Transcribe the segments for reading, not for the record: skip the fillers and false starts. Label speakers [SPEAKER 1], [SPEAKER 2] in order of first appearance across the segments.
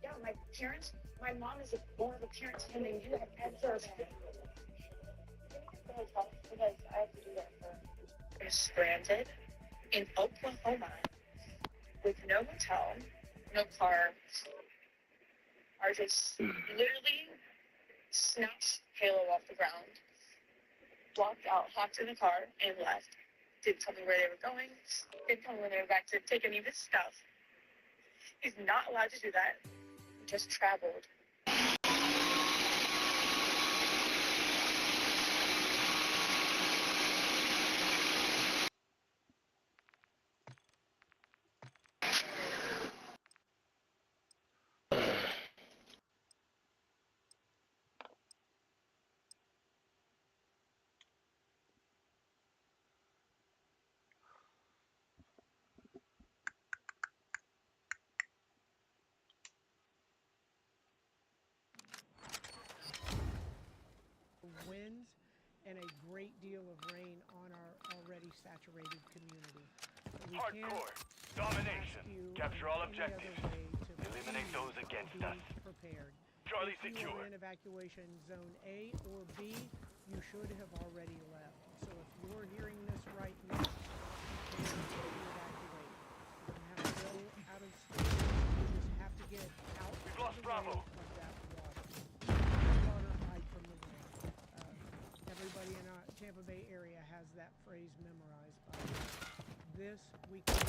[SPEAKER 1] Yeah, my parents, my mom is more of a parent than you have ever been. Because I have to do that for. I'm stranded in Oklahoma with no hotel, no car. Are just literally snatched Halo off the ground, walked out, hopped in the car, and left. Didn't tell me where they were going. Didn't tell me when they were back to take any of his stuff. He's not allowed to do that. He just traveled.
[SPEAKER 2] Winds and a great deal of rain on our already saturated community. So
[SPEAKER 3] Hardcore domination. Capture all objectives. Eliminate those against us.
[SPEAKER 2] Prepared.
[SPEAKER 3] Charlie
[SPEAKER 2] if
[SPEAKER 3] secure.
[SPEAKER 2] You are in evacuation zone A or B, you should have already left. So if you're hearing this right now, you can evacuate. You don't have to go out of state. You just have to get out
[SPEAKER 3] We've
[SPEAKER 2] of
[SPEAKER 3] lost
[SPEAKER 2] the
[SPEAKER 3] Bravo.
[SPEAKER 2] way of that water. Water, hide from the rain. Everybody in our Tampa Bay area has that phrase memorized by this we can't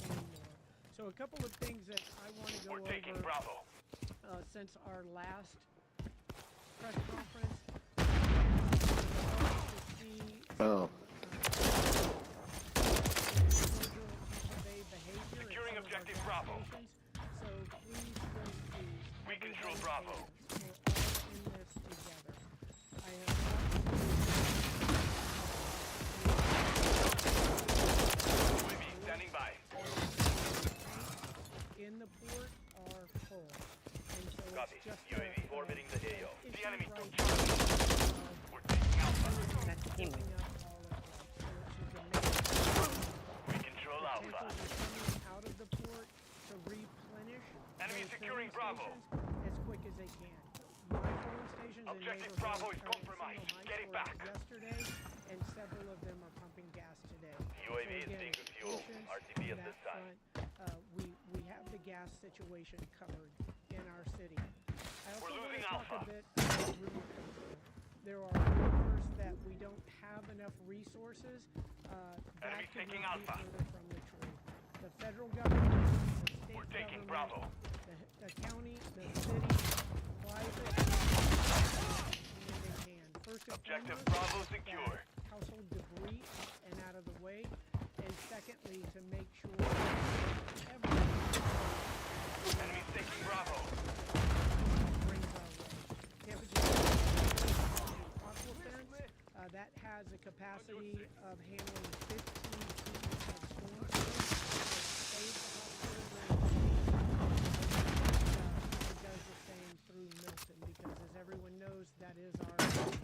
[SPEAKER 2] anymore. So a couple of things that I want to go
[SPEAKER 3] We're taking
[SPEAKER 2] over
[SPEAKER 3] Bravo.
[SPEAKER 2] Since our last press conference.
[SPEAKER 3] Securing objective Bravo.
[SPEAKER 2] So please don't lose.
[SPEAKER 3] We control Bravo.
[SPEAKER 2] We're all in this together. I have
[SPEAKER 3] UAV standing by.
[SPEAKER 2] in the port are full. And so
[SPEAKER 3] Copy.
[SPEAKER 2] it's just
[SPEAKER 3] UAV orbiting the AO. The enemy took
[SPEAKER 2] right
[SPEAKER 3] Charlie. We're taking Alpha.
[SPEAKER 4] That's teamwork.
[SPEAKER 3] We control Alpha.
[SPEAKER 2] Out of the port to replenish
[SPEAKER 3] Enemy
[SPEAKER 2] those
[SPEAKER 3] securing
[SPEAKER 2] filling
[SPEAKER 3] Bravo.
[SPEAKER 2] stations as quick as they can. My filling stations
[SPEAKER 3] Objective
[SPEAKER 2] in
[SPEAKER 3] Bravo is
[SPEAKER 2] neighborhoods
[SPEAKER 3] compromised.
[SPEAKER 2] Casino
[SPEAKER 3] Get it
[SPEAKER 2] Heights
[SPEAKER 3] back.
[SPEAKER 2] were yesterday, and several of them are pumping gas today.
[SPEAKER 3] UAV is
[SPEAKER 2] again,
[SPEAKER 3] being fuel.
[SPEAKER 2] patience
[SPEAKER 3] RTB
[SPEAKER 2] on
[SPEAKER 3] at
[SPEAKER 2] that
[SPEAKER 3] this time.
[SPEAKER 2] front. We have the gas situation covered in our city. I also
[SPEAKER 3] We're
[SPEAKER 2] want
[SPEAKER 3] losing
[SPEAKER 2] to talk
[SPEAKER 3] Alpha.
[SPEAKER 2] a bit about remote control. There are rumors that we don't have enough resources. That
[SPEAKER 3] Enemy
[SPEAKER 2] could
[SPEAKER 3] taking
[SPEAKER 2] not be
[SPEAKER 3] Alpha.
[SPEAKER 2] further from the truth. The federal government, the state
[SPEAKER 3] We're taking
[SPEAKER 2] government,
[SPEAKER 3] Bravo.
[SPEAKER 2] the county, the city, private, hand in hand. First and
[SPEAKER 3] Objective
[SPEAKER 2] foremost,
[SPEAKER 3] Bravo
[SPEAKER 2] get
[SPEAKER 3] secure.
[SPEAKER 2] that household debris up and out of the way, and secondly, to make sure that everyone
[SPEAKER 3] Enemy's taking Bravo.
[SPEAKER 2] brings our way. Tampa Bay Aquafence, that has a capacity of handling 15 feet of storm surge. Save the hospital it does the same through Milton, because as everyone knows, that is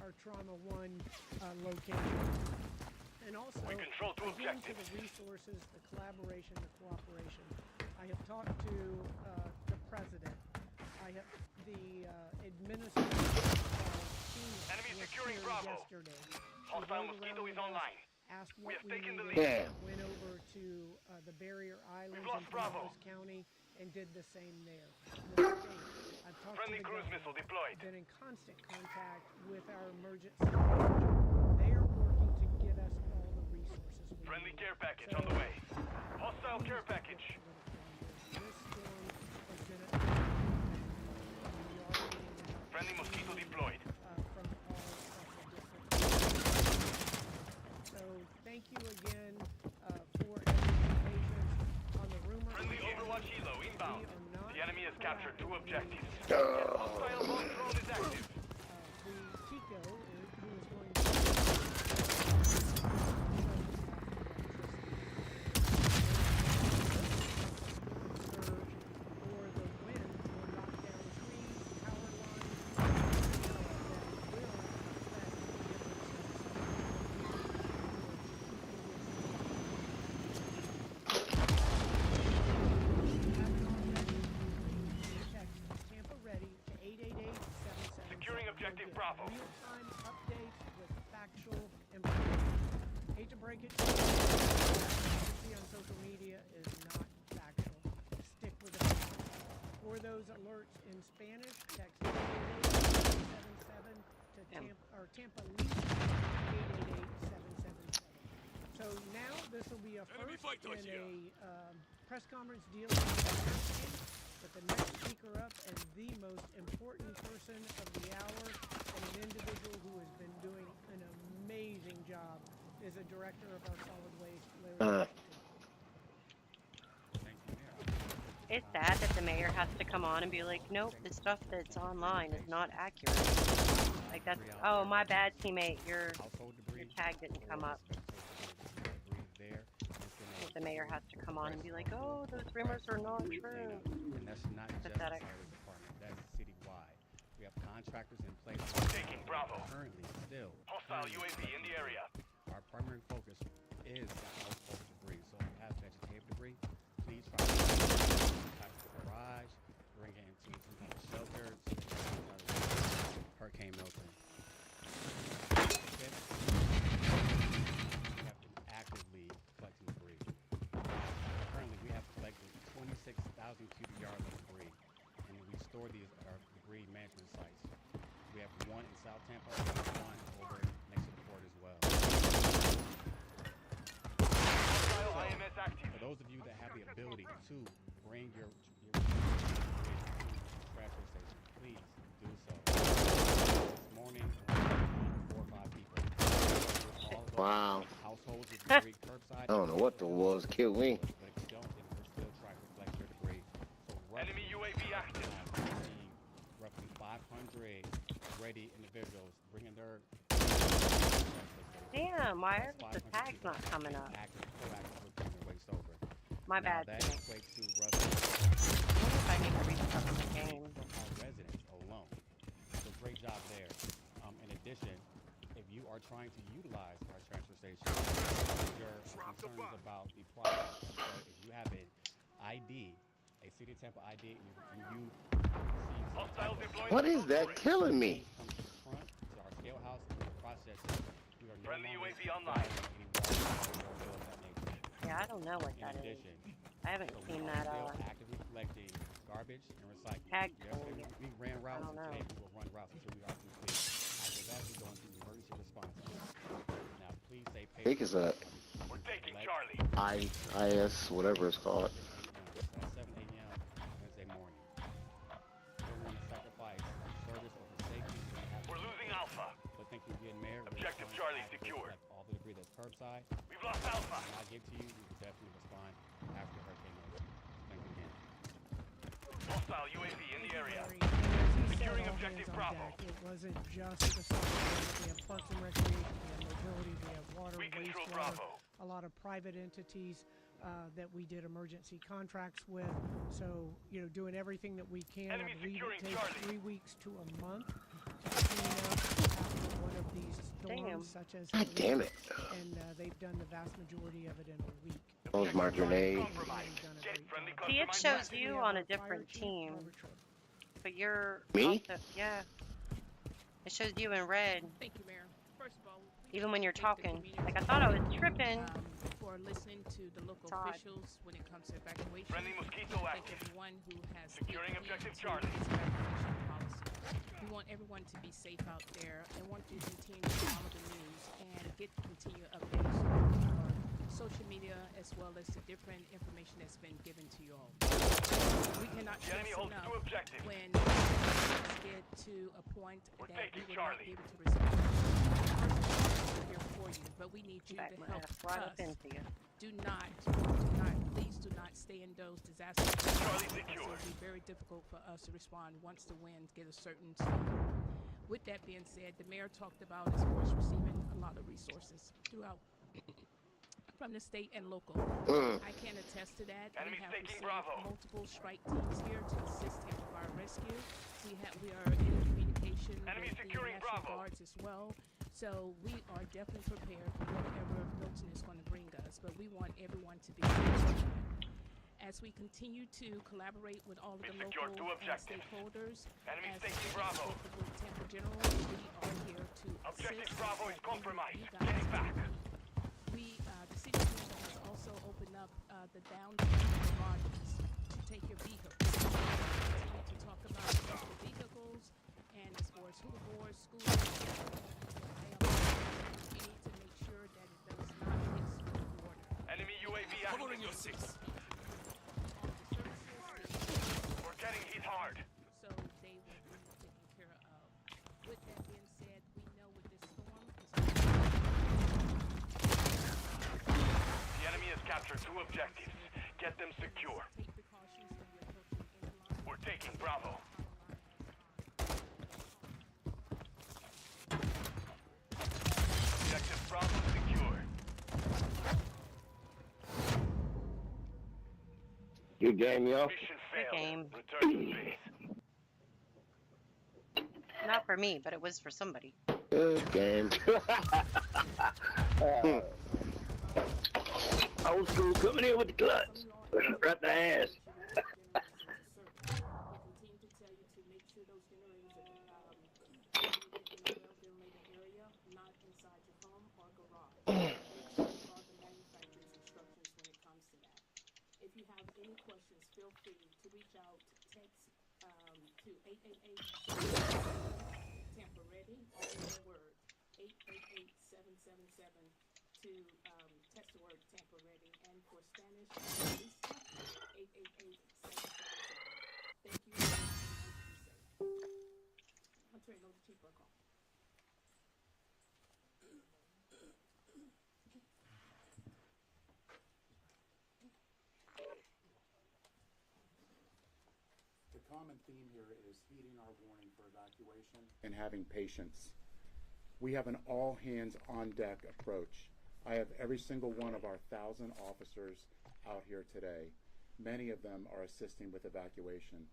[SPEAKER 2] our Trauma 1 location. And also,
[SPEAKER 3] We control two
[SPEAKER 2] again, to
[SPEAKER 3] objectives.
[SPEAKER 2] the resources, the collaboration, the cooperation. I have talked to the president. I have the administrative team
[SPEAKER 3] Enemy
[SPEAKER 2] was
[SPEAKER 3] securing
[SPEAKER 2] here
[SPEAKER 3] Bravo.
[SPEAKER 2] yesterday.
[SPEAKER 3] Hostile
[SPEAKER 2] Rode
[SPEAKER 3] Mosquito
[SPEAKER 2] around
[SPEAKER 3] is
[SPEAKER 2] with us,
[SPEAKER 3] online.
[SPEAKER 2] asked
[SPEAKER 3] We
[SPEAKER 2] what
[SPEAKER 3] have taken the
[SPEAKER 2] needed,
[SPEAKER 3] lead.
[SPEAKER 2] went over to the barrier islands
[SPEAKER 3] lost
[SPEAKER 2] in
[SPEAKER 3] Bravo.
[SPEAKER 2] Pinellas County and did the same there. The state, I've talked
[SPEAKER 3] Friendly
[SPEAKER 2] to the
[SPEAKER 3] cruise
[SPEAKER 2] governor,
[SPEAKER 3] missile deployed.
[SPEAKER 2] been in constant contact with our emergency. They are working to get us all the resources we
[SPEAKER 3] Friendly
[SPEAKER 2] need.
[SPEAKER 3] care package
[SPEAKER 2] So,
[SPEAKER 3] on the way. Hostile
[SPEAKER 2] please
[SPEAKER 3] care
[SPEAKER 2] don't get
[SPEAKER 3] package.
[SPEAKER 2] political on this. This storm has been a we are getting the help
[SPEAKER 3] Friendly Mosquito deployed.
[SPEAKER 2] from all of the different. So thank you again for everyone's patience on the rumor.
[SPEAKER 3] Friendly Overwatch Helo inbound.
[SPEAKER 2] We are not
[SPEAKER 3] The enemy has captured two objectives.
[SPEAKER 2] proactively-
[SPEAKER 3] Hostile bomb drone is active.
[SPEAKER 2] Tico, who is going to
[SPEAKER 3] objective
[SPEAKER 2] get
[SPEAKER 3] Bravo.
[SPEAKER 2] real-time updates with factual information. Hate to break it to you, what you see on social media is not factual. Stick with it. For those alerts in Spanish, text 888-777 to Tampa Lead 888-777. So now this will be a first in a press conference dealing with the game, but the next speaker up and the most important person of the hour and an individual who has been doing an amazing job is a director of our solid waste, Larry.
[SPEAKER 4] It's sad that the mayor has to come on and be like, nope, the stuff that's online is not accurate. Like that's, oh, my bad, teammate, your tag didn't come up. The mayor has to come on and be like, oh, those rumors are not true.
[SPEAKER 5] And that's not just the fire department, that's citywide. We have contractors in place
[SPEAKER 3] Taking Bravo.
[SPEAKER 5] currently still.
[SPEAKER 3] Hostile UAV in the area.
[SPEAKER 5] Our primary focus is the household debris. So if you have vegetative debris, please try to contact the garage, bring it into some kind of shelter, so that you can Hurricane Milton. We have been actively collecting debris. Currently, we have collected 26,000 cubic yards of debris, and we store these at our debris management sites. We have one in South Tampa and one over next to the port as well.
[SPEAKER 3] Hostile IMS active.
[SPEAKER 5] For those of you that have the ability to bring your transfer station, please do so. This morning, 4 or 5 people.
[SPEAKER 6] Wow.
[SPEAKER 5] Households with debris curbside.
[SPEAKER 6] I don't know what the was killed me.
[SPEAKER 5] But if you don't, then we're still trying to collect your debris. So
[SPEAKER 3] Enemy UAV active.
[SPEAKER 5] roughly 500 ready individuals bringing their.
[SPEAKER 4] Damn, why are the tags not coming up?
[SPEAKER 5] Active, proactive with bringing their waste over.
[SPEAKER 4] My
[SPEAKER 5] Now,
[SPEAKER 4] bad,
[SPEAKER 5] that
[SPEAKER 4] teammate.
[SPEAKER 5] equates to roughly
[SPEAKER 4] I wonder if I need to restart the game.
[SPEAKER 5] for our residents alone. So great job there. In addition, if you are trying to utilize our transfer station, your concerns about the product. So if you have an ID, a City of Tampa ID, and you see
[SPEAKER 3] Hostile deploying.
[SPEAKER 6] What is that killing me?
[SPEAKER 5] come to the front to our scale house and process it. We are no
[SPEAKER 3] Friendly
[SPEAKER 5] longer
[SPEAKER 3] UAV online.
[SPEAKER 5] any water or bills of that nature.
[SPEAKER 4] Yeah, I don't know what
[SPEAKER 5] In
[SPEAKER 4] that is.
[SPEAKER 5] addition,
[SPEAKER 4] I haven't
[SPEAKER 5] so we
[SPEAKER 4] seen
[SPEAKER 5] are
[SPEAKER 4] that.
[SPEAKER 5] still actively collecting garbage and recycling.
[SPEAKER 4] Tag
[SPEAKER 5] Yesterday we ran routes,
[SPEAKER 4] don't
[SPEAKER 5] and
[SPEAKER 4] know.
[SPEAKER 5] today we will run routes until we are complete. After that, we're going through emergency response. Now, please stay
[SPEAKER 6] I think it's a
[SPEAKER 3] We're taking Charlie.
[SPEAKER 6] IS, whatever it's called.
[SPEAKER 5] At 7 a.m. Wednesday morning. Don't want to sacrifice our service over safety.
[SPEAKER 3] We're losing Alpha.
[SPEAKER 5] But thank you again, Mayor. We're
[SPEAKER 3] Objective
[SPEAKER 5] going to
[SPEAKER 3] Charlie
[SPEAKER 5] actively
[SPEAKER 3] secured.
[SPEAKER 5] collect all the debris that's curbside.
[SPEAKER 3] We've lost Alpha.
[SPEAKER 5] When I get to you, we will definitely respond after Hurricane Milton. Thank you again.
[SPEAKER 3] Hostile UAV in the area.
[SPEAKER 2] Larry, as he said,
[SPEAKER 3] Securing
[SPEAKER 2] all
[SPEAKER 3] objective
[SPEAKER 2] hands on
[SPEAKER 3] Bravo.
[SPEAKER 2] deck. It wasn't just the solid waste. We have parks and recreation, we have mobility, we have water,
[SPEAKER 3] We control
[SPEAKER 2] wastewater,
[SPEAKER 3] Bravo.
[SPEAKER 2] a lot of private entities that we did emergency contracts with. So, you know, doing everything that we can.
[SPEAKER 3] Enemy
[SPEAKER 2] I believe
[SPEAKER 3] securing
[SPEAKER 2] it takes
[SPEAKER 3] Charlie.
[SPEAKER 2] 3 weeks to a month to clean up after one of these storms, such as
[SPEAKER 6] God damn it.
[SPEAKER 2] and they've done the vast majority of it in a week.
[SPEAKER 6] That was my grenade.
[SPEAKER 3] Compromised.
[SPEAKER 2] Done a
[SPEAKER 3] Get
[SPEAKER 2] great
[SPEAKER 3] friendly
[SPEAKER 2] job.
[SPEAKER 4] See, it
[SPEAKER 3] compromise
[SPEAKER 4] shows
[SPEAKER 3] active.
[SPEAKER 4] you
[SPEAKER 2] We have
[SPEAKER 4] on a
[SPEAKER 2] our fire
[SPEAKER 4] different
[SPEAKER 2] chief,
[SPEAKER 4] team,
[SPEAKER 2] Robert Tripp.
[SPEAKER 4] but you're
[SPEAKER 6] Me?
[SPEAKER 4] also, yeah. It shows you in red,
[SPEAKER 7] Thank you, Mayor. First of all, we
[SPEAKER 4] even when you're
[SPEAKER 7] thank the
[SPEAKER 4] talking.
[SPEAKER 7] community,
[SPEAKER 4] Like, I thought I was tripping.
[SPEAKER 7] for listening to the local
[SPEAKER 4] It's odd.
[SPEAKER 7] officials when it comes to evacuation.
[SPEAKER 3] Friendly mosquito
[SPEAKER 7] Thank
[SPEAKER 3] active.
[SPEAKER 7] everyone who has
[SPEAKER 3] Securing
[SPEAKER 7] adhered
[SPEAKER 3] objective
[SPEAKER 7] to
[SPEAKER 3] Charlie.
[SPEAKER 7] this evacuation policy. We want everyone to be safe out there and want you to continue to follow the news and get continued updates on our social media as well as the different information that's been given to you all. We cannot
[SPEAKER 3] The enemy
[SPEAKER 7] stress
[SPEAKER 3] holds
[SPEAKER 7] enough
[SPEAKER 3] two objectives.
[SPEAKER 7] when things get to a point
[SPEAKER 3] We're
[SPEAKER 7] that we
[SPEAKER 3] taking
[SPEAKER 7] will not
[SPEAKER 3] Charlie.
[SPEAKER 7] be able to respond. We're here for you, but we need you
[SPEAKER 4] Back
[SPEAKER 7] to
[SPEAKER 4] my
[SPEAKER 7] help
[SPEAKER 4] ass right up
[SPEAKER 7] us.
[SPEAKER 4] into you.
[SPEAKER 7] Please do not stay in those disaster
[SPEAKER 3] Charlie
[SPEAKER 7] zones.
[SPEAKER 3] secure.
[SPEAKER 7] It will be very difficult for us to respond once the winds get a certain speed. With that being said, the mayor talked about, of course, receiving a lot of resources throughout from the state and local. I can attest to that.
[SPEAKER 3] Enemies
[SPEAKER 7] We have
[SPEAKER 3] taking
[SPEAKER 7] received
[SPEAKER 3] Bravo.
[SPEAKER 7] multiple strike teams here to assist in fire rescue. We are in communication
[SPEAKER 3] Enemy
[SPEAKER 7] with the
[SPEAKER 3] securing
[SPEAKER 7] National
[SPEAKER 3] Bravo.
[SPEAKER 7] Guards as well. So we are definitely prepared for whatever Milton is going to bring us, but we want everyone to be safe. As we continue to collaborate with all of
[SPEAKER 3] We
[SPEAKER 7] the
[SPEAKER 3] secured
[SPEAKER 7] local
[SPEAKER 3] two objectives.
[SPEAKER 7] stakeholders,
[SPEAKER 3] Enemies
[SPEAKER 7] as
[SPEAKER 3] taking
[SPEAKER 7] we
[SPEAKER 3] Bravo.
[SPEAKER 7] spoke with Tampa general, we are here to
[SPEAKER 3] Objective
[SPEAKER 7] assist
[SPEAKER 3] Bravo is
[SPEAKER 7] and
[SPEAKER 3] compromised.
[SPEAKER 7] you
[SPEAKER 3] Get it
[SPEAKER 7] guys
[SPEAKER 3] back.
[SPEAKER 7] we, the city council has also opened up the downtown garages to take your vehicles. Continue to talk about the vehicles and as far as hoverboards, scooters, you need to make sure that it does not mix with the water.
[SPEAKER 3] Enemy UAV
[SPEAKER 8] Covering
[SPEAKER 3] active.
[SPEAKER 8] your six.
[SPEAKER 7] On the surfaces,
[SPEAKER 3] We're getting hit hard.
[SPEAKER 7] so they will be taken care of. With that being said, we know with this storm,
[SPEAKER 3] The enemy has captured 2 objectives. Get them secure.
[SPEAKER 7] take precautions when you're approaching any line.
[SPEAKER 3] We're taking Bravo. Objective Bravo secure.
[SPEAKER 6] Good game, yo.
[SPEAKER 3] Mission
[SPEAKER 4] Good
[SPEAKER 3] failed.
[SPEAKER 4] game.
[SPEAKER 3] Return to base.
[SPEAKER 4] Not for me, but it was for somebody.
[SPEAKER 6] Good game. Old school coming in with the clutch. Right the ass.
[SPEAKER 7] Continue to tell you to make sure those generators are in a well-ventilated area, not inside your home or garage. Make sure you follow the manufacturer's instructions when it comes to that. If you have any questions, feel free to reach out, text to 888 Tampa Ready, all in one word, 888-777 to text the word Tampa Ready, and for Spanish, 888-777. Thank you. Be safe. I'll turn it over to Chief Buckle.
[SPEAKER 5] The common theme here is heeding our warning for evacuation and having patience. We have an all hands on deck approach. I have every single one of our 1,000 officers out here today. Many of them are assisting with evacuation.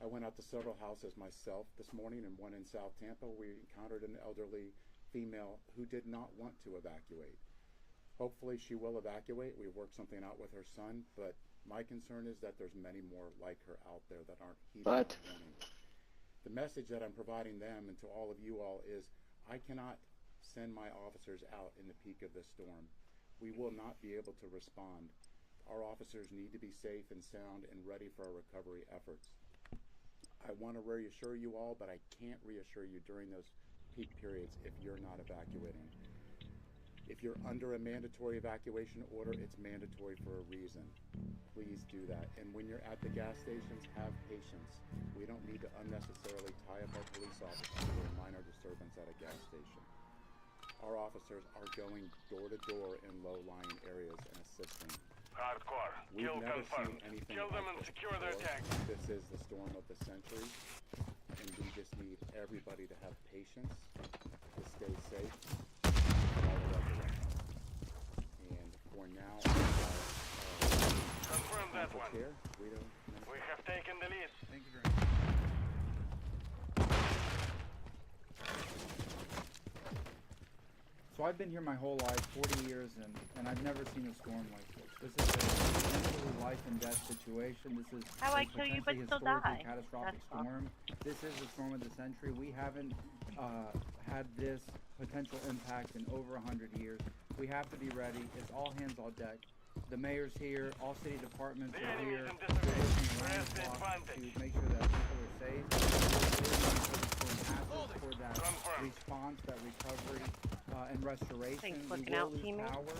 [SPEAKER 5] I went out to several houses myself this morning, and one in South Tampa. We encountered an elderly female who did not want to evacuate. Hopefully she will evacuate. We worked something out with her son, but my concern is that there's many more like her out there that aren't heeding our warning. The message that I'm providing them and to all of you all is I cannot send my officers out in the peak of this storm. We will not be able to respond. Our officers need to be safe and sound and ready for our recovery efforts. I want to reassure you all, but I can't reassure you during those peak periods if you're not evacuating. If you're under a mandatory evacuation order, it's mandatory for a reason. Please do that. And when you're at the gas stations, have patience. We don't need to unnecessarily tie up our police officers for a minor disturbance at a gas station. Our officers are going door to door in low-lying areas and assisting.
[SPEAKER 3] Hardcore.
[SPEAKER 5] We've
[SPEAKER 3] Kill
[SPEAKER 5] never
[SPEAKER 3] confirmed.
[SPEAKER 5] seen anything
[SPEAKER 3] Kill them
[SPEAKER 5] like
[SPEAKER 3] and
[SPEAKER 5] this
[SPEAKER 3] secure their
[SPEAKER 5] before.
[SPEAKER 3] tanks.
[SPEAKER 5] This is the storm of the century, and we just need everybody to have patience, to stay safe, and all the rest of it. And for now,
[SPEAKER 3] Confirm that one.
[SPEAKER 5] here, we don't.
[SPEAKER 3] We have taken the lead.
[SPEAKER 5] Thank you very much.
[SPEAKER 9] So I've been here my whole life, 40 years, and I've never seen a storm like this. This is a potentially life and death situation. This is
[SPEAKER 4] How
[SPEAKER 9] a
[SPEAKER 4] I kill you but
[SPEAKER 9] potentially
[SPEAKER 4] still
[SPEAKER 9] historically
[SPEAKER 4] die.
[SPEAKER 9] catastrophic
[SPEAKER 4] That's awesome.
[SPEAKER 9] storm. This is the storm of the century. We haven't had this potential impact in over 100 years. We have to be ready. It's all hands on deck. The mayor's here. All city departments
[SPEAKER 3] The
[SPEAKER 9] are
[SPEAKER 3] enemy
[SPEAKER 9] here.
[SPEAKER 3] is in
[SPEAKER 9] We're
[SPEAKER 3] disarray.
[SPEAKER 9] working around
[SPEAKER 3] Press
[SPEAKER 9] the
[SPEAKER 3] the
[SPEAKER 9] clock to
[SPEAKER 3] advantage.
[SPEAKER 9] make sure that people are safe. For that
[SPEAKER 3] Confirmed.
[SPEAKER 9] response, that recovery, and restoration.
[SPEAKER 4] Thanks for
[SPEAKER 9] We
[SPEAKER 4] looking
[SPEAKER 9] will
[SPEAKER 4] out,
[SPEAKER 9] lose
[SPEAKER 4] teammate.
[SPEAKER 9] power.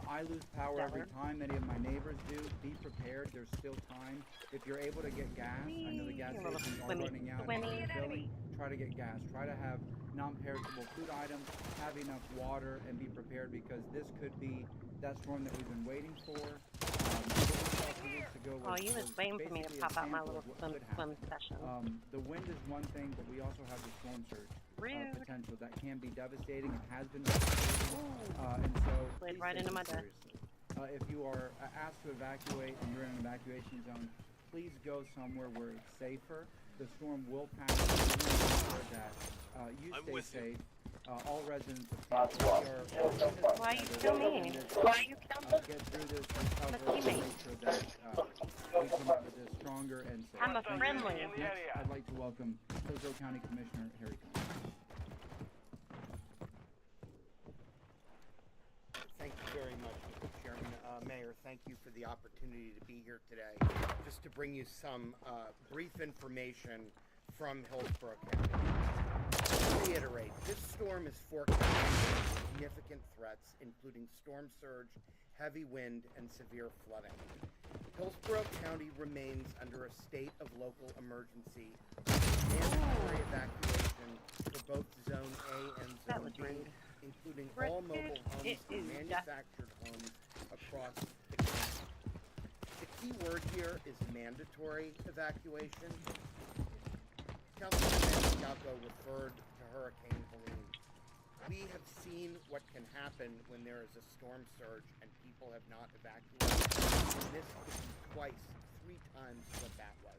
[SPEAKER 9] I lose power every
[SPEAKER 4] Stellar.
[SPEAKER 9] time. Many of my neighbors do. Be prepared. There's still time. If you're able to get gas, I know the gas
[SPEAKER 4] Whee!
[SPEAKER 9] stations are
[SPEAKER 4] Swimmy,
[SPEAKER 9] running out
[SPEAKER 4] swimmy.
[SPEAKER 9] and filling. Try to get gas. Try to have non-perishable food items. Have enough water and be prepared because this could be that storm that we've been waiting for. What we saw 2 weeks ago
[SPEAKER 4] Oh, you was waiting for me to
[SPEAKER 9] basically a
[SPEAKER 4] pop out my
[SPEAKER 9] sample
[SPEAKER 4] little
[SPEAKER 9] of what
[SPEAKER 4] swim,
[SPEAKER 9] could happen.
[SPEAKER 4] swim session.
[SPEAKER 9] The wind is one thing, but we also have the storm surge
[SPEAKER 4] Rude.
[SPEAKER 9] potential that can be devastating and has been devastating. And so
[SPEAKER 4] Slid
[SPEAKER 9] please
[SPEAKER 4] right
[SPEAKER 9] take
[SPEAKER 4] into
[SPEAKER 9] it
[SPEAKER 4] my desk.
[SPEAKER 9] seriously. If you are asked to evacuate and you're in an evacuation zone, please go somewhere where it's safer. The storm will pass. That you
[SPEAKER 8] I'm
[SPEAKER 9] stay
[SPEAKER 8] with you.
[SPEAKER 9] safe. All residents of Tampa, we are in this
[SPEAKER 4] Why you
[SPEAKER 9] together.
[SPEAKER 4] kill
[SPEAKER 9] We're
[SPEAKER 4] me?
[SPEAKER 9] in this,
[SPEAKER 4] Why you kill me?
[SPEAKER 9] get through this,
[SPEAKER 4] I'm a
[SPEAKER 9] recover, and
[SPEAKER 4] teammate.
[SPEAKER 9] make sure that we come out with this stronger and safer.
[SPEAKER 4] I'm a
[SPEAKER 3] Hostile
[SPEAKER 4] friendly.
[SPEAKER 3] enemy in the
[SPEAKER 9] Next,
[SPEAKER 3] area.
[SPEAKER 9] I'd like to welcome Tozo County Commissioner Harry Combs.
[SPEAKER 8] Mayor, thank you for the opportunity to be here today, just to bring you some brief information from Hillsborough County. To reiterate, this storm is forecasting significant threats, including storm surge, heavy wind, and severe flooding. Hillsborough County remains under a state of local emergency, mandatory evacuation for both Zone A and
[SPEAKER 4] That
[SPEAKER 8] Zone
[SPEAKER 4] was
[SPEAKER 8] B,
[SPEAKER 4] rude.
[SPEAKER 8] including all mobile homes and manufactured homes across the county. The key word here is mandatory evacuation. Councilman Maniscalco referred to Hurricane Helene. We have seen what can happen when there is a storm surge and people have not evacuated. And this could be twice, 3 times what that was.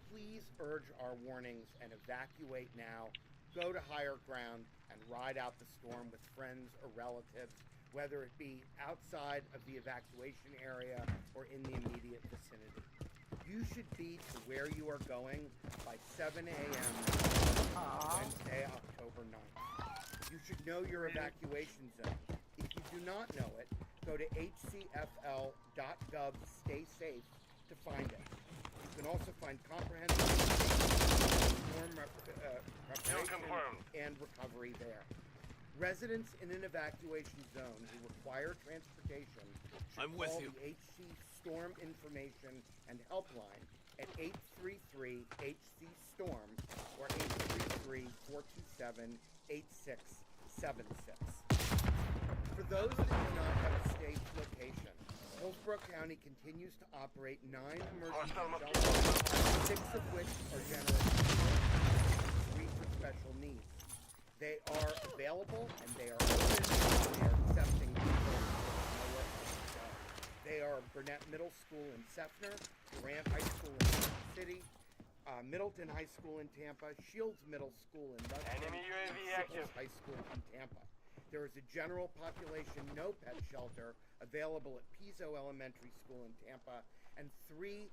[SPEAKER 8] Please urge our warnings and evacuate now. Go to higher ground and ride out the storm with friends or relatives, whether it be outside of the evacuation area or in the immediate vicinity. You should be to where you are going by 7 a.m. Wednesday, October 9th. You should know your evacuation zone. If you do not know it, go to hcfl.gov, stay safe to find it. You can also find comprehensive storm preparation and recovery there. Residents in an evacuation zone who require transportation should call the HC Storm Information and Helpline at 833-HC-STORM or 833-427-8676. For those that do not have a staged location, Hillsborough County continues to operate 9 emergency shelters, 6 of which are general, 3 for special needs. They are available and they are open and they are accepting people who know where else to go. They are Burnett Middle School in Sefner, Durant High School in Kansas City, Middleton High School in Tampa, Shields Middle School in Ruston, and Sickles High School in Tampa. There is a general population no pet shelter available at Piso Elementary School in Tampa, and 3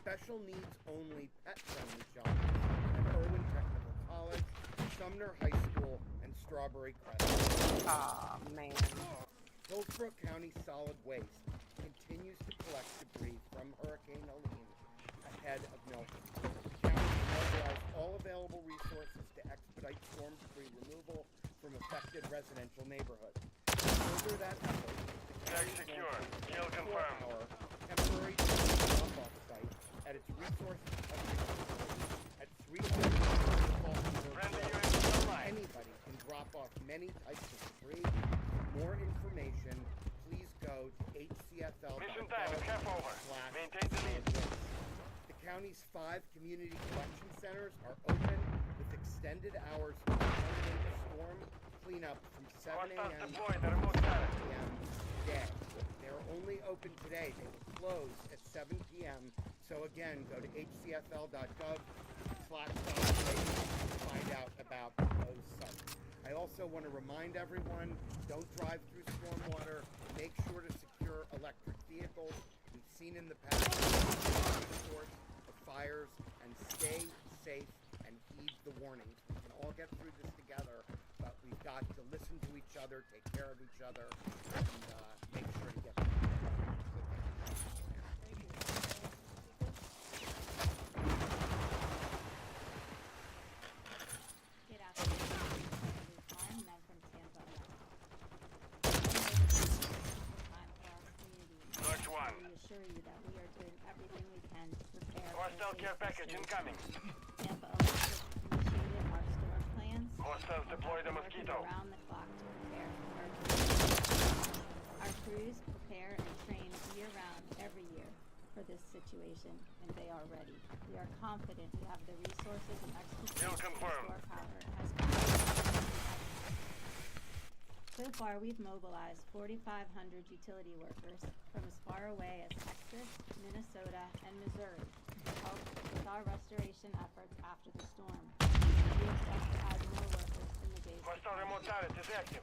[SPEAKER 8] special needs only pet-friendly shelters at Irwin Technical College, Sumner High School, and Strawberry Crest.
[SPEAKER 4] Aw, man.
[SPEAKER 8] Hillsborough County Solid Waste continues to collect debris from Hurricane Helene ahead of Milton. The county has mobilized all available resources to expedite storm debris removal from affected residential neighborhoods. To further that effort, the county is launching a 4-hour temporary drop-off site at its resource recovery facility at 300 Anybody can drop off many types of debris. For more information, please go to hcfl.gov/solid. The county's 5 community collection centers are open with extended hours to accommodate the storm cleanup from 7 a.m. to 7 p.m. today. They are only open today. They will close at 7 p.m. So again, go to hcfl.gov/solid to find out about those sites. I also want to remind everyone, don't drive through stormwater. Make sure to secure electric vehicles. We've seen in the past source of fires, and stay safe and heed the warnings. We can all get through this together, but we've got to listen to each other, take care of each other, and make sure to get through it.
[SPEAKER 10] Good afternoon. I'm Meg from Tampa.
[SPEAKER 3] Search 1.
[SPEAKER 10] We assure you that we are doing everything we can to prepare
[SPEAKER 3] Hostile care package incoming.
[SPEAKER 10] Tampa Electric initiated our storm plans.
[SPEAKER 3] Hostiles deploy the
[SPEAKER 10] Working
[SPEAKER 3] mosquito.
[SPEAKER 10] around the clock to prepare for hurricanes. Our crews prepare and train year-round every year for this situation, and they are ready. We are confident we have the resources and expertise to restore power as So far, we've mobilized 4,500 utility workers from as far away as Texas, Minnesota, and Missouri to help with our restoration efforts after the storm. We expect to add more workers in the days to
[SPEAKER 3] Hostile
[SPEAKER 10] come.
[SPEAKER 3] remote turret is active.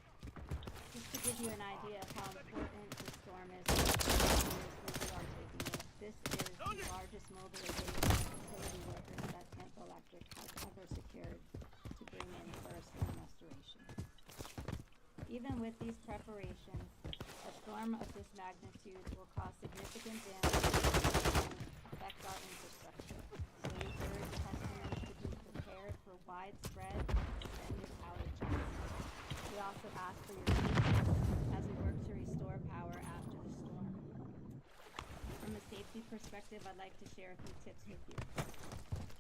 [SPEAKER 10] Just to give you an idea of how important this storm is to the communities where we are taking it, this is the largest mobilization of utility workers that Tampa Electric has ever secured to bring in for a storm restoration. Even with these preparations, a storm of this magnitude will cause significant damage and affect our infrastructure. So we urge customers to be prepared for widespread extended outages. We also ask for your patience as we work to restore power after the storm. From a safety perspective, I'd like to share a few tips with you.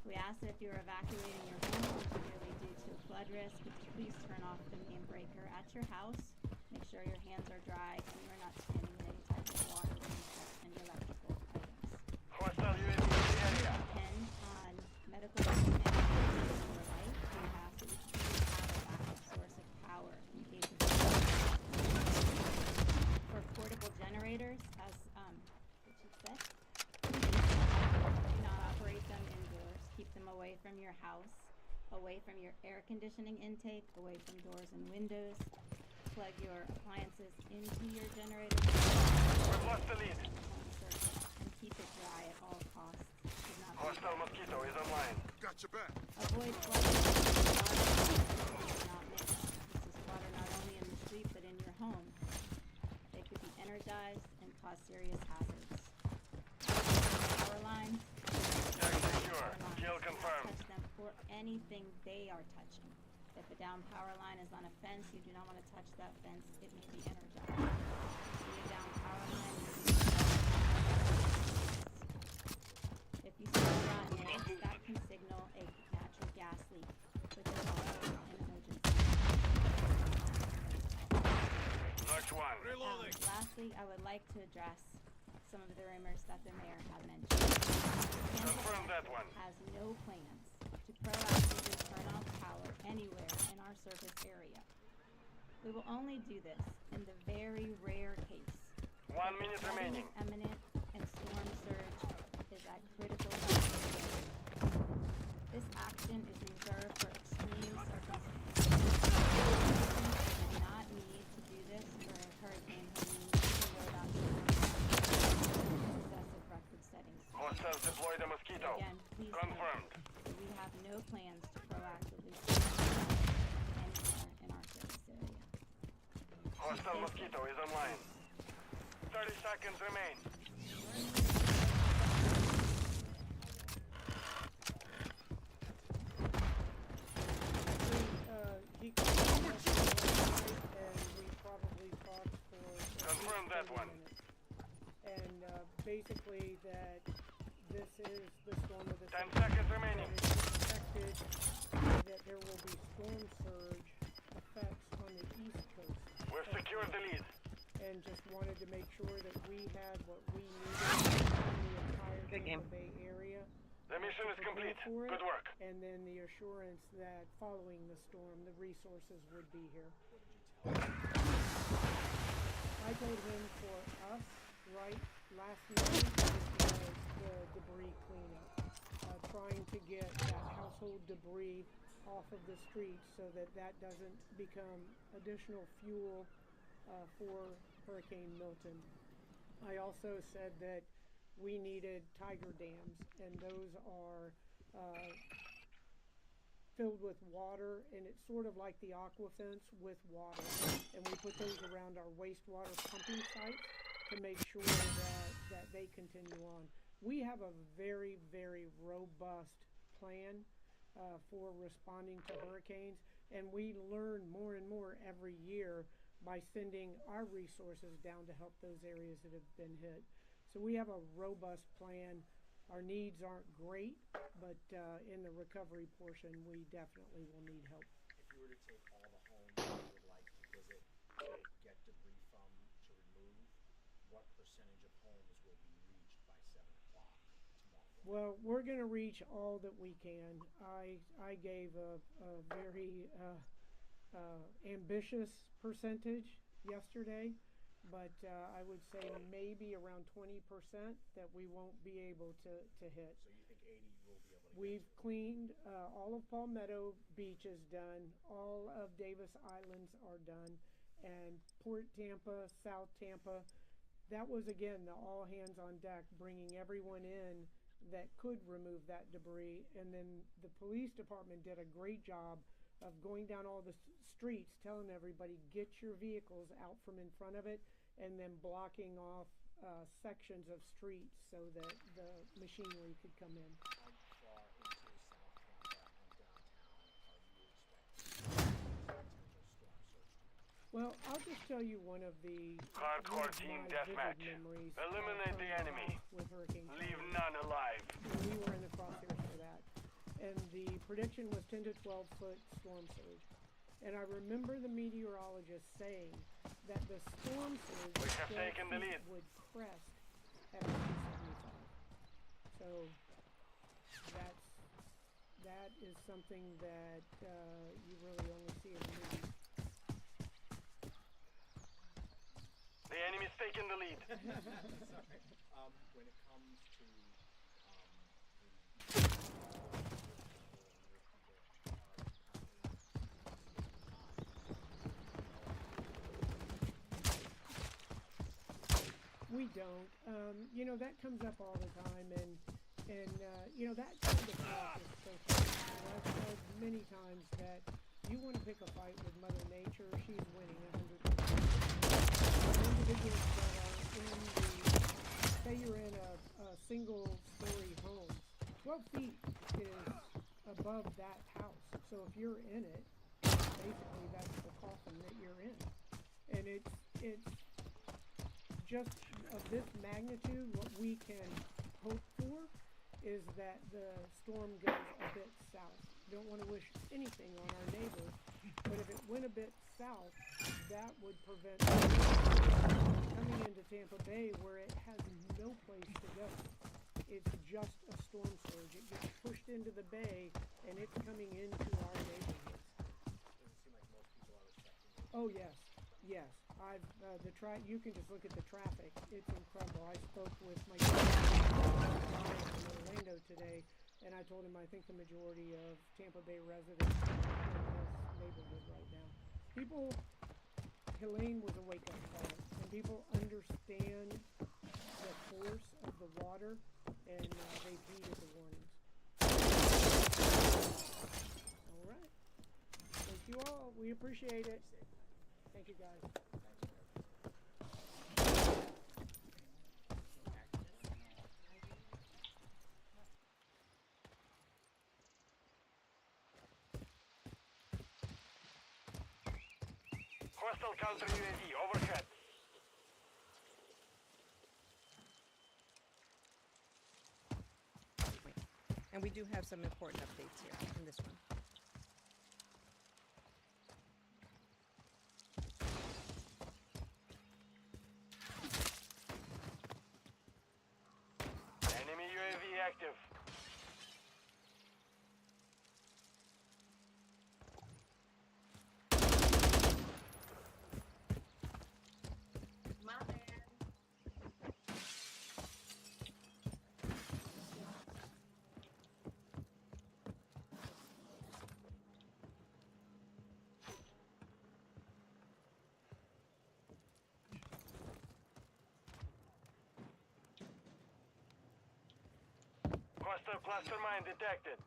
[SPEAKER 10] We ask that if you're evacuating your home, particularly due to flood risk, please turn off the main breaker at your house. Make sure your hands are dry and you're not standing in any type of water when you touch any electrical items.
[SPEAKER 3] Hostile UAV in the area.
[SPEAKER 10] Depend on medical equipment in your life. We ask that you please have a backup source of power in case of for portable generators, as Richard said, do not operate them indoors. Keep them away from your house, away from your air conditioning intake, away from doors and windows. Plug your appliances into your generator
[SPEAKER 3] We've lost the lead.
[SPEAKER 10] and keep it dry at all costs. Do not
[SPEAKER 3] Hostile mosquito is online.
[SPEAKER 11] Got your back.
[SPEAKER 10] avoid flooding water. Do not mix. This is water not only in the street but in your home. They could be energized and cause serious hazards. Power lines.
[SPEAKER 3] Tag secure. Kill confirmed.
[SPEAKER 10] Touch them or anything they are touching. If a down power line is on a fence, you do not want to touch that fence. It may be energized. See a down power line, if you see a rotten egg, that can signal a natural gas leak, which is also an emergency.
[SPEAKER 3] March 1.
[SPEAKER 11] Reloading.
[SPEAKER 10] Lastly, I would like to address some of the rumors that the mayor had mentioned.
[SPEAKER 3] Confirm that one.
[SPEAKER 10] Has no plans to proactively turn off power anywhere in our service area. We will only do this in the very rare case
[SPEAKER 3] 1 minute
[SPEAKER 10] flooding
[SPEAKER 3] remaining.
[SPEAKER 10] is imminent and storm surge is at critical levels. This action is reserved for extreme circumstances. We do not need to do this during Hurricane Helene or without excessive record-setting storms.
[SPEAKER 3] Hostiles deploy the mosquito.
[SPEAKER 10] Again, please
[SPEAKER 3] Confirmed.
[SPEAKER 10] note that we have no plans to proactively turn off anywhere in our service area.
[SPEAKER 3] Hostile mosquito is online. 30 seconds remain.
[SPEAKER 2] He called us last night, and we probably talked for
[SPEAKER 3] Confirm that
[SPEAKER 2] 30
[SPEAKER 3] one.
[SPEAKER 2] minutes. And basically that this is the storm of the
[SPEAKER 3] 10
[SPEAKER 2] century.
[SPEAKER 3] seconds remaining.
[SPEAKER 2] It is expected that there will be storm surge effects on the east coast.
[SPEAKER 3] We've secured the lead.
[SPEAKER 2] And just wanted to make sure that we had what we needed in the entire
[SPEAKER 4] Good game.
[SPEAKER 2] Tampa Bay area.
[SPEAKER 3] The mission is complete.
[SPEAKER 2] For it,
[SPEAKER 3] Good work.
[SPEAKER 2] and then the assurance that following the storm, the resources would be here. I told him for us, right, last night was the debris cleanup. Trying to get that household debris off of the streets so that that doesn't become additional fuel for Hurricane Milton. I also said that we needed tiger dams, and those are filled with water, and it's sort of like the aqua fence with water. And we put those around our wastewater pumping sites to make sure that they continue on. We have a very, very robust plan for responding to hurricanes, and we learn more and more every year by sending our resources down to help those areas that have been hit. So we have a robust plan. Our needs aren't great, but in the recovery portion, we definitely will need help.
[SPEAKER 12] If you were to take all the homes that you would like to visit to get debris from to remove, what percentage of homes will be reached by 7 o'clock tomorrow?
[SPEAKER 2] Well, we're going to reach all that we can. I gave a very ambitious percentage yesterday, but I would say maybe around 20% that we won't be able to hit.
[SPEAKER 12] So you think 80 will be able to
[SPEAKER 2] We've
[SPEAKER 12] get to?
[SPEAKER 2] cleaned all of Palmetto Beach is done, all of Davis Islands are done, and Port Tampa, South Tampa, that was again the all hands on deck, bringing everyone in that could remove that debris. And then the police department did a great job of going down all the streets telling everybody, get your vehicles out from in front of it and then blocking off sections of streets so that the machinery could come in.
[SPEAKER 12] How far into South Tampa and downtown are you expecting potential storm surge?
[SPEAKER 2] Well, I'll just tell you one of
[SPEAKER 3] Hardcore
[SPEAKER 2] my
[SPEAKER 3] team
[SPEAKER 2] vivid
[SPEAKER 3] deathmatch.
[SPEAKER 2] memories
[SPEAKER 3] Eliminate
[SPEAKER 2] from
[SPEAKER 3] the
[SPEAKER 2] the
[SPEAKER 3] enemy.
[SPEAKER 2] house with Hurricane
[SPEAKER 3] Leave
[SPEAKER 2] Charlie.
[SPEAKER 3] none alive.
[SPEAKER 2] We were in the crosshairs for that. And the prediction was 10 to 12 foot storm surge. And I remember the meteorologist saying that the storm surge
[SPEAKER 3] We have taken the lead.
[SPEAKER 2] would crest at 275. So that is something that you really only see in movies.
[SPEAKER 3] The enemy's taken the lead.
[SPEAKER 12] Sorry. When it comes to
[SPEAKER 2] We don't. You know, that comes up all the time, and you know, that kind of talk is so funny. You know, I've said many times that you want to pick a fight with Mother Nature, she's winning 100%. Individuals that are in say you're in a single-story home, 12 feet is above that house. So if you're in it, basically that's the coffin that you're in. And it's just of this magnitude, what we can hope for is that the storm goes a bit south. Don't want to wish anything on our neighbors, but if it went a bit south, that would prevent coming into Tampa Bay where it has no place to go. It's just a storm surge. It gets pushed into the bay and it's coming into our neighborhoods.
[SPEAKER 12] doesn't seem like most people are expecting it.
[SPEAKER 2] Oh yes, yes. I've you can just look at the traffic. It's incredible. I spoke with my in Orlando today, and I told him I think the majority of Tampa Bay residents are in this neighborhood right now. Helene was a wake-up call, and people understand the force of the water, and they've heeded the warnings. All right. Thank you all. We appreciate it. Thank you, guys.
[SPEAKER 3] Hostile counter UAV overhead.
[SPEAKER 11] And we do have some important updates here in this one.
[SPEAKER 3] Enemy UAV active. Hostile cluster mine detected.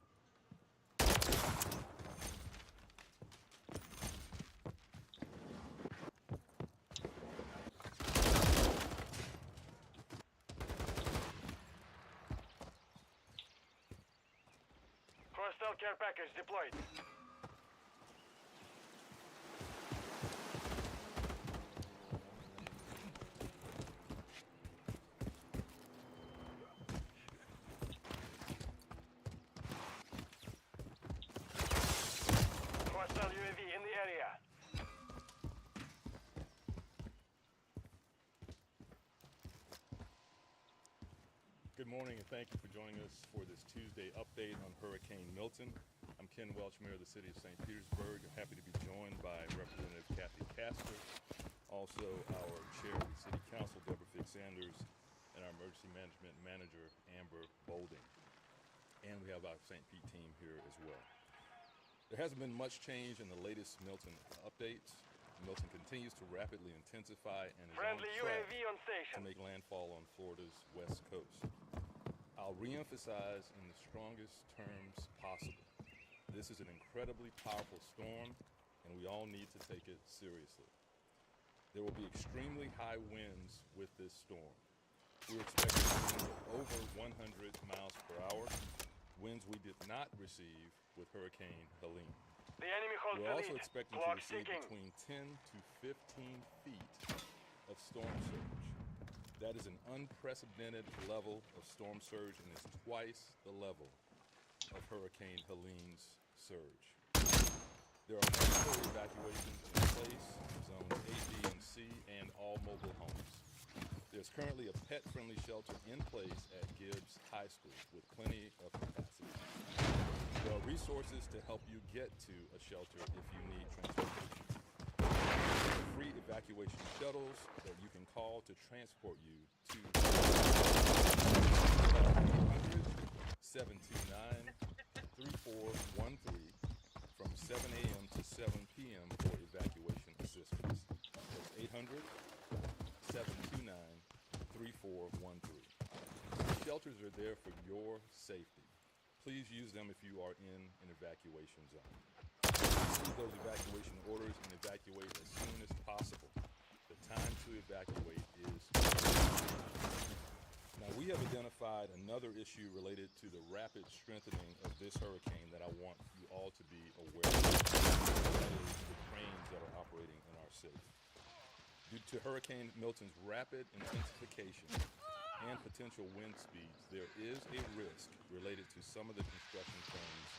[SPEAKER 3] Hostile care package deployed. Hostile UAV in the area.
[SPEAKER 13] Good morning and thank you for joining us for this Tuesday update on Hurricane Milton. I'm Ken Welch, Mayor of the City of St. Petersburg. I'm happy to be joined by Representative Kathy Castor, also our Chair of the City Council, Deborah Fix-Sanders, and our Emergency Management Manager, Amber Bolding. And we have our St. Pete team here as well. There hasn't been much change in the latest Milton updates. Milton continues to rapidly intensify and is
[SPEAKER 3] Friendly
[SPEAKER 13] on track
[SPEAKER 3] UAV on
[SPEAKER 13] to
[SPEAKER 3] station.
[SPEAKER 13] make landfall on Florida's west coast. I'll re-emphasize in the strongest terms possible. This is an incredibly powerful storm, and we all need to take it seriously. There will be extremely high winds with this storm. We're expecting winds of over 100 miles per hour, winds we did not receive with Hurricane Helene.
[SPEAKER 3] The enemy holds
[SPEAKER 13] We're
[SPEAKER 3] the
[SPEAKER 13] also
[SPEAKER 3] lead.
[SPEAKER 13] expecting to
[SPEAKER 3] Clock
[SPEAKER 13] receive
[SPEAKER 3] ticking.
[SPEAKER 13] between 10 to 15 feet of storm surge. That is an unprecedented level of storm surge and is twice the level of Hurricane Helene's surge. There are mandatory evacuations in place, zones A, B, and C, and all mobile homes. There's currently a pet-friendly shelter in place at Gibbs High School with plenty of capacity. There are resources to help you get to a shelter if you need transportation. Free evacuation shuttles that you can call to transport you to 729-3413 from 7 a.m. to 7 p.m. for evacuation assistance. That's 800-729-3413. Shelters are there for your safety. Please use them if you are in an evacuation zone. Receive those evacuation orders and evacuate as soon as possible. The time to evacuate is now. We have identified another issue related to the rapid strengthening of this hurricane that I want you all to be aware of. That is the cranes that are operating in our city. Due to Hurricane Milton's rapid intensification and potential wind speeds, there is a risk related to some of the construction cranes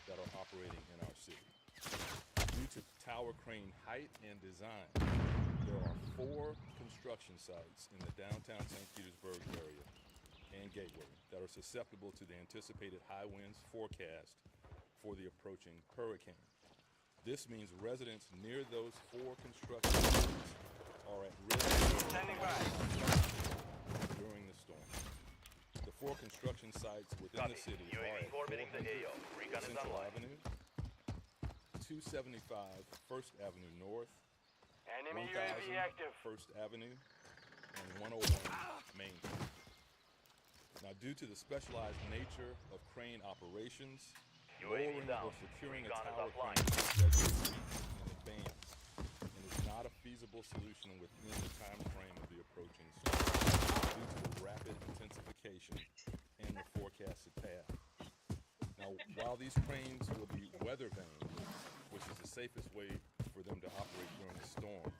[SPEAKER 13] that are operating in our city. Due to tower crane height and design, there are 4 construction sites in the downtown St. Petersburg area and Gateway that are susceptible to the anticipated high winds forecast for the approaching hurricane. This means residents near those 4 construction sites are at risk during the storm. The 4 construction sites within the city are at 400 Central Avenue, 275 First Avenue North, 1000 First Avenue, and 101 Main Street. Now, due to the specialized nature of crane operations, lowering or securing a tower crane is scheduled weeks in advance and is not a feasible solution within the time frame of the approaching storm due to the rapid intensification and the forecasted path. Now, while these cranes will be weather vaned, which is the safest way for them to operate during the storm,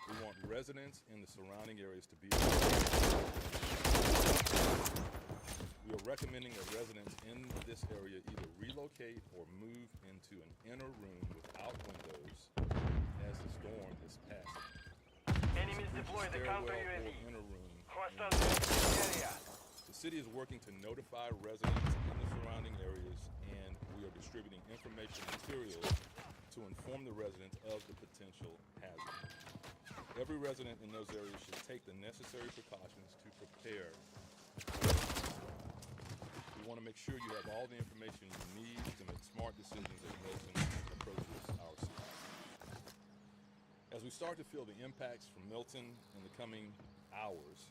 [SPEAKER 13] we want residents in the surrounding areas to be aware. We are recommending that residents in this area either relocate or move into an inner room without windows as the storm is passing.
[SPEAKER 3] Enemies deploy the counter UAV.
[SPEAKER 13] Inner room.
[SPEAKER 3] Hostile area.
[SPEAKER 13] The city is working to notify residents in the surrounding areas, and we are distributing information materials to inform the residents of the potential hazard. Every resident in those areas should take the necessary precautions to prepare. We want to make sure you have all the information you need to make smart decisions as Milton approaches our city. As we start to feel the impacts from Milton in the coming hours,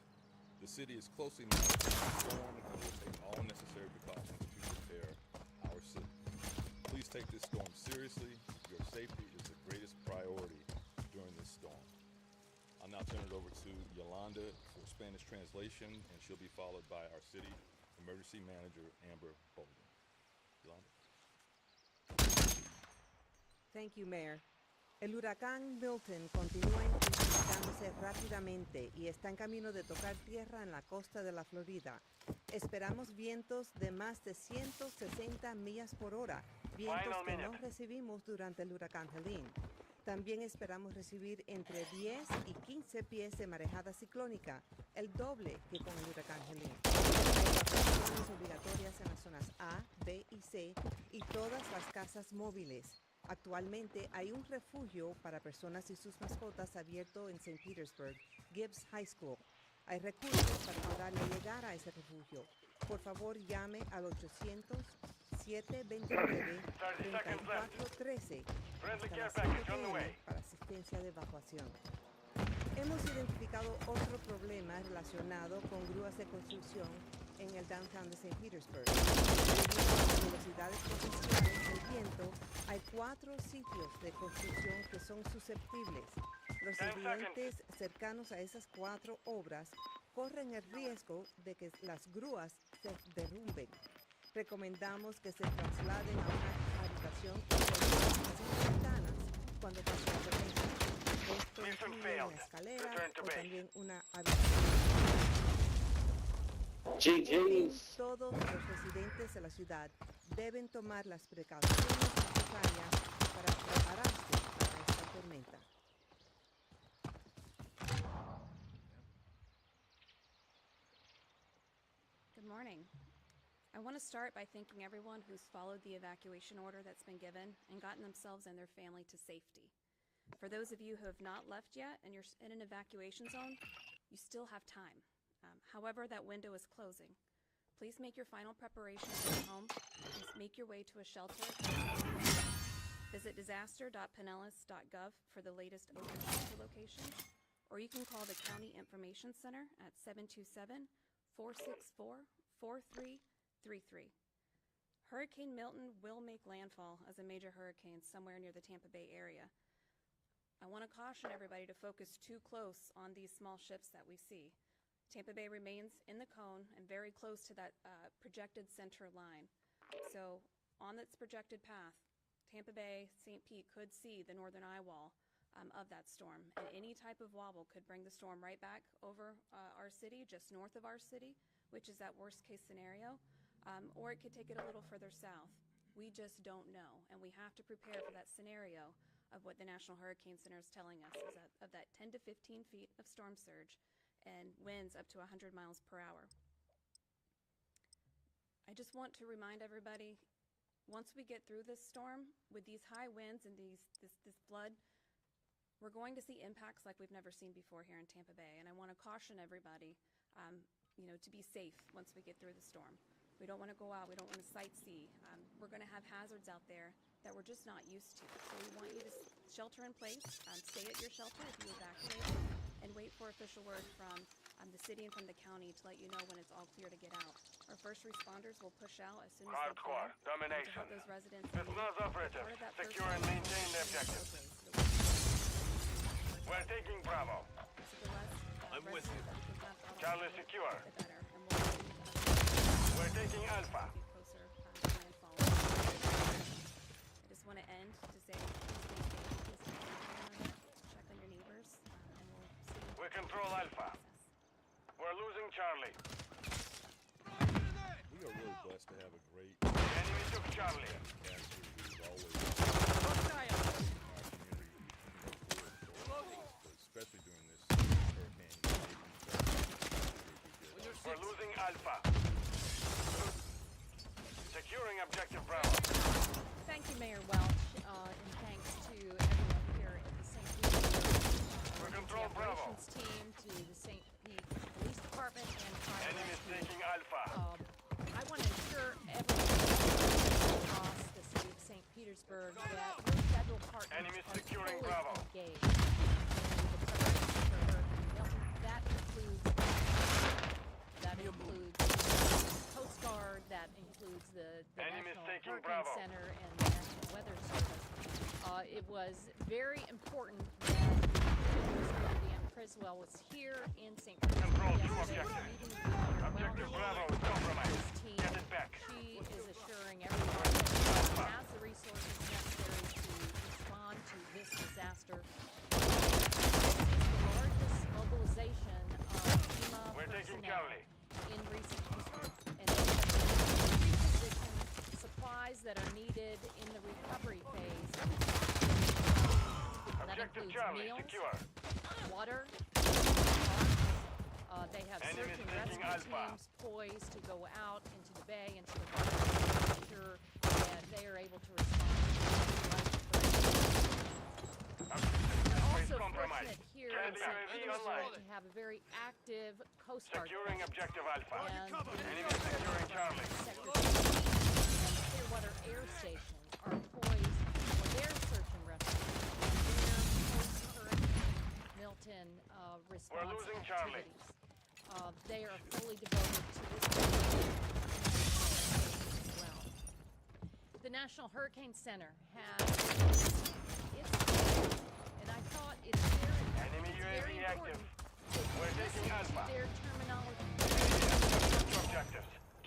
[SPEAKER 13] the city is closely monitoring the storm and will take all necessary precautions to prepare our city. Please take this storm seriously. Your safety is the greatest priority during this storm. I'll now turn it over to Yolanda for Spanish translation, and she'll be followed by our city emergency manager, Amber Bolden. Yolanda.
[SPEAKER 11] Thank you, Mayor. El huracán Milton continúa intensificándose rápidamente y está en camino de tocar tierra en la costa de la Florida. Esperamos vientos de más de 160 millas por hora, vientos que no recibimos durante el huracán Helene. También esperamos recibir entre 10 y 15 pies de marejada ciclónica, el doble que con el huracán Helene. Hay evacuaciones obligatorias en las zonas A, B y C y todas las casas móviles. Actualmente hay un refugio para personas y sus mascotas abierto en St. Petersburg, Gibbs High School. Hay recursos para ayudarle a llegar a ese refugio. Por favor, llame al 800-729-3413 hasta las 7 p.m. para asistencia de evacuación. Hemos identificado otro problema relacionado con grúas de construcción en el downtown de St. Petersburg. Debido a las velocidades potenciales del viento, hay 4 sitios de construcción que son susceptibles. Los
[SPEAKER 3] 10 seconds.
[SPEAKER 11] residentes cercanos a esas 4 obras corren el riesgo de que las grúas se derrumben. Recomendamos que se trasladen a una habitación con puertas sin ventanas cuando pasen por ella. Esto
[SPEAKER 3] Mission
[SPEAKER 11] incluye
[SPEAKER 3] failed.
[SPEAKER 11] una escalera
[SPEAKER 3] Return to
[SPEAKER 11] o
[SPEAKER 3] base.
[SPEAKER 11] también una habitación. En fin,
[SPEAKER 6] GG's.
[SPEAKER 11] todos los residentes de la ciudad deben tomar las precauciones necesarias para prepararse para esta tormenta.
[SPEAKER 14] Good morning. I want to start by thanking everyone who's followed the evacuation order that's been given and gotten themselves and their family to safety. For those of you who have not left yet and you're in an evacuation zone, you still have time. However, that window is closing. Please make your final preparations at home. Please make your way to a shelter. Visit disaster.pinellas.gov for the latest open shelter locations, or you can call the County Information Center at 727-464-4333. Hurricane Milton will make landfall as a major hurricane somewhere near the Tampa Bay area. I want to caution everybody to focus too close on these small ships that we see. Tampa Bay remains in the cone and very close to that projected center line. So on its projected path, Tampa Bay, St. Pete could see the northern eye wall of that storm. And any type of wobble could bring the storm right back over our city, just north of our city, which is that worst case scenario, or it could take it a little further south. We just don't know, and we have to prepare for that scenario of what the National Hurricane Center is telling us is that of that 10 to 15 feet of storm surge and winds up to 100 miles per hour. I just want to remind everybody, once we get through this storm, with these high winds and this flood, we're going to see impacts like we've never seen before here in Tampa Bay. And I want to caution everybody, to be safe once we get through the storm. We don't want to go out. We don't want to sightsee. We're going to have hazards out there that we're just not used to. So we want you to shelter in place, stay at your shelter if you evacuate, and wait for official word from the city and from the county to let you know when it's all clear to get out. Our first responders will push out as soon as they
[SPEAKER 3] Hardcore
[SPEAKER 14] can
[SPEAKER 3] domination.
[SPEAKER 14] to help those residents.
[SPEAKER 3] Business operatives, secure and maintain the objective. We're taking Bravo. I'm with you. Charlie secure. We're taking Alpha.
[SPEAKER 14] I just want to end to say, please stay safe, check on your neighbors, and we'll see.
[SPEAKER 3] We control Alpha. We're losing Charlie.
[SPEAKER 13] We are really blessed to have a great
[SPEAKER 3] Enemy took Charlie.
[SPEAKER 13] caster who's always especially during this hurricane.
[SPEAKER 3] We're losing Alpha. Securing objective Bravo.
[SPEAKER 7] Thank you, Mayor Welch, and thanks to everyone here at the St. Pete operations team, to the St. Pete Police Department, and Fire
[SPEAKER 3] Enemy is
[SPEAKER 7] Rescue.
[SPEAKER 3] taking Alpha.
[SPEAKER 7] I want to assure everyone across the city of St. Petersburg that your federal partners
[SPEAKER 3] Enemy
[SPEAKER 7] are
[SPEAKER 3] securing
[SPEAKER 7] fully
[SPEAKER 3] Bravo.
[SPEAKER 7] engaged in the preparation for Hurricane Milton. That includes Coast Guard, that includes the
[SPEAKER 3] Enemy is
[SPEAKER 7] National
[SPEAKER 3] taking
[SPEAKER 7] Hurricane
[SPEAKER 3] Bravo.
[SPEAKER 7] Center and the National Weather Service. It was very important that Secretary Deanna Criswell was here in St.
[SPEAKER 3] Control
[SPEAKER 7] Petersburg
[SPEAKER 3] two
[SPEAKER 7] yesterday,
[SPEAKER 3] objectives.
[SPEAKER 7] meeting with Mayor
[SPEAKER 3] Objective
[SPEAKER 7] Welch.
[SPEAKER 3] Bravo is compromised.
[SPEAKER 7] His team.
[SPEAKER 3] Get it back.
[SPEAKER 7] She is assuring everyone that she has the resources necessary to respond to this disaster. This is the largest mobilization of FEMA
[SPEAKER 3] We're taking
[SPEAKER 7] personnel
[SPEAKER 3] Charlie.
[SPEAKER 7] in recent history, and they have repositioned supplies that are needed in the recovery phase. That
[SPEAKER 3] Objective
[SPEAKER 7] includes
[SPEAKER 3] Charlie
[SPEAKER 7] meals,
[SPEAKER 3] secure.
[SPEAKER 7] water, they have
[SPEAKER 3] Enemy
[SPEAKER 7] search and
[SPEAKER 3] taking
[SPEAKER 7] rescue
[SPEAKER 3] Alpha.
[SPEAKER 7] teams poised to go out into the bay, into the water, to make sure that they are able to respond to We're also fortunate here in St. Petersburg to have a very active Coast Guard
[SPEAKER 3] Securing
[SPEAKER 7] presence.
[SPEAKER 3] objective Alpha.
[SPEAKER 7] And the
[SPEAKER 3] Enemy securing Charlie.
[SPEAKER 7] Secretary and Clearwater Air Station are poised for their search and rescue and their post-Hurricane Milton response
[SPEAKER 3] losing Charlie.
[SPEAKER 7] activities. They are fully devoted to this as well. The National Hurricane Center has its, and I thought it's very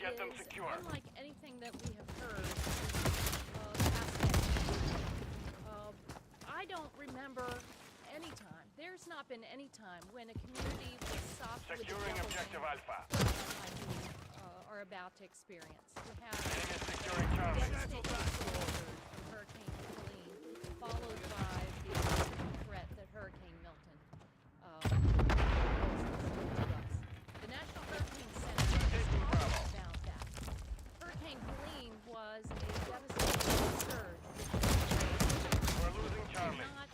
[SPEAKER 3] Get them
[SPEAKER 7] is
[SPEAKER 3] secure.
[SPEAKER 7] unlike anything that we have heard past decades. I don't remember any time. There's not been any time when a community was soft with the
[SPEAKER 3] Securing
[SPEAKER 7] devil's
[SPEAKER 3] objective
[SPEAKER 7] hand
[SPEAKER 3] Alpha.
[SPEAKER 7] like we are about to experience. We have
[SPEAKER 3] Enemy securing Charlie.
[SPEAKER 7] devastating storm surge from Hurricane Helene, followed by the threat that Hurricane Milton poses to us. The National Hurricane Center has talked about that. Hurricane Helene was a devastating surge.
[SPEAKER 3] We're losing Charlie.
[SPEAKER 7] Not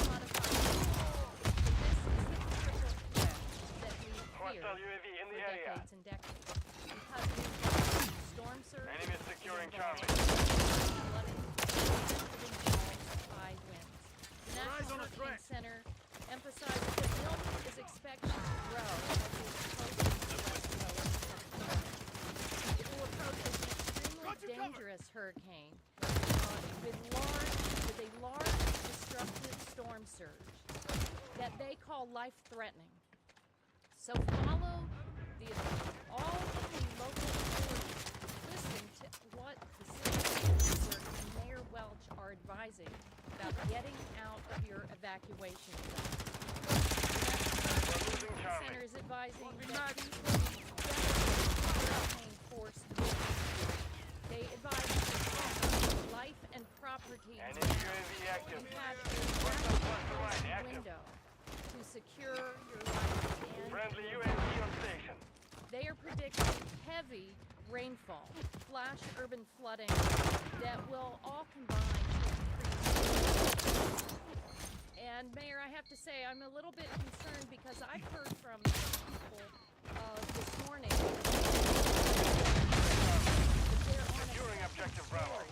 [SPEAKER 7] modify but this is the critical threat that we fear
[SPEAKER 3] Hostile UAV in the
[SPEAKER 7] for
[SPEAKER 3] area.
[SPEAKER 7] decades and decades. Because it involves storm surge,
[SPEAKER 3] Enemy
[SPEAKER 7] it
[SPEAKER 3] securing
[SPEAKER 7] involves
[SPEAKER 3] Charlie.
[SPEAKER 7] flooding, and it involves high winds. The National Hurricane Center emphasizes that Milton is expected to grow as it approaches the west coast of Florida. It will approach as an extremely dangerous hurricane with a large destructive storm surge that they call life-threatening. So follow all of the local authorities. Listen to what the city manager and Mayor Welch are advising about getting out of your evacuation zone. The National Hurricane Center is advising that these will be devastating hurricane force winds. They advise life and property.
[SPEAKER 3] Enemy UAV active.
[SPEAKER 7] You have a window to secure your life and
[SPEAKER 3] Friendly
[SPEAKER 7] your
[SPEAKER 3] UAV
[SPEAKER 7] property.
[SPEAKER 3] on station.
[SPEAKER 7] They are predicting heavy rainfall, flash urban flooding that will all combine to increase. And Mayor, I have to say I'm a little bit concerned because I've heard from people this morning that they're on
[SPEAKER 3] Securing
[SPEAKER 7] a
[SPEAKER 3] objective
[SPEAKER 7] second
[SPEAKER 3] Bravo.
[SPEAKER 7] story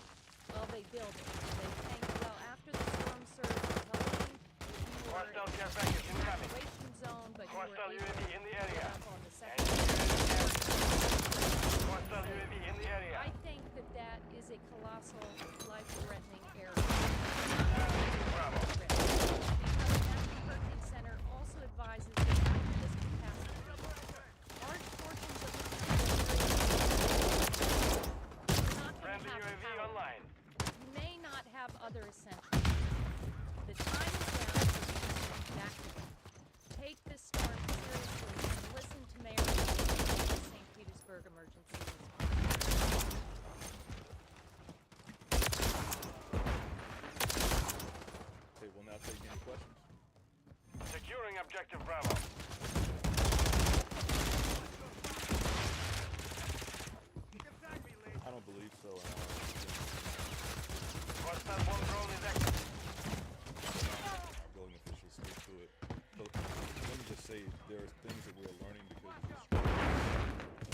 [SPEAKER 7] of a building. They think, well, after the storm surge in Helene, you were
[SPEAKER 3] Hostile care
[SPEAKER 7] in
[SPEAKER 3] package
[SPEAKER 7] the
[SPEAKER 3] incoming.
[SPEAKER 7] evacuation zone, but you
[SPEAKER 3] Hostile
[SPEAKER 7] were able
[SPEAKER 3] UAV in
[SPEAKER 7] to
[SPEAKER 3] the
[SPEAKER 7] get
[SPEAKER 3] area.
[SPEAKER 7] up on the second
[SPEAKER 3] Hostile UAV in the area.
[SPEAKER 7] I think that that is a colossal, life-threatening error.
[SPEAKER 3] Bravo.
[SPEAKER 7] Because the National Hurricane Center also advises that after this catastrophe, large portions of the country are not going
[SPEAKER 3] Friendly
[SPEAKER 7] to have
[SPEAKER 3] UAV
[SPEAKER 7] power.
[SPEAKER 3] online.
[SPEAKER 7] You may not have other essentials. The time is now to evacuate. Take this storm seriously and listen to Mayor Welch of the St. Petersburg Emergency Response.
[SPEAKER 13] Okay, we'll now take any questions.
[SPEAKER 3] Securing objective Bravo.
[SPEAKER 13] I don't believe so.
[SPEAKER 3] Hostile bomb drone is active.
[SPEAKER 13] Our building officials speak to it. But let me just say, there are things that we're learning because of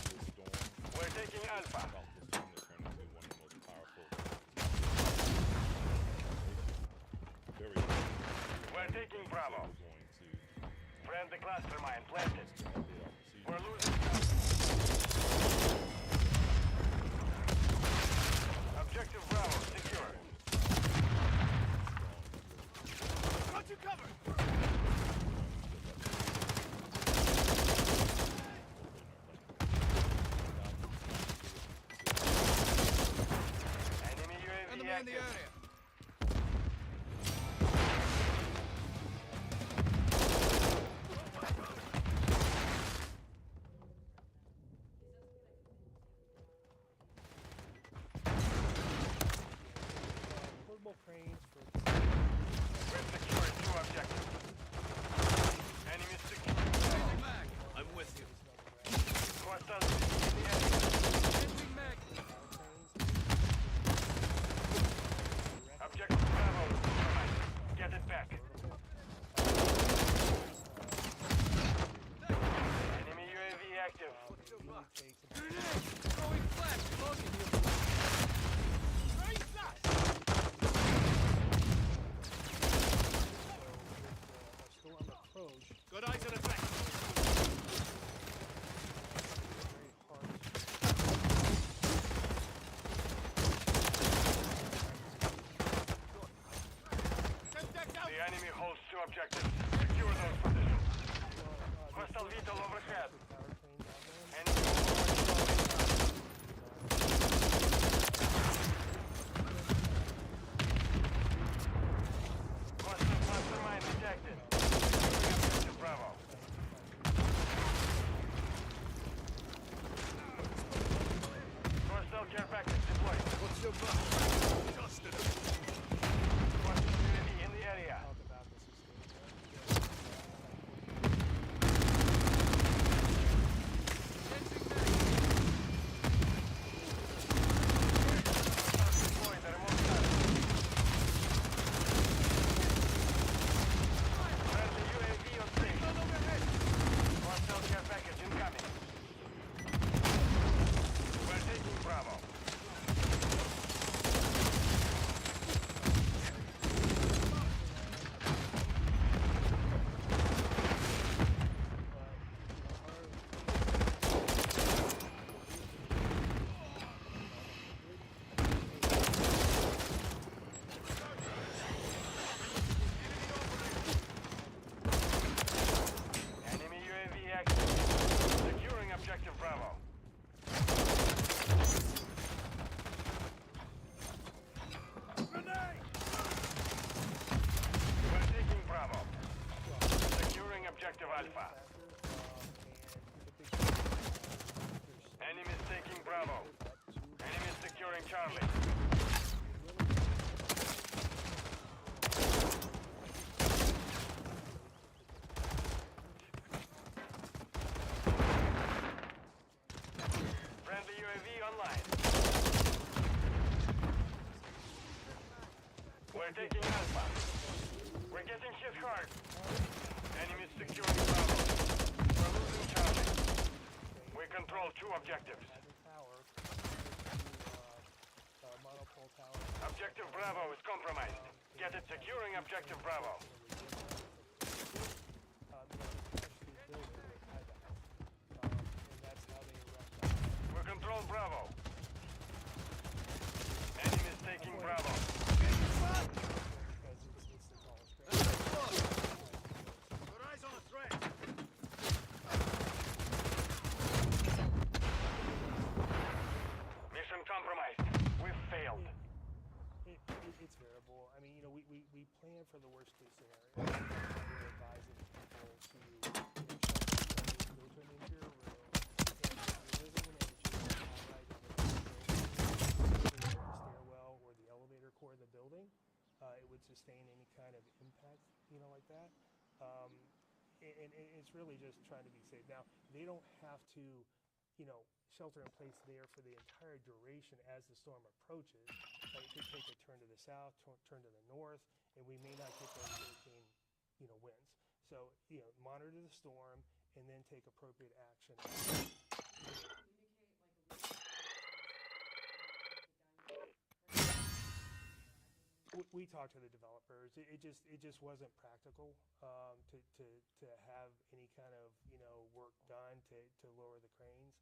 [SPEAKER 13] this storm.
[SPEAKER 3] We're taking Alpha.
[SPEAKER 13] About this storm that turned into one of the most powerful. Very.
[SPEAKER 3] We're taking Bravo.
[SPEAKER 13] We're going to
[SPEAKER 3] Friend the cluster mine planted.
[SPEAKER 13] update our procedures.
[SPEAKER 3] We're losing. Objective Bravo secure.
[SPEAKER 15] Got you covered!
[SPEAKER 3] Enemy UAV
[SPEAKER 15] Enemy in the
[SPEAKER 3] active.
[SPEAKER 15] area.
[SPEAKER 2] Portable cranes for
[SPEAKER 3] We're securing two objectives. Enemy secure.
[SPEAKER 15] Changing mag. I'm with you.
[SPEAKER 3] Hostile UAV in the area.
[SPEAKER 15] Changing mag.
[SPEAKER 3] Objective Bravo is compromised. Get it back. Enemy UAV active.
[SPEAKER 15] Grenade! Throwing flash. Loading. Great shot!
[SPEAKER 2] still on the approach.
[SPEAKER 15] Good eyes and effect.
[SPEAKER 2] Very hard.
[SPEAKER 15] Send deck out.
[SPEAKER 3] The enemy holds two objectives. Secure those positions. Hostile VTOL overhead. Enemy overwatch Alpha. Enemies taking Bravo. Enemies securing Charlie. Friendly UAV online. We're taking Alpha. We're getting hit hard. Enemies securing Bravo. We're losing Charlie. We control 2 objectives. Objective Bravo is compromised. Get it securing Objective Bravo. We control Bravo. Enemies taking Bravo.
[SPEAKER 15] Got eyes on a threat.
[SPEAKER 3] Mission compromised. We've failed.
[SPEAKER 16] It's variable. I mean, we plan for the worst case scenario. We're advising people to go to an interior room, and if you're living in an interior high-rise the stairwell or the elevator core of the building, it would sustain any kind of impact, like that. And it's really just trying to be safe. Now, they don't have to, shelter in place there for the entire duration as the storm approaches. It could take a turn to the south, turn to the north, and we may not get those hurricane, winds. So, monitor the storm and then take appropriate action. We talked to the developers. It just wasn't practical to have any kind of work done to lower the cranes.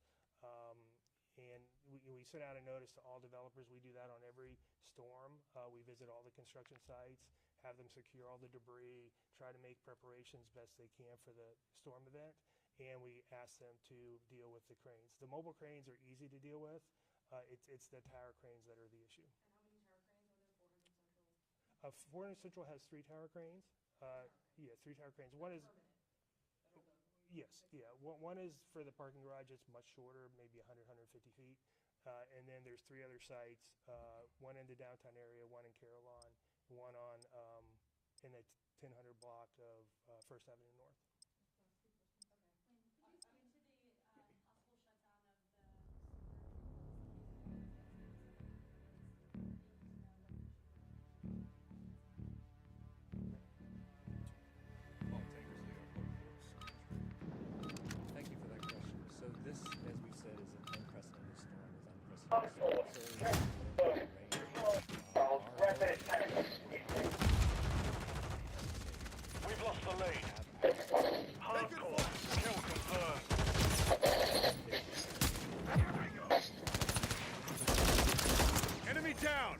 [SPEAKER 16] And we sent out a notice to all developers. We do that on every storm. We visit all the construction sites, have them secure all the debris, try to make preparations best they can for the storm event, and we ask them to deal with the cranes. The mobile cranes are easy to deal with. It's the tower cranes that are the issue. And how many tower cranes are there? 400 Central has 3 tower cranes. 3 tower cranes. One is... Yes, yeah. One is for the parking garage. It's much shorter, maybe 100, 150 feet. And then there's 3 other sites, one in the downtown area, one in Carillon, one on in the 1000 block of First Avenue North.
[SPEAKER 17] Thank you for that question. So this, as we said, is an unprecedented storm with unprecedented
[SPEAKER 3] We've lost the lead. Hardcore. Kill confirmed.
[SPEAKER 15] Enemy down!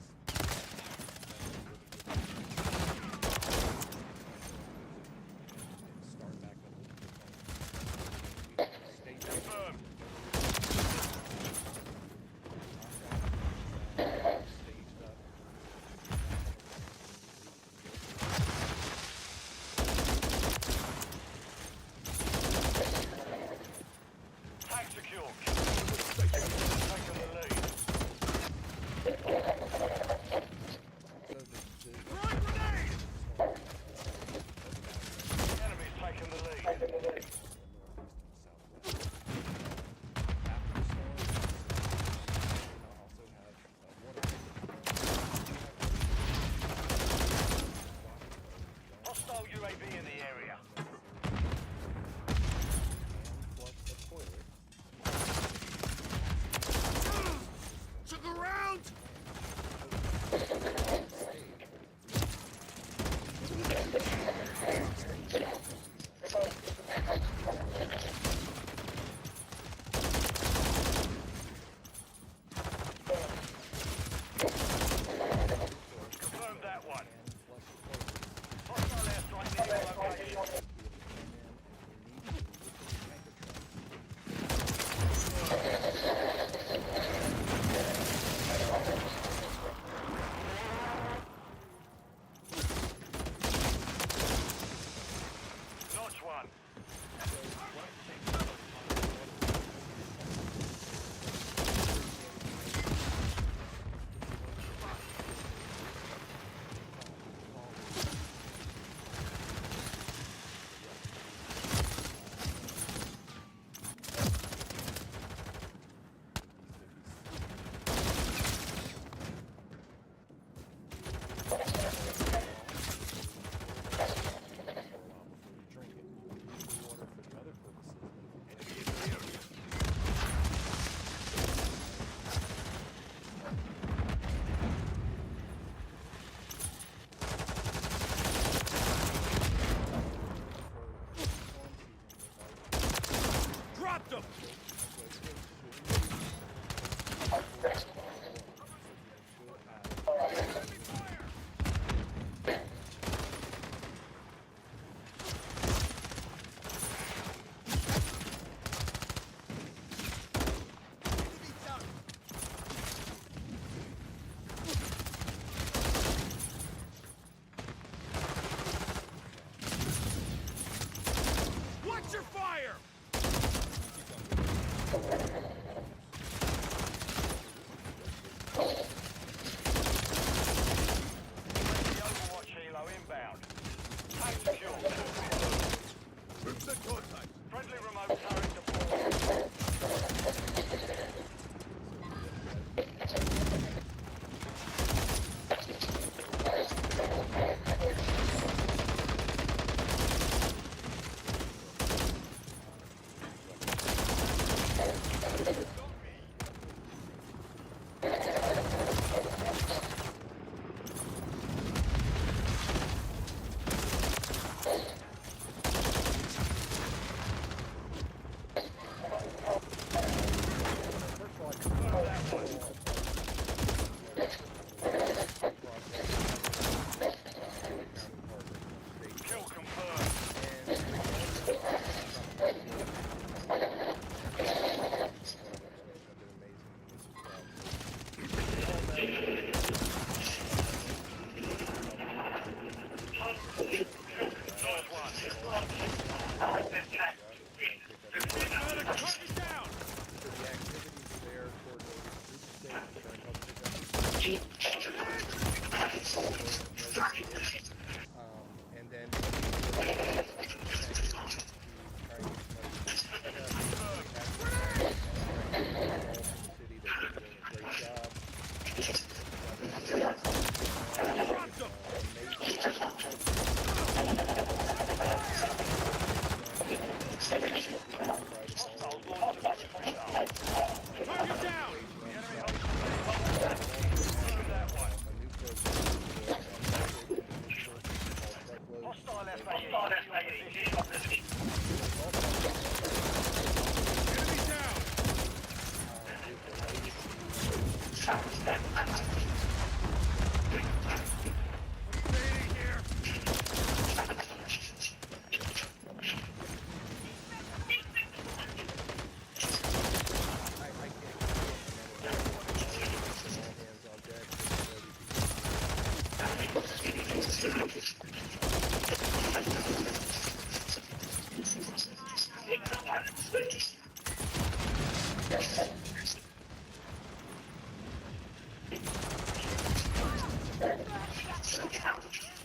[SPEAKER 3] Hostile FAE.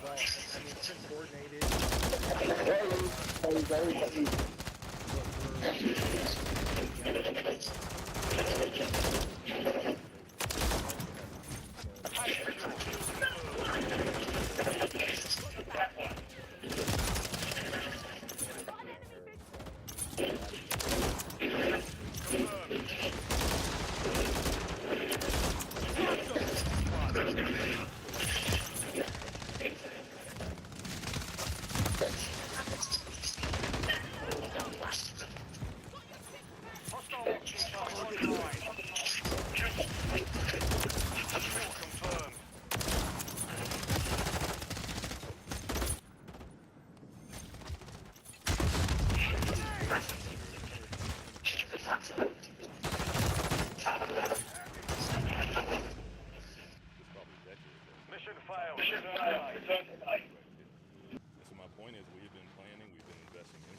[SPEAKER 8] Well, I mean, it's been coordinated. Mission failed. Return to base.
[SPEAKER 13] And so my point is, we've been planning, we've been investing in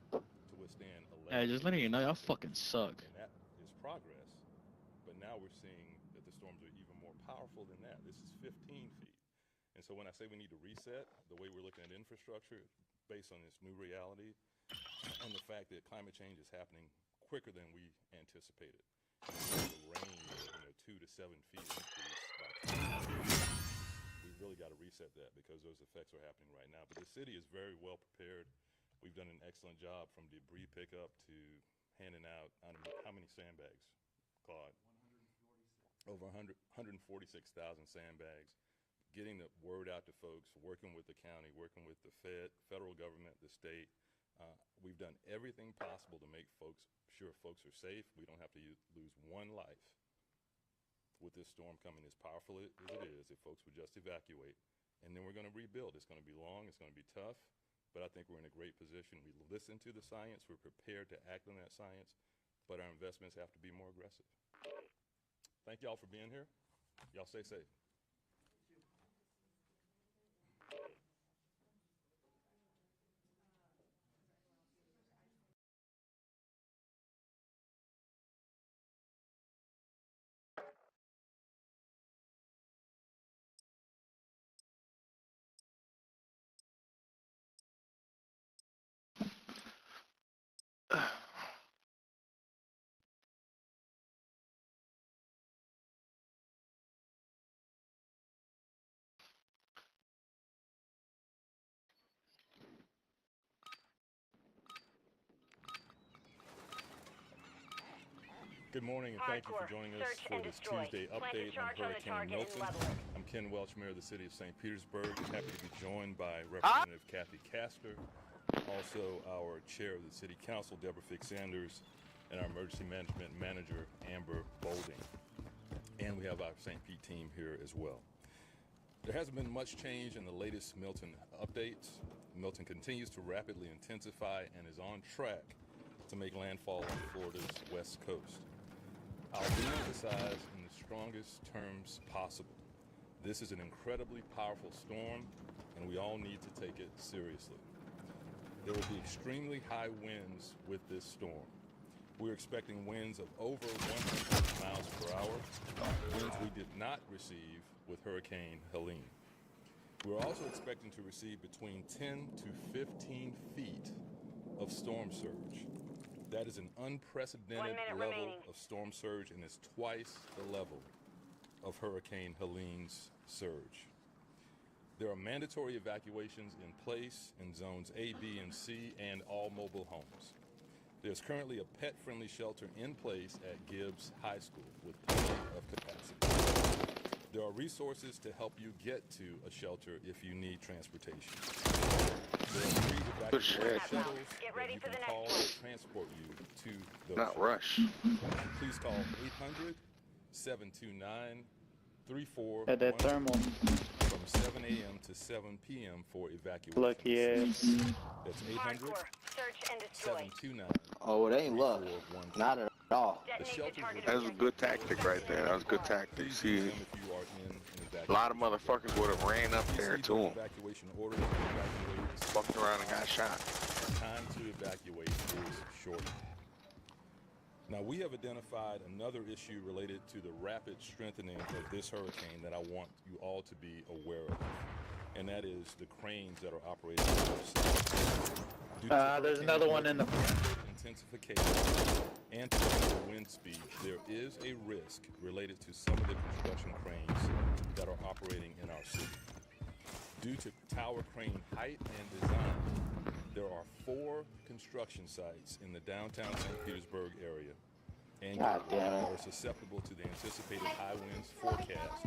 [SPEAKER 13] to withstand 11
[SPEAKER 6] Hey, just letting you know, y'all fucking suck.
[SPEAKER 13] and that is progress. But now we're seeing that the storms are even more powerful than that. This is 15 feet. And so when I say we need to reset the way we're looking at infrastructure based on this new reality and the fact that climate change is happening quicker than we anticipated. The range, 2 to 7 feet increase by 20. We've really got to reset that because those effects are happening right now. But the city is very well prepared. We've done an excellent job from debris pickup to handing out, I don't know, how many sandbags, Claude? 146. Over 146,000 sandbags. Getting the word out to folks, working with the county, working with the federal government, the state. We've done everything possible to make sure folks are safe. We don't have to lose one life with this storm coming as powerful as it is, if folks would just evacuate. And then we're going to rebuild. It's going to be long, it's going to be tough, but I think we're in a great position. We listen to the science, we're prepared to act on that science, but our investments have to be more aggressive. Thank y'all for being here. Y'all stay safe. Good morning, and thank you for joining us for this Tuesday update on Hurricane Milton. I'm Ken Welch, Mayor of the City of St. Petersburg. Happy to be joined by Representative Kathy Castor, also our Chair of the City Council, Deborah Fix-Sanders, and our Emergency Management Manager, Amber Bolding. And we have our St. Pete team here as well. There hasn't been much change in the latest Milton updates. Milton continues to rapidly intensify and is on track to make landfall on Florida's west coast. I'll re-emphasize in the strongest terms possible. This is an incredibly powerful storm, and we all need to take it seriously. There will be extremely high winds with this storm. We're expecting winds of over 100 miles per hour, winds we did not receive with Hurricane Helene. We're also expecting to receive between 10 to 15 feet of storm surge. That is an unprecedented level of storm surge, and it's twice the level of Hurricane Helene's surge. There are mandatory evacuations in place in zones A, B, and C, and all mobile homes. There's currently a pet-friendly shelter in place at Gibbs High School with plenty of capacity. There are resources to help you get to a shelter if you need transportation. There are 3 evacuation shuttles that you can call to transport you to those
[SPEAKER 6] Not rush.
[SPEAKER 13] Please call 800-729-3413
[SPEAKER 18] At that thermal.
[SPEAKER 13] from 7 a.m. to 7 p.m. for evacuation.
[SPEAKER 18] Lucky ass.
[SPEAKER 13] That's 800-729.
[SPEAKER 6] Oh, it ain't luck. Not at all.
[SPEAKER 13] The shelters
[SPEAKER 19] That was a good tactic right there. That was a good tactic. See, a lot of motherfuckers would have ran up there to him.
[SPEAKER 13] Evacuation orders to evacuate.
[SPEAKER 19] Fucked around and got shot.
[SPEAKER 13] Time to evacuate is short. Now, we have identified another issue related to the rapid strengthening of this hurricane that I want you all to be aware of, and that is the cranes that are operating on our site.
[SPEAKER 18] There's another one in the...
[SPEAKER 13] Intensification and to the wind speed, there is a risk related to some of the construction cranes that are operating in our city. Due to tower crane height and design, there are 4 construction sites in the downtown St. Petersburg area and that are susceptible to the anticipated high winds forecast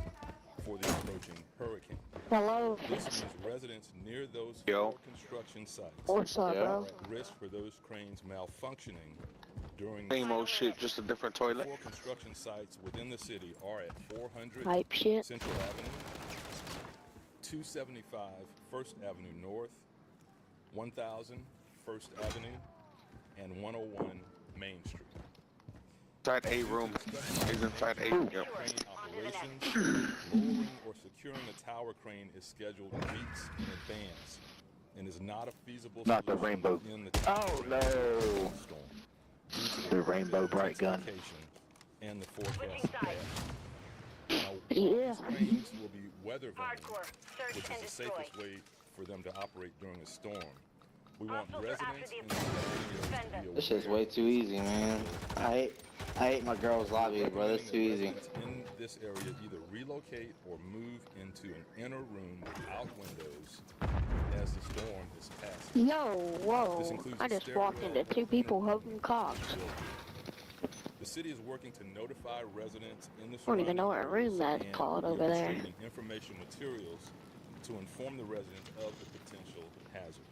[SPEAKER 13] for the approaching hurricane.
[SPEAKER 20] Hello.
[SPEAKER 13] This means residents near those 4 construction sites
[SPEAKER 20] What's up, bro?
[SPEAKER 13] are at risk for those cranes malfunctioning during
[SPEAKER 19] Same old shit, just a different toilet.
[SPEAKER 13] 4 construction sites within the city are at 400
[SPEAKER 20] Hype shit.
[SPEAKER 13] Central Avenue, 275 First Avenue North, 1000 First Avenue, and 101 Main Street.
[SPEAKER 19] Inside A room. He's inside A. Yep.
[SPEAKER 13] Crane operations, lowering or securing the tower crane is scheduled weeks in advance and is not a feasible
[SPEAKER 6] Not the
[SPEAKER 13] solution
[SPEAKER 6] rainbow.
[SPEAKER 13] in the
[SPEAKER 6] Oh no.
[SPEAKER 13] storm.
[SPEAKER 6] The rainbow bright gun.
[SPEAKER 13] And the forecast path. Now,
[SPEAKER 20] Yeah.
[SPEAKER 13] cranes will be weather vane, which is the safest way for them to operate during a storm. We want residents in the areas to be aware.
[SPEAKER 6] This shit's way too easy, man. I hate my girls' lobby, bro. It's too easy.
[SPEAKER 13] In this area, either relocate or move into an inner room without windows as the storm is passing.
[SPEAKER 20] Yo, whoa. I just walked into 2 people holding cocks.
[SPEAKER 13] The city is working to notify residents in the
[SPEAKER 20] I don't even know what room that's
[SPEAKER 13] and
[SPEAKER 20] called
[SPEAKER 13] we are
[SPEAKER 20] over there.
[SPEAKER 13] distributing information materials to inform the residents of the potential hazard.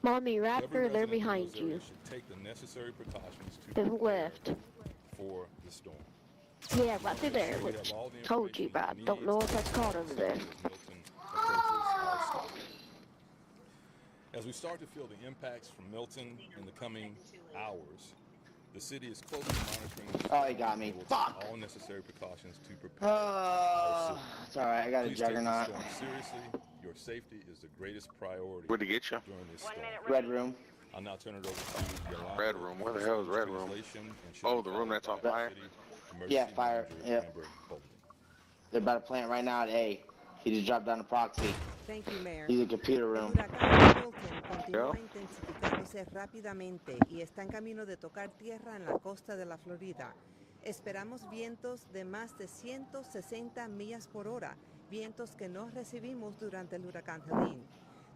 [SPEAKER 20] Mommy
[SPEAKER 13] Every
[SPEAKER 20] Raptor, they're
[SPEAKER 13] resident in
[SPEAKER 20] behind
[SPEAKER 13] those
[SPEAKER 20] you.
[SPEAKER 13] areas should take the necessary precautions to
[SPEAKER 20] To the
[SPEAKER 13] prepare
[SPEAKER 20] left.
[SPEAKER 13] for the storm.
[SPEAKER 20] Yeah, right through there. Which told you, but I don't know what that's called over there.
[SPEAKER 13] As we start to feel the impacts from Milton in the coming hours, the city is closely monitoring the
[SPEAKER 6] Oh, he got me.
[SPEAKER 13] and will take
[SPEAKER 6] Fuck.
[SPEAKER 13] all necessary precautions to prepare our city.
[SPEAKER 6] It's alright, I got a
[SPEAKER 13] Please take the
[SPEAKER 6] juggernaut.
[SPEAKER 13] storm seriously. Your safety is the greatest priority
[SPEAKER 19] Where'd he get you?
[SPEAKER 13] during this storm.
[SPEAKER 6] Red room.
[SPEAKER 13] I'll now turn it over to Yolanda.
[SPEAKER 19] Red room. Where the hell is red room?
[SPEAKER 13] Translation and should
[SPEAKER 19] Oh,
[SPEAKER 13] be
[SPEAKER 19] the room that's on
[SPEAKER 13] followed by
[SPEAKER 19] fire?
[SPEAKER 13] City Emergency
[SPEAKER 6] Yeah, fire.
[SPEAKER 13] Manager
[SPEAKER 6] Yep.
[SPEAKER 13] Amber Bolden.
[SPEAKER 6] They're about to plant right now at A. He just dropped down the proxy.
[SPEAKER 11] Thank you, Mayor.
[SPEAKER 6] He's in the computer
[SPEAKER 11] El
[SPEAKER 6] room.
[SPEAKER 11] huracán Milton continúa intensificándose rápidamente y está en camino de tocar tierra en la costa de la Florida. Esperamos vientos de más de 160 millas por hora, vientos que no recibimos durante el huracán Helene.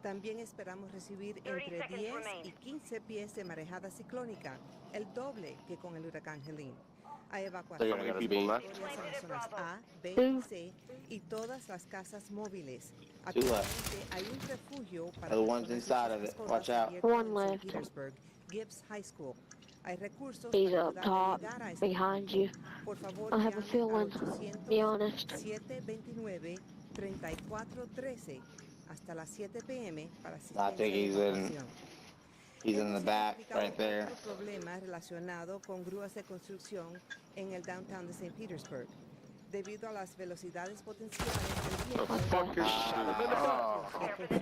[SPEAKER 11] También esperamos recibir entre 10 y 15 pies de marejada ciclónica, el doble que con el huracán Helene. Hay evacuaciones
[SPEAKER 6] How many people left?
[SPEAKER 11] obligatorias en las zonas A, B y C y todas las casas móviles. Actualmente hay un refugio para
[SPEAKER 6] The ones
[SPEAKER 11] personas
[SPEAKER 6] inside of
[SPEAKER 11] sin
[SPEAKER 6] it.
[SPEAKER 11] mascotas
[SPEAKER 6] Watch out.
[SPEAKER 11] abierto
[SPEAKER 20] One
[SPEAKER 11] en
[SPEAKER 20] left.
[SPEAKER 11] St. Petersburg, Gibbs High School. Hay recursos
[SPEAKER 20] He's
[SPEAKER 11] para
[SPEAKER 20] up
[SPEAKER 11] ayudar a
[SPEAKER 20] top,
[SPEAKER 11] llegar a este
[SPEAKER 20] behind
[SPEAKER 11] refugio.
[SPEAKER 20] you.
[SPEAKER 11] Por favor,
[SPEAKER 20] I have a
[SPEAKER 11] llame
[SPEAKER 20] feeling,
[SPEAKER 11] al
[SPEAKER 20] be honest.
[SPEAKER 11] 800-729-3413 hasta las 7 p.m. para
[SPEAKER 6] I
[SPEAKER 11] asistencia
[SPEAKER 6] think
[SPEAKER 11] de
[SPEAKER 6] he's
[SPEAKER 11] evacuación.
[SPEAKER 6] in the back right there.
[SPEAKER 11] Otro problema relacionado con grúas de construcción en el downtown de St. Petersburg. Debido a las velocidades potenciales del viento,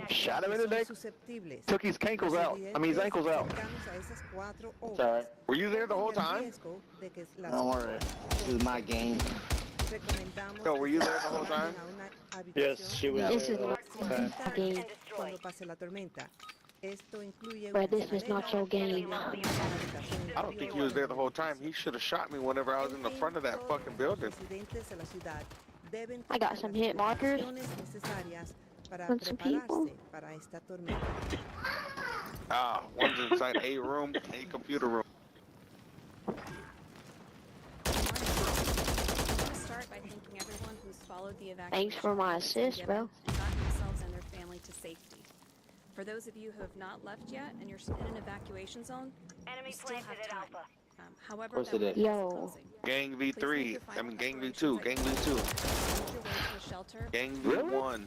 [SPEAKER 6] Shot him in the neck.
[SPEAKER 11] susceptibles.
[SPEAKER 6] Took his ankles out. I mean, his ankles out.
[SPEAKER 11] Cercanos a esas 4
[SPEAKER 6] It's
[SPEAKER 11] obras,
[SPEAKER 6] alright.
[SPEAKER 19] Were you there the whole
[SPEAKER 11] corren el
[SPEAKER 19] time?
[SPEAKER 11] riesgo de que las
[SPEAKER 6] Don't worry. This is my game.
[SPEAKER 11] recomendamos
[SPEAKER 19] Yo, were you
[SPEAKER 11] que
[SPEAKER 19] there
[SPEAKER 11] se
[SPEAKER 19] the whole
[SPEAKER 11] vayan
[SPEAKER 19] time?
[SPEAKER 11] a una
[SPEAKER 18] Yes,
[SPEAKER 11] habitación
[SPEAKER 18] she was
[SPEAKER 20] This
[SPEAKER 18] there.
[SPEAKER 20] is
[SPEAKER 11] sin
[SPEAKER 20] my game.
[SPEAKER 11] cuando pase la tormenta. Esto incluye
[SPEAKER 20] But
[SPEAKER 11] una
[SPEAKER 20] this is not your game.
[SPEAKER 19] I don't think he was there the whole time. He should have shot me whenever I was in the front of that fucking building.
[SPEAKER 11] Residentes de la ciudad deben
[SPEAKER 20] I got some hit markers
[SPEAKER 11] acciones necesarias para
[SPEAKER 20] and some people.
[SPEAKER 11] prepararse para esta tormenta.
[SPEAKER 19] One's inside A room, A computer room.
[SPEAKER 14] followed the evacuation
[SPEAKER 20] Thanks for my
[SPEAKER 14] plan that's been
[SPEAKER 20] assist, bro.
[SPEAKER 14] given and gotten themselves and their family to safety. For those of you who have not left yet and you're in an evacuation zone, you still have time. However,
[SPEAKER 6] Course
[SPEAKER 14] that
[SPEAKER 6] it is.
[SPEAKER 14] window is
[SPEAKER 20] Yo.
[SPEAKER 14] closing.
[SPEAKER 19] Gang
[SPEAKER 14] Please make
[SPEAKER 19] V3.
[SPEAKER 14] your
[SPEAKER 19] I
[SPEAKER 14] final
[SPEAKER 19] mean, Gang
[SPEAKER 14] preparations
[SPEAKER 19] V2.
[SPEAKER 14] at
[SPEAKER 19] Gang
[SPEAKER 14] your
[SPEAKER 19] V2.
[SPEAKER 14] home. Make your way to a shelter.
[SPEAKER 19] Gang V1.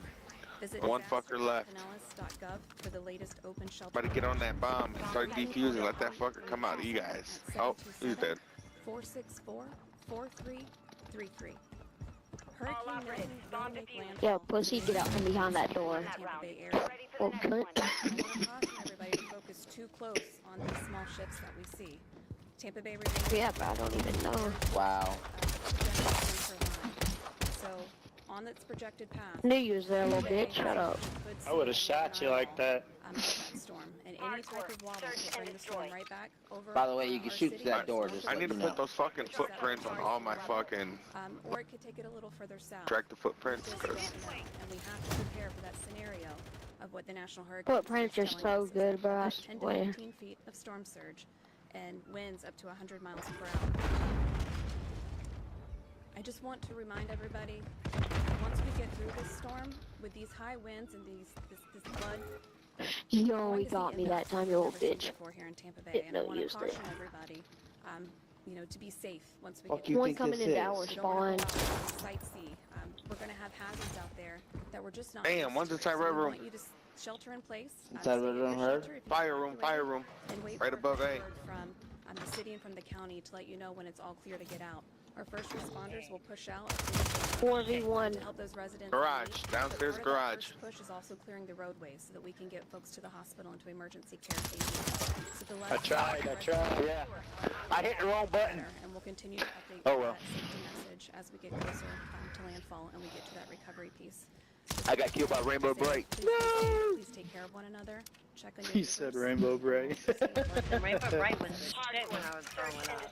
[SPEAKER 14] Visit
[SPEAKER 19] One fucker left.
[SPEAKER 14] disaster.pinellas.gov for the latest open shelter.
[SPEAKER 19] About to get on that bomb and start defusing. Let that fucker come out of you guys. Oh, he's dead.
[SPEAKER 14] 464-4333. Hurricane Milton will make landfall.
[SPEAKER 20] Yo, pussy, get out from behind that door.
[SPEAKER 14] Tampa Bay area.
[SPEAKER 20] Oh, cunt.
[SPEAKER 14] I want to caution everybody to focus too close on these small ships that we see. Tampa Bay remains
[SPEAKER 20] Yeah, but I don't even know.
[SPEAKER 6] Wow.
[SPEAKER 14] so on its projected path.
[SPEAKER 20] Knew you was there, little bitch. Shut up.
[SPEAKER 18] I would have shot you like that.
[SPEAKER 14] Of that storm, and any type of wobble could bring the storm right back over.
[SPEAKER 6] By the way, you can
[SPEAKER 14] our
[SPEAKER 6] shoot
[SPEAKER 14] city.
[SPEAKER 6] through that door. Just
[SPEAKER 19] I
[SPEAKER 6] let
[SPEAKER 19] need to
[SPEAKER 6] you
[SPEAKER 19] put
[SPEAKER 6] know.
[SPEAKER 19] those fucking footprints on all my fucking
[SPEAKER 14] Or it could take it a little further south.
[SPEAKER 19] track the footprints.
[SPEAKER 14] Just
[SPEAKER 19] 'Cause
[SPEAKER 14] don't know. And we have to prepare for that scenario of what the National Hurricane
[SPEAKER 20] Footprints
[SPEAKER 14] Center is
[SPEAKER 20] are
[SPEAKER 14] telling
[SPEAKER 20] so
[SPEAKER 14] us.
[SPEAKER 20] good, bro. I
[SPEAKER 14] 10 to
[SPEAKER 20] swear.
[SPEAKER 14] 15 feet of storm surge and winds up to 100 miles per hour. I just want to remind everybody, once we get through this storm, with these high winds and this flood,
[SPEAKER 20] Yo,
[SPEAKER 14] we're
[SPEAKER 20] he
[SPEAKER 14] going to
[SPEAKER 20] got
[SPEAKER 14] see
[SPEAKER 20] me that
[SPEAKER 14] impacts
[SPEAKER 20] time,
[SPEAKER 14] we've
[SPEAKER 20] you old
[SPEAKER 14] never seen
[SPEAKER 20] bitch.
[SPEAKER 14] before here in Tampa Bay,
[SPEAKER 20] Didn't
[SPEAKER 14] and I
[SPEAKER 20] know
[SPEAKER 14] want
[SPEAKER 20] you
[SPEAKER 14] to
[SPEAKER 20] was there.
[SPEAKER 14] caution everybody, to be safe once we
[SPEAKER 6] Fuck
[SPEAKER 14] get
[SPEAKER 6] you
[SPEAKER 14] through
[SPEAKER 20] One
[SPEAKER 6] think
[SPEAKER 20] coming
[SPEAKER 6] this
[SPEAKER 20] into
[SPEAKER 6] is?
[SPEAKER 20] our
[SPEAKER 14] we don't want
[SPEAKER 20] spawn.
[SPEAKER 14] to go out and sightsee. We're going to have hazards out there that we're just not.
[SPEAKER 19] Damn,
[SPEAKER 14] used
[SPEAKER 19] one's
[SPEAKER 14] to.
[SPEAKER 19] inside
[SPEAKER 14] So
[SPEAKER 19] Red
[SPEAKER 14] we
[SPEAKER 19] Room.
[SPEAKER 14] want you to shelter in place.
[SPEAKER 6] Inside
[SPEAKER 14] stay
[SPEAKER 6] Red
[SPEAKER 14] in
[SPEAKER 6] Room,
[SPEAKER 14] your
[SPEAKER 6] heard?
[SPEAKER 14] shelter if you've
[SPEAKER 19] Fire room, fire
[SPEAKER 14] evacuated,
[SPEAKER 19] room.
[SPEAKER 14] and wait
[SPEAKER 19] Right
[SPEAKER 14] for a
[SPEAKER 19] above A.
[SPEAKER 14] word from the city and from the county to let you know when it's all clear to get out. Our first responders will push out
[SPEAKER 20] 4v1.
[SPEAKER 14] to help those residents.
[SPEAKER 19] Garage,
[SPEAKER 14] in need.
[SPEAKER 19] downstairs
[SPEAKER 14] But part of that
[SPEAKER 19] garage.
[SPEAKER 14] first push is also clearing the roadways so that we can get folks to the hospital and to emergency care safely. So the
[SPEAKER 18] I tried. Yeah. I hit the wrong button.
[SPEAKER 14] and we'll continue to update
[SPEAKER 18] Oh, well.
[SPEAKER 14] that safety message as we get closer to landfall and we get to that recovery piece.
[SPEAKER 18] I got killed by Rainbow Bright.
[SPEAKER 14] Please take care of one another. Check on your
[SPEAKER 18] He said
[SPEAKER 14] neighbors.
[SPEAKER 18] Rainbow Bright.
[SPEAKER 4] The Rainbow Bright was the shit when I was growing up.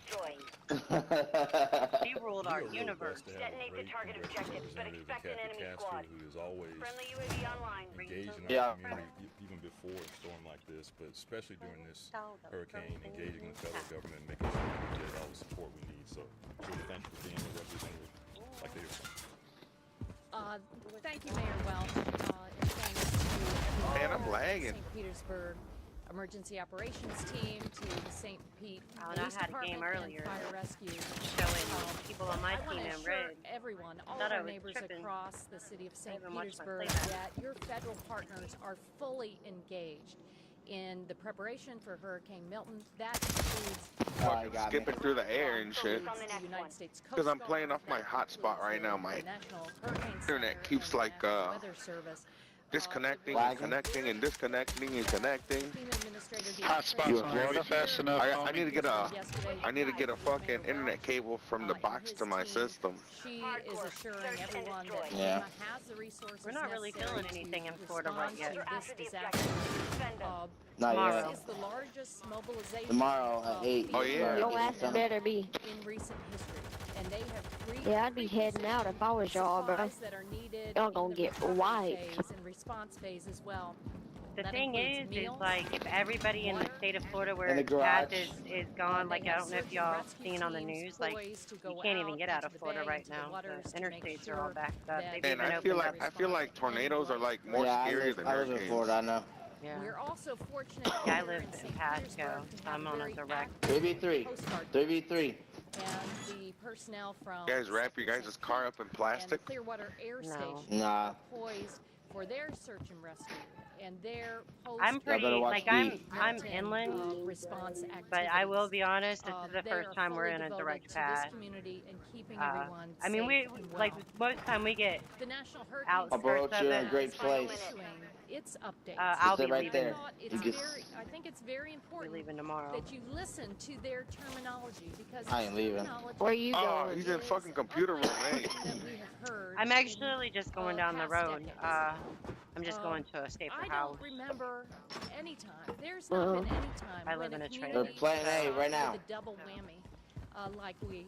[SPEAKER 4] He ruled our universe.
[SPEAKER 13] Detonate the target objectives, but expect an enemy squad. Who is always
[SPEAKER 7] Friendly UAV online.
[SPEAKER 13] engaging
[SPEAKER 6] Yeah.
[SPEAKER 13] our community even before a storm like this, but especially during this hurricane, engaging the federal government, making sure we get all the support we need. So, Julie, thank you for being a representative like they are.
[SPEAKER 7] Thank you, Mayor Welch, and thanks to everyone
[SPEAKER 19] Man, I'm
[SPEAKER 7] from
[SPEAKER 19] lagging.
[SPEAKER 7] St. Petersburg Emergency Operations Team, to the St. Pete
[SPEAKER 4] Oh, and I
[SPEAKER 7] Police
[SPEAKER 4] had a game
[SPEAKER 7] Department
[SPEAKER 4] earlier
[SPEAKER 7] and Fire Rescue.
[SPEAKER 4] showing people on my
[SPEAKER 7] I
[SPEAKER 4] team
[SPEAKER 7] want to
[SPEAKER 4] in
[SPEAKER 7] assure
[SPEAKER 4] red.
[SPEAKER 7] everyone, all
[SPEAKER 4] Thought
[SPEAKER 7] of
[SPEAKER 4] I
[SPEAKER 7] our
[SPEAKER 4] was
[SPEAKER 7] neighbors
[SPEAKER 4] tripping.
[SPEAKER 7] across the city of St.
[SPEAKER 4] even watched my
[SPEAKER 7] Petersburg,
[SPEAKER 4] playback.
[SPEAKER 7] that your federal partners are fully engaged in the preparation for Hurricane Milton. That includes
[SPEAKER 19] Fucking skipping through the air and shit.
[SPEAKER 7] the United States
[SPEAKER 19] Because I'm
[SPEAKER 7] Coast
[SPEAKER 19] playing
[SPEAKER 7] Guard,
[SPEAKER 19] off my
[SPEAKER 7] that
[SPEAKER 19] hotspot right
[SPEAKER 7] includes
[SPEAKER 19] now.
[SPEAKER 7] the
[SPEAKER 19] My
[SPEAKER 7] National Hurricane
[SPEAKER 19] internet
[SPEAKER 7] Center
[SPEAKER 19] keeps
[SPEAKER 7] and
[SPEAKER 19] like
[SPEAKER 7] National Weather Service.
[SPEAKER 19] disconnecting
[SPEAKER 6] Lagging.
[SPEAKER 19] and connecting and disconnecting and connecting.
[SPEAKER 7] FEMA Administrator Dave
[SPEAKER 18] Hotspots
[SPEAKER 7] Craig
[SPEAKER 18] on Florida fast enough.
[SPEAKER 19] I need to get a
[SPEAKER 7] yesterday
[SPEAKER 19] I need to get a fucking
[SPEAKER 7] Mayor
[SPEAKER 19] internet
[SPEAKER 7] Welch,
[SPEAKER 19] cable from the
[SPEAKER 7] and
[SPEAKER 19] box
[SPEAKER 7] his
[SPEAKER 19] to my
[SPEAKER 7] team.
[SPEAKER 19] system.
[SPEAKER 7] She is assuring everyone that
[SPEAKER 6] Yeah.
[SPEAKER 7] FEMA has the resources
[SPEAKER 4] We're not really
[SPEAKER 7] necessary
[SPEAKER 4] feeling
[SPEAKER 7] to
[SPEAKER 4] anything in Florida right
[SPEAKER 7] respond
[SPEAKER 4] yet.
[SPEAKER 7] to this disaster.
[SPEAKER 6] Not
[SPEAKER 4] Tomorrow.
[SPEAKER 6] yet.
[SPEAKER 7] This is the largest mobilization
[SPEAKER 6] Tomorrow at 8.
[SPEAKER 19] Oh, yeah.
[SPEAKER 20] Your ass better be.
[SPEAKER 7] in recent history, and they have three
[SPEAKER 20] Yeah, I'd be heading out if I was y'all, bro.
[SPEAKER 7] supplies that are needed
[SPEAKER 20] Y'all
[SPEAKER 7] in
[SPEAKER 20] gonna
[SPEAKER 7] the
[SPEAKER 20] get
[SPEAKER 7] recovery
[SPEAKER 20] wiped.
[SPEAKER 7] phase and response phase as well.
[SPEAKER 4] The
[SPEAKER 7] That
[SPEAKER 4] thing
[SPEAKER 7] includes
[SPEAKER 4] is
[SPEAKER 7] meals,
[SPEAKER 4] like if everybody in the state of Florida where
[SPEAKER 6] In the
[SPEAKER 4] gas
[SPEAKER 6] garage.
[SPEAKER 4] is gone, like
[SPEAKER 7] they
[SPEAKER 4] I
[SPEAKER 7] have
[SPEAKER 4] don't know if
[SPEAKER 7] search and
[SPEAKER 4] y'all
[SPEAKER 7] rescue
[SPEAKER 4] seen on the
[SPEAKER 7] teams
[SPEAKER 4] news, like
[SPEAKER 7] poised to
[SPEAKER 4] you
[SPEAKER 7] go
[SPEAKER 4] can't even
[SPEAKER 7] out
[SPEAKER 4] get out
[SPEAKER 7] into
[SPEAKER 4] of
[SPEAKER 7] the
[SPEAKER 4] Florida
[SPEAKER 7] bay,
[SPEAKER 4] right
[SPEAKER 7] into the
[SPEAKER 4] now.
[SPEAKER 7] waters
[SPEAKER 4] The
[SPEAKER 7] to make
[SPEAKER 4] interstates are all
[SPEAKER 7] sure
[SPEAKER 4] backed up.
[SPEAKER 7] that
[SPEAKER 4] They've
[SPEAKER 19] And
[SPEAKER 4] even
[SPEAKER 19] I
[SPEAKER 4] opened
[SPEAKER 19] feel
[SPEAKER 4] up.
[SPEAKER 19] like tornadoes are like more
[SPEAKER 6] Yeah,
[SPEAKER 19] scary than
[SPEAKER 6] I live in
[SPEAKER 19] hurricanes.
[SPEAKER 6] Florida, I know.
[SPEAKER 4] Yeah.
[SPEAKER 7] We're also fortunate
[SPEAKER 4] Yeah, I
[SPEAKER 7] here
[SPEAKER 4] live
[SPEAKER 7] in
[SPEAKER 4] in
[SPEAKER 7] St.
[SPEAKER 4] Pasco,
[SPEAKER 7] Petersburg to
[SPEAKER 4] so
[SPEAKER 7] have
[SPEAKER 4] I'm
[SPEAKER 7] a
[SPEAKER 4] on a
[SPEAKER 7] very
[SPEAKER 4] direct.
[SPEAKER 7] active
[SPEAKER 6] 3v3.
[SPEAKER 7] Coast Guard
[SPEAKER 6] 3v3.
[SPEAKER 7] and the personnel from
[SPEAKER 19] You guys wrap your
[SPEAKER 7] St.
[SPEAKER 19] guys' car up in
[SPEAKER 7] Pete
[SPEAKER 19] plastic?
[SPEAKER 7] and Clearwater Air
[SPEAKER 4] No.
[SPEAKER 7] Station
[SPEAKER 6] Nah.
[SPEAKER 7] are poised for their search and rescue and their
[SPEAKER 4] I'm pretty
[SPEAKER 6] better watch
[SPEAKER 4] like I'm
[SPEAKER 6] these.
[SPEAKER 4] inland,
[SPEAKER 7] response activities.
[SPEAKER 4] but I will be honest, this is the
[SPEAKER 7] They
[SPEAKER 4] first
[SPEAKER 7] are
[SPEAKER 4] time we're
[SPEAKER 7] fully
[SPEAKER 4] in a
[SPEAKER 7] devoted
[SPEAKER 4] direct
[SPEAKER 7] to
[SPEAKER 4] path.
[SPEAKER 7] this community and keeping
[SPEAKER 4] Uh,
[SPEAKER 7] everyone
[SPEAKER 4] I mean, we
[SPEAKER 7] safe and
[SPEAKER 4] like
[SPEAKER 7] well.
[SPEAKER 4] most time we get
[SPEAKER 7] The National Hurricane
[SPEAKER 4] outskirts
[SPEAKER 6] Approach
[SPEAKER 4] of
[SPEAKER 6] you in a
[SPEAKER 4] it.
[SPEAKER 6] great place.
[SPEAKER 7] issuing its updates.
[SPEAKER 4] I'll
[SPEAKER 6] Sit
[SPEAKER 4] be
[SPEAKER 6] right
[SPEAKER 4] leaving.
[SPEAKER 6] there.
[SPEAKER 7] It's
[SPEAKER 6] You can
[SPEAKER 7] very, I think it's very
[SPEAKER 4] Be
[SPEAKER 7] important
[SPEAKER 4] leaving tomorrow.
[SPEAKER 7] that you listen to their terminology because
[SPEAKER 6] I ain't leaving.
[SPEAKER 20] Where you
[SPEAKER 19] Oh,
[SPEAKER 20] going?
[SPEAKER 19] he's in fucking computer room, hey.
[SPEAKER 7] that we have heard.
[SPEAKER 4] I'm actually just going down the
[SPEAKER 7] past
[SPEAKER 4] road.
[SPEAKER 7] decades.
[SPEAKER 4] I'm just going to a safer
[SPEAKER 7] I
[SPEAKER 4] house.
[SPEAKER 7] don't remember any time. There's not been any time
[SPEAKER 4] I
[SPEAKER 7] when
[SPEAKER 4] live in a
[SPEAKER 7] community
[SPEAKER 4] trailer.
[SPEAKER 6] They're playing A right now.
[SPEAKER 7] with a double whammy like we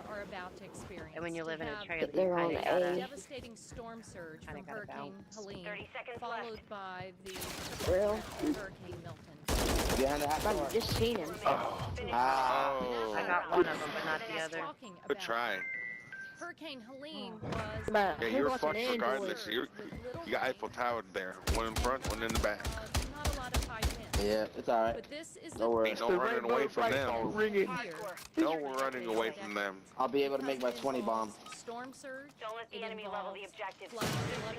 [SPEAKER 7] are about to experience.
[SPEAKER 4] And when you
[SPEAKER 7] To
[SPEAKER 4] live in a
[SPEAKER 7] have
[SPEAKER 4] trailer,
[SPEAKER 20] They're
[SPEAKER 4] you
[SPEAKER 20] on
[SPEAKER 4] kind of
[SPEAKER 20] A.
[SPEAKER 4] gotta.
[SPEAKER 7] devastating storm surge
[SPEAKER 4] Kinda
[SPEAKER 7] from
[SPEAKER 4] gotta
[SPEAKER 7] Hurricane
[SPEAKER 4] bounce.
[SPEAKER 7] Helene, 30 seconds followed by the
[SPEAKER 20] Real?
[SPEAKER 7] Hurricane Milton.
[SPEAKER 6] Behind the half
[SPEAKER 20] I
[SPEAKER 6] door.
[SPEAKER 20] just seen him.
[SPEAKER 6] Ah.
[SPEAKER 19] Oh.
[SPEAKER 4] I got one of them, but not the other.
[SPEAKER 7] Talking
[SPEAKER 19] Good
[SPEAKER 7] about
[SPEAKER 19] try.
[SPEAKER 7] Hurricane Helene was
[SPEAKER 20] But
[SPEAKER 19] Yeah,
[SPEAKER 20] who
[SPEAKER 19] you're
[SPEAKER 20] got an
[SPEAKER 19] fucked regardless.
[SPEAKER 20] Android?
[SPEAKER 19] You got Eiffel Tower there. One in front, one in the back.
[SPEAKER 7] not a lot of high winds.
[SPEAKER 6] Yeah, it's alright.
[SPEAKER 7] But this is
[SPEAKER 6] No worries.
[SPEAKER 19] Ain't no running away from them.
[SPEAKER 6] Ringing.
[SPEAKER 19] No, we're running away from them.
[SPEAKER 6] I'll be able to make my 20 bombs.
[SPEAKER 7] Storm surge.
[SPEAKER 14] Don't let the enemy level the objective.
[SPEAKER 7] Flooding,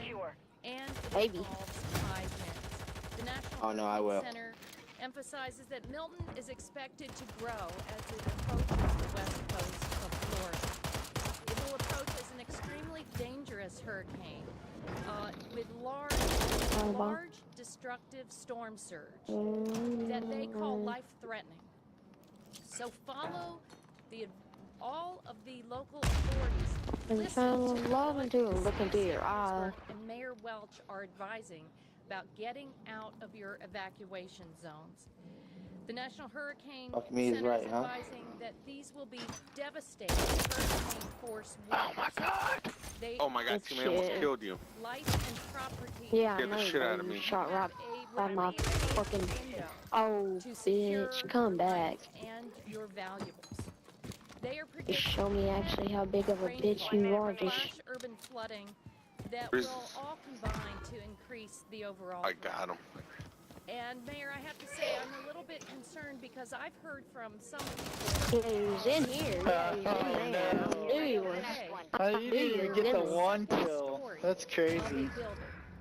[SPEAKER 14] Secure.
[SPEAKER 7] and it
[SPEAKER 20] Maybe.
[SPEAKER 7] involves high winds. The National
[SPEAKER 6] Oh, no, I
[SPEAKER 7] Hurricane
[SPEAKER 6] will.
[SPEAKER 7] Center emphasizes that Milton is expected to grow as it approaches the west coast of Florida. It will approach as an extremely dangerous hurricane with large destructive storm surge that they call life-threatening. So follow all of the local authorities. Listen to
[SPEAKER 20] Loving to look into your eyes.
[SPEAKER 7] and Mayor Welch are advising about getting out of your evacuation zones. The National Hurricane
[SPEAKER 6] Fuck me is
[SPEAKER 7] Center
[SPEAKER 6] right,
[SPEAKER 7] is
[SPEAKER 6] huh?
[SPEAKER 7] advising that these will be devastating hurricane force winds.
[SPEAKER 19] Oh my god.
[SPEAKER 7] They
[SPEAKER 19] Oh my god, T-Man almost killed you.
[SPEAKER 7] life and property.
[SPEAKER 20] Yeah, I
[SPEAKER 19] Scared the
[SPEAKER 20] know,
[SPEAKER 19] shit out of
[SPEAKER 20] bro.
[SPEAKER 19] me.
[SPEAKER 20] You shot right by my fucking.
[SPEAKER 7] window
[SPEAKER 20] Oh,
[SPEAKER 7] to secure
[SPEAKER 20] bitch, come back.
[SPEAKER 7] and your valuables. They are
[SPEAKER 20] Just
[SPEAKER 7] predicting
[SPEAKER 20] show me actually how big of a bitch you are. Just
[SPEAKER 7] flash urban flooding that
[SPEAKER 19] Where's-
[SPEAKER 7] will all combine to increase the overall
[SPEAKER 19] I
[SPEAKER 7] threat.
[SPEAKER 19] got him.
[SPEAKER 7] And Mayor, I have to say I'm a little bit concerned because I've heard from some people.
[SPEAKER 20] yeah, he was in here. Yeah, he was in there. I knew he was. I knew he was
[SPEAKER 21] get the
[SPEAKER 20] in
[SPEAKER 21] one kill. That's crazy.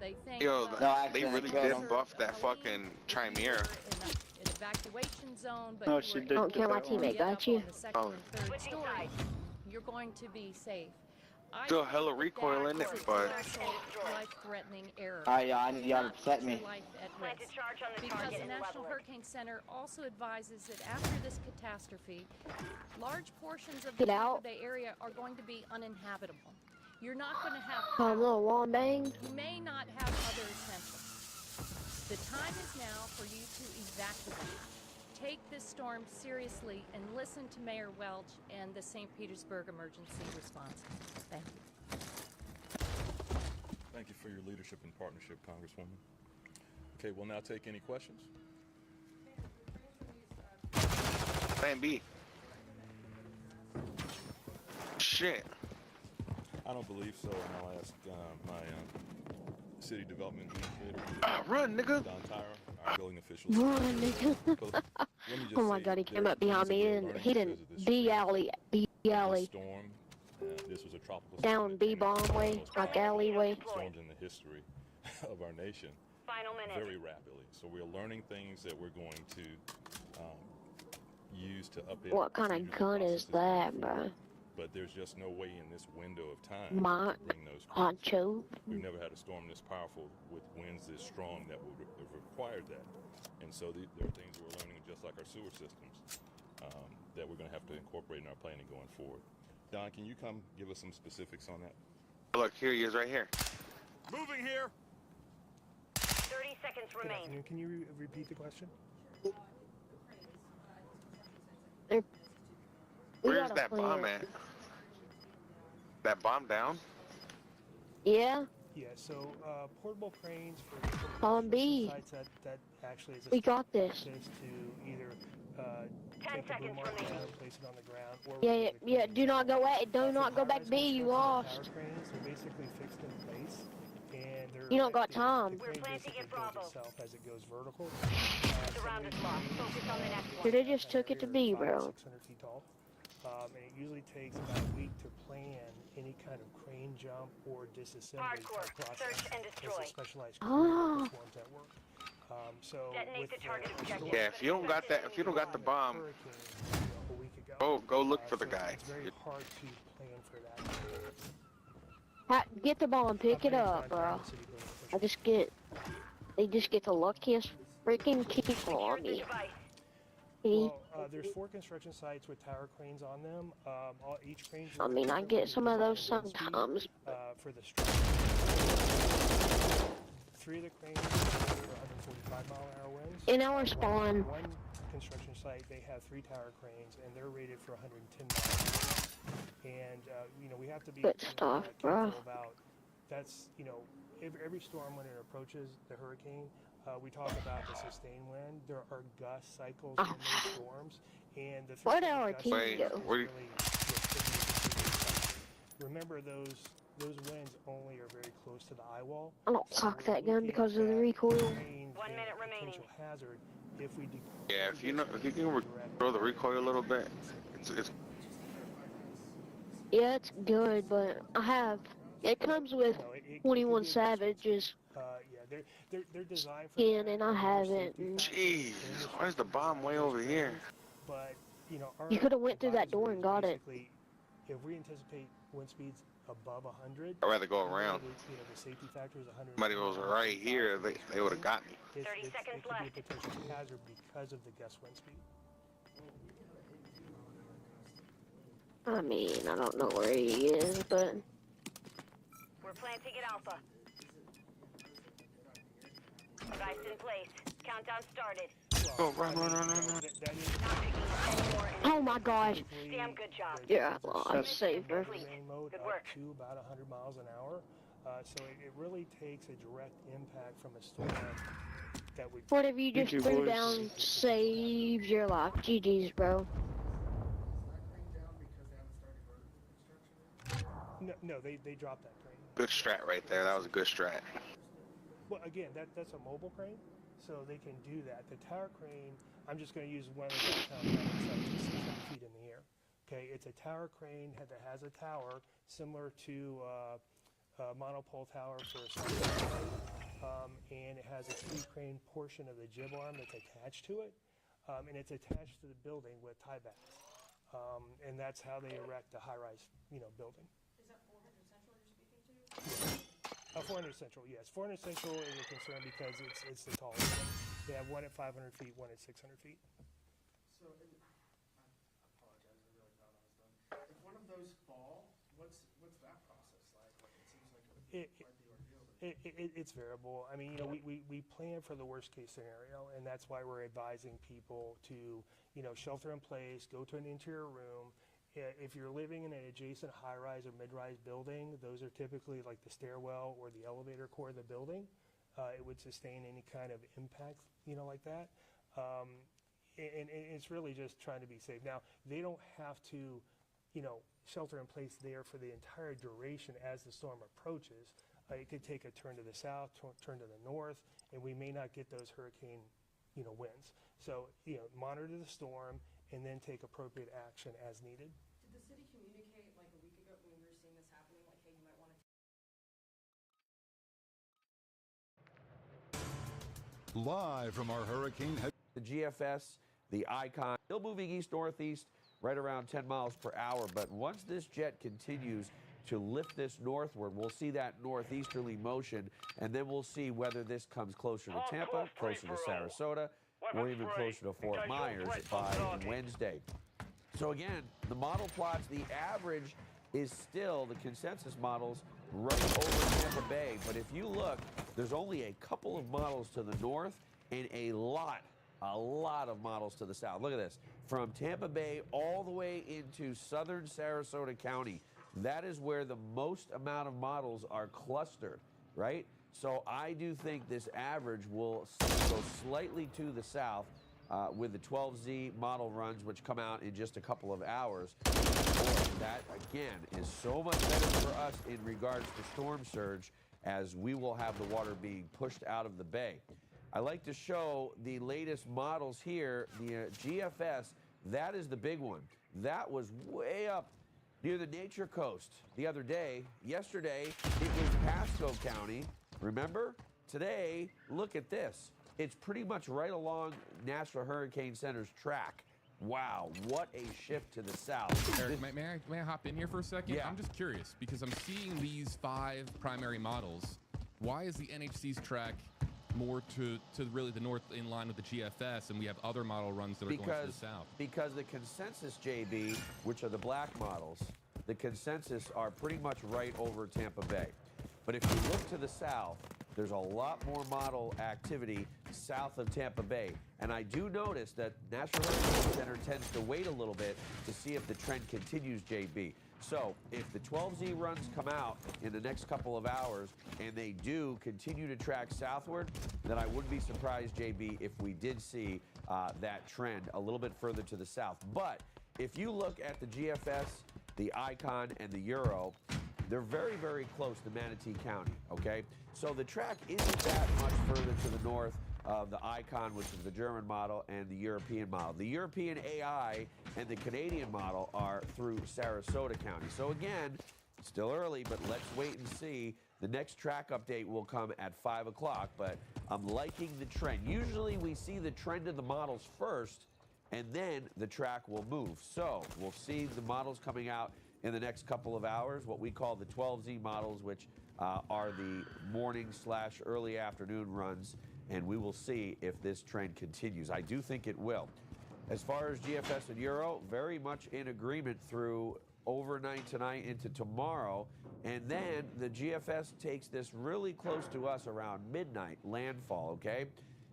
[SPEAKER 7] They think
[SPEAKER 19] Yo, they
[SPEAKER 6] accident,
[SPEAKER 19] really
[SPEAKER 6] killed
[SPEAKER 19] did
[SPEAKER 6] him.
[SPEAKER 19] buff that fucking Chimera.
[SPEAKER 7] an evacuation zone, but
[SPEAKER 21] Oh,
[SPEAKER 7] you
[SPEAKER 21] she
[SPEAKER 7] were
[SPEAKER 21] did
[SPEAKER 7] able
[SPEAKER 20] Don't care, my
[SPEAKER 7] to
[SPEAKER 20] teammate
[SPEAKER 7] get up
[SPEAKER 20] got you.
[SPEAKER 7] on the second
[SPEAKER 19] Oh.
[SPEAKER 7] and third story. You're going to be safe. I
[SPEAKER 19] Still
[SPEAKER 7] think
[SPEAKER 19] hella
[SPEAKER 7] that
[SPEAKER 19] recoil in
[SPEAKER 7] that
[SPEAKER 19] it,
[SPEAKER 7] is a
[SPEAKER 19] but
[SPEAKER 7] potential life-threatening error.
[SPEAKER 6] I need y'all to protect me.
[SPEAKER 7] Life at
[SPEAKER 14] Plant
[SPEAKER 7] risk.
[SPEAKER 14] a charge on the
[SPEAKER 7] Because
[SPEAKER 14] target
[SPEAKER 7] the
[SPEAKER 14] and
[SPEAKER 7] National
[SPEAKER 14] level it.
[SPEAKER 7] Hurricane Center also advises that after this catastrophe, large portions of
[SPEAKER 20] Get
[SPEAKER 7] the
[SPEAKER 20] out.
[SPEAKER 7] Tampa Bay area are going to be uninhabitable. You're not going to have
[SPEAKER 20] A
[SPEAKER 7] power.
[SPEAKER 20] little wall bang.
[SPEAKER 7] You may not have other essentials. The time is now for you to evacuate. Take this storm seriously and listen to Mayor Welch and the St. Petersburg Emergency Response. Thank you.
[SPEAKER 13] Thank you for your leadership and partnership, Congresswoman. Okay, we'll now take any questions.
[SPEAKER 19] Plan B. Shit.
[SPEAKER 13] I don't believe so, and I'll ask my city development administrator,
[SPEAKER 19] Run, nigga.
[SPEAKER 13] Don Tyra, our building officials.
[SPEAKER 20] Run, nigga. Oh my god, he came up behind me and he didn't B alley, B alley.
[SPEAKER 13] Storm. This was a tropical
[SPEAKER 20] Down B bomb way, like alleyway.
[SPEAKER 13] storms in the history of our nation.
[SPEAKER 14] Final minute.
[SPEAKER 13] Very rapidly. So we're learning things that we're going to use to update.
[SPEAKER 20] What kind of gun is that, bro?
[SPEAKER 13] But there's just no way in this window of time
[SPEAKER 20] My
[SPEAKER 13] to bring those.
[SPEAKER 20] honcho.
[SPEAKER 13] We've never had a storm this powerful with winds this strong that would have required that. And so there are things that we're learning, just like our sewer systems, that we're going to have to incorporate in our planning going forward. Don, can you come give us some specifics on that?
[SPEAKER 19] Look, here he is right here.
[SPEAKER 15] Moving here.
[SPEAKER 14] 30 seconds
[SPEAKER 16] Good
[SPEAKER 14] remain.
[SPEAKER 16] afternoon. Can you repeat the question?
[SPEAKER 20] We
[SPEAKER 19] Where's
[SPEAKER 20] got a
[SPEAKER 19] that bomb
[SPEAKER 20] plan.
[SPEAKER 19] at? That bomb down?
[SPEAKER 20] Yeah,
[SPEAKER 16] Yeah, so portable cranes for
[SPEAKER 20] bomb B.
[SPEAKER 16] sites that actually is a
[SPEAKER 20] We got this.
[SPEAKER 16] is to either take the boom arm down and place it on the ground, or
[SPEAKER 20] Yeah, yeah, yeah. Do not go at it. Do not go back B. You lost.
[SPEAKER 16] tower cranes, they're basically fixed in place, and they're
[SPEAKER 20] You don't got
[SPEAKER 16] the
[SPEAKER 20] time.
[SPEAKER 16] crane basically builds itself as it goes vertical.
[SPEAKER 14] Surround us, boss. Focus on the next
[SPEAKER 20] Dude,
[SPEAKER 14] one.
[SPEAKER 20] they just took it to B, bro.
[SPEAKER 16] 600 feet tall. And it usually takes about a week to plan any kind of crane jump or disassembly
[SPEAKER 14] Hardcore.
[SPEAKER 16] type process.
[SPEAKER 14] Search and
[SPEAKER 16] It's
[SPEAKER 14] destroy.
[SPEAKER 16] a specialized crew
[SPEAKER 20] Oh.
[SPEAKER 16] that performs that work. So
[SPEAKER 14] Detonate
[SPEAKER 16] with
[SPEAKER 14] the target objective.
[SPEAKER 19] Yeah, if you don't got that, if you don't got the bomb,
[SPEAKER 16] a week ago,
[SPEAKER 19] go look for the
[SPEAKER 16] so
[SPEAKER 19] guy.
[SPEAKER 16] It's very hard to plan for that.
[SPEAKER 20] Get the bomb, pick it up, bro. They just get the luckiest freaking people on me. See?
[SPEAKER 16] Well, there's 4 construction sites with tower cranes on them. Each crane.
[SPEAKER 20] I mean, I get some of those sometimes.
[SPEAKER 16] For the structure. 3 of the cranes are 145-mile-an-hour winds.
[SPEAKER 20] In our spawn.
[SPEAKER 16] One construction site, they have 3 tower cranes, and they're rated for 110 miles. And we have to be
[SPEAKER 20] Good stuff, bro.
[SPEAKER 16] careful about. That's every storm when it approaches the hurricane. We talk about the sustained wind. There are gust cycles in those storms, and the
[SPEAKER 20] Where'd our team go?
[SPEAKER 16] remember those winds only are very close to the eye wall.
[SPEAKER 20] I don't cock that gun because of the recoil.
[SPEAKER 4] 1 minute remaining.
[SPEAKER 16] Hazard if we
[SPEAKER 19] Yeah, if you can control the recoil a little bit, it's
[SPEAKER 20] Yeah, it's good, but it comes with 21 Savages
[SPEAKER 16] yeah, they're designed for
[SPEAKER 20] skin, and I haven't.
[SPEAKER 19] Jeez, why is the bomb way over here?
[SPEAKER 16] But our
[SPEAKER 20] You could have went through that door and got it.
[SPEAKER 16] basically, if we anticipate wind speeds above 100,
[SPEAKER 19] I'd rather go around.
[SPEAKER 16] The safety factor is 100.
[SPEAKER 19] Somebody was right here, they would have got me.
[SPEAKER 4] 30 seconds
[SPEAKER 16] it could
[SPEAKER 4] left.
[SPEAKER 16] be a potential hazard because of the gust wind speed.
[SPEAKER 20] I mean, I don't know where he is, but
[SPEAKER 4] We're planting at Alpha. Device in place. Countdown started.
[SPEAKER 19] Oh, run.
[SPEAKER 20] oh my gosh.
[SPEAKER 4] Damn good job.
[SPEAKER 20] Yeah, well, I'm safer.
[SPEAKER 16] Mode
[SPEAKER 4] Good
[SPEAKER 16] up
[SPEAKER 4] work.
[SPEAKER 16] to about 100 miles an hour. So it really takes a direct impact from a storm that would.
[SPEAKER 20] Whatever you just threw down saves your life. GG's, bro.
[SPEAKER 16] No, they dropped that crane.
[SPEAKER 19] Good strat right there. That was a good strat.
[SPEAKER 16] Well, again, that's a mobile crane, so they can do that. The tower crane, I'm just going to use one of the tower cranes that's 600 feet in the air. Okay, it's a tower crane that has a tower similar to a monopole tower for a submarine, and it has a key crane portion of the jib arm that's attached to it, and it's attached to the building with tie backs, and that's how they erect a high-rise, building.
[SPEAKER 14] Is that 400 Central you're speaking to?
[SPEAKER 16] 400 Central, yes. 400 Central is a concern because it's the tallest one. They have one at 500 feet, one at 600 feet.
[SPEAKER 12] So, I apologize, I really thought I was done. If one of those fall, what's that process like? Like, it seems like it would be quite the ordeal.
[SPEAKER 16] It's variable. I mean, we plan for the worst case scenario, and that's why we're advising people to, shelter in place, go to an interior room. If you're living in an adjacent high-rise or mid-rise building, those are typically like the stairwell or the elevator core of the building. It would sustain any kind of impact, like that. And it's really just trying to be safe. Now, they don't have to, shelter in place there for the entire duration as the storm approaches. It could take a turn to the south, turn to the north, and we may not get those hurricane, winds. So, monitor the storm and then take appropriate action as needed.
[SPEAKER 14] Did the city communicate like a week ago when we were seeing this happening, like, hey, you might want to...
[SPEAKER 1] Live from our hurricane head.
[SPEAKER 22] The GFS, the Icon, still moving east-northeast, right around 10 miles per hour. But once this jet continues to lift this northward, we'll see that northeasterly motion, and then we'll see whether this comes closer to Tampa, closer to Sarasota, or even closer to Fort Myers by Wednesday. So again, the model plots, the average is still, the consensus models, right over Tampa Bay. But if you look, there's only a couple of models to the north and a lot of models to the south. Look at this. From Tampa Bay all the way into southern Sarasota County, that is where the most amount of models are clustered, right? So I do think this average will go slightly to the south with the 12Z model runs, which come out in just a couple of hours. Boy, that, again, is so much better for us in regards to storm surge, as we will have the water being pushed out of the bay. I like to show the latest models here. The GFS, that is the big one. That was way up near the Nature Coast the other day. Yesterday, it was Pasco County. Remember? Today, look at this. It's pretty much right along National Hurricane Center's track. Wow, what a shift to the south.
[SPEAKER 23] Eric, may I hop in here for a second?
[SPEAKER 22] Yeah.
[SPEAKER 23] I'm just curious, because I'm seeing these 5 primary models. Why is the NHC's track more to really the north in line with the GFS, and we have other model runs that are going to the south?
[SPEAKER 22] Because the consensus, JB, which are the black models, the consensus are pretty much right over Tampa Bay. But if you look to the south, there's a lot more model activity south of Tampa Bay. And I do notice that National Hurricane Center tends to wait a little bit to see if the trend continues, JB. So if the 12Z runs come out in the next couple of hours and they do continue to track southward, then I wouldn't be surprised, JB, if we did see that trend a little bit further to the south. But if you look at the GFS the Icon and the Euro, they're very, very close to Manatee County, okay? So the track isn't that much further to the north of the Icon, which is the German model, and the European model. The European AI and the Canadian model are through Sarasota County. So again, still early, but let's wait and see. The next track update will come at 5 o'clock, but I'm liking the trend. Usually we see the trend of the models first, and then the track will move. So we'll see the models coming out in the next couple of hours, what we call the 12Z models, which are the morning/early afternoon runs, and we will see if this trend continues. I do think it will. As far as GFS and Euro, very much in agreement through overnight tonight into tomorrow, and then the GFS takes this really close to us around midnight landfall, okay?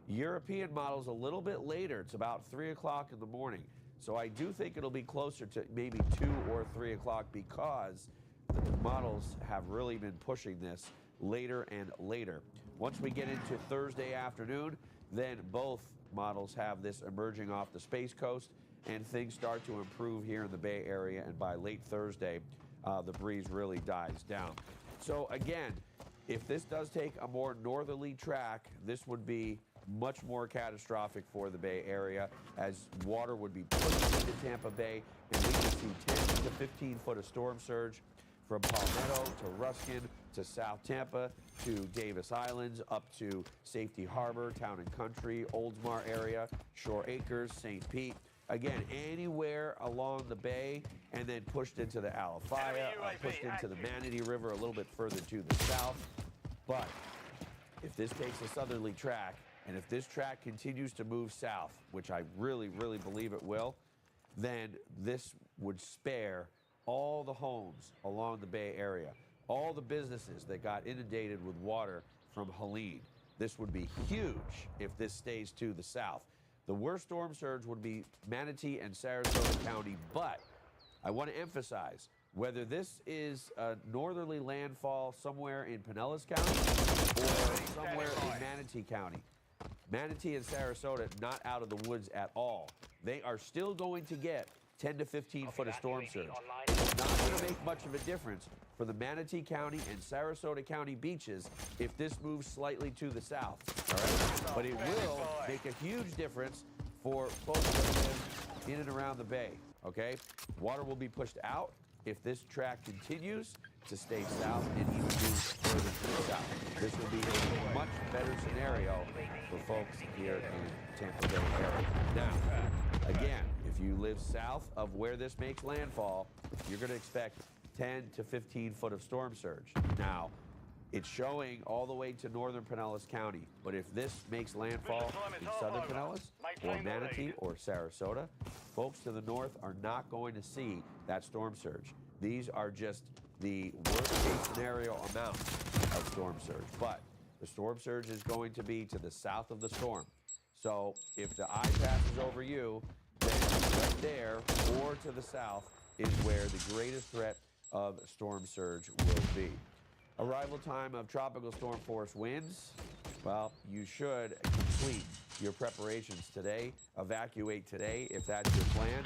[SPEAKER 22] European model's a little bit later. It's about 3 o'clock in the morning. So I do think it'll be closer to maybe 2 or 3 o'clock because the models have really been pushing this later and later. Once we get into Thursday afternoon, then both models have this emerging off the Space Coast, and things start to improve here in the Bay Area, and by late Thursday, the breeze really dies down. So again, if this does take a more northerly track, this would be much more catastrophic for the Bay Area, as water would be pushed into Tampa Bay, and we could see 10 to 15 foot of storm surge from Palmetto to Ruskin to South Tampa to Davis Islands up to Safety Harbor, Town and Country, Oldsmar area, Shore Acres, St. Pete. Again, anywhere along the bay, and then pushed into the Alafaya, pushed into the Manatee River a little bit further to the south. But if this takes a southerly track, and if this track continues to move south, which I really, really believe it will, then this would spare all the homes along the Bay Area, all the businesses that got inundated with water from Helene. This would be huge if this stays to the south. The worst storm surge would be Manatee and Sarasota County, but I want to emphasize, whether this is a northerly landfall somewhere in Pinellas County or somewhere in Manatee County, Manatee and Sarasota not out of the woods at all. They are still going to get 10 to 15 foot of storm surge. It's not going to make much of a difference for the Manatee County and Sarasota County beaches if this moves slightly to the south, all right? But it will make a huge difference for folks that live in and around the bay, okay? Water will be pushed out if this track continues to stay south and even move further to the south. This will be a much better scenario for folks here in Tampa Bay area. Now, again, if you live south of where this makes landfall, you're going to expect 10 to 15 foot of storm surge. Now, it's showing all the way to northern Pinellas County, but if this makes landfall in southern Pinellas or Manatee or Sarasota, folks to the north are not going to see that storm surge. These are just the worst case scenario amount of storm surge, but the storm surge is going to be to the south of the storm. So if the eye passes over you, then right there or to the south is where the greatest threat of storm surge will be. Arrival time of tropical storm force winds. Well, you should complete your preparations today. Evacuate today if that's your plan.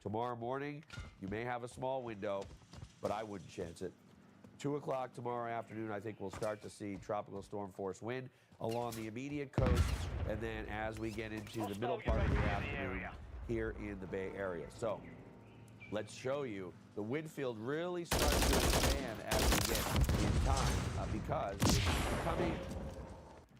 [SPEAKER 22] Tomorrow morning, you may have a small window, but I wouldn't chance it. 2 o'clock tomorrow afternoon, I think we'll start to see tropical storm force wind along the immediate coast, and then as we get into the middle part of the afternoon here in the Bay Area. So let's show you the wind field really starts to expand as we get in time because it's becoming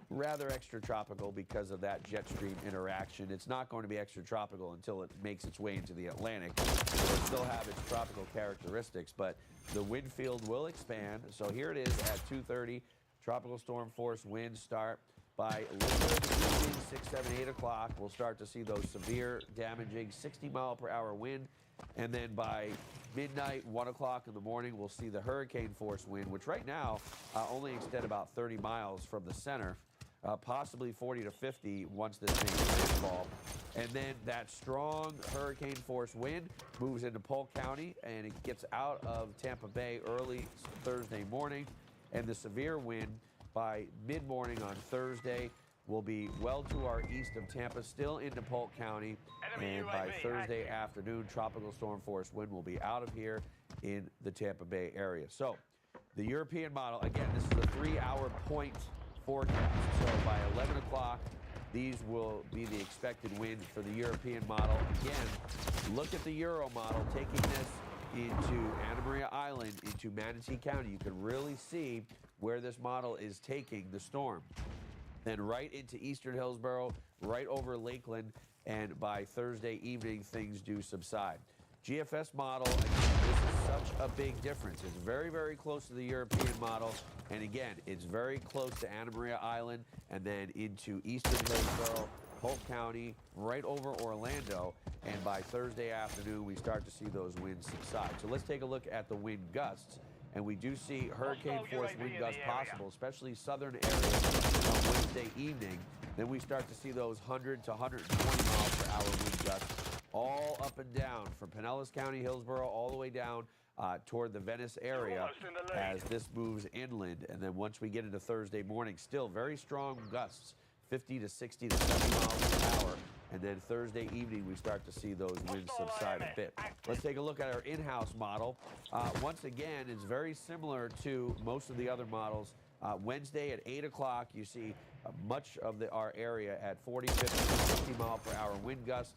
[SPEAKER 22] rather extratropical because of that jet stream interaction. It's not going to be extratropical until it makes its way into the Atlantic. It'll still have its tropical characteristics, but the wind field will expand. So here it is at 2:30. Tropical storm force winds start by later between 6, 7, 8 o'clock. We'll start to see those severe, damaging 60-mile-per-hour wind. And then by midnight, 1 o'clock in the morning, we'll see the hurricane force wind, which right now only extend about 30 miles from the center, possibly 40 to 50 once this makes landfall. And then that strong hurricane force wind moves into Polk County, and it gets out of Tampa Bay early Thursday morning. And the severe wind by mid-morning on Thursday will be well to our east of Tampa, still into Polk County. And by Thursday afternoon, tropical storm force wind will be out of here in the Tampa Bay area. So the European model, again, this is a 3-hour point forecast. So by 11 o'clock, these will be the expected wind for the European model. Again, look at the Euro model, taking this into Anna Maria Island, into Manatee County. You can really see where this model is taking the storm. Then right into eastern Hillsborough, right over Lakeland, and by Thursday evening, things do subside. GFS model, again, this is such a big difference. It's very, very close to the European model. And again, it's very close to Anna Maria Island and then into eastern Hillsborough, Polk County, right over Orlando. And by Thursday afternoon, we start to see those winds subside. So let's take a look at the wind gusts. And we do see hurricane force wind gusts possible, especially southern areas on Wednesday evening. Then we start to see those 100 to 120 miles per hour wind gusts all up and down from Pinellas County, Hillsborough, all the way down toward the Venice area as this moves inland. And then once we get into Thursday morning, still very strong gusts, 50 to 60 to 70 miles per hour. And then Thursday evening, we start to see those winds subside a bit. Let's take a look at our in-house model. Once again, it's very similar to most of the other models. Wednesday at 8 o'clock, you see much of our area at 40, 50, 60 mile per hour wind gusts.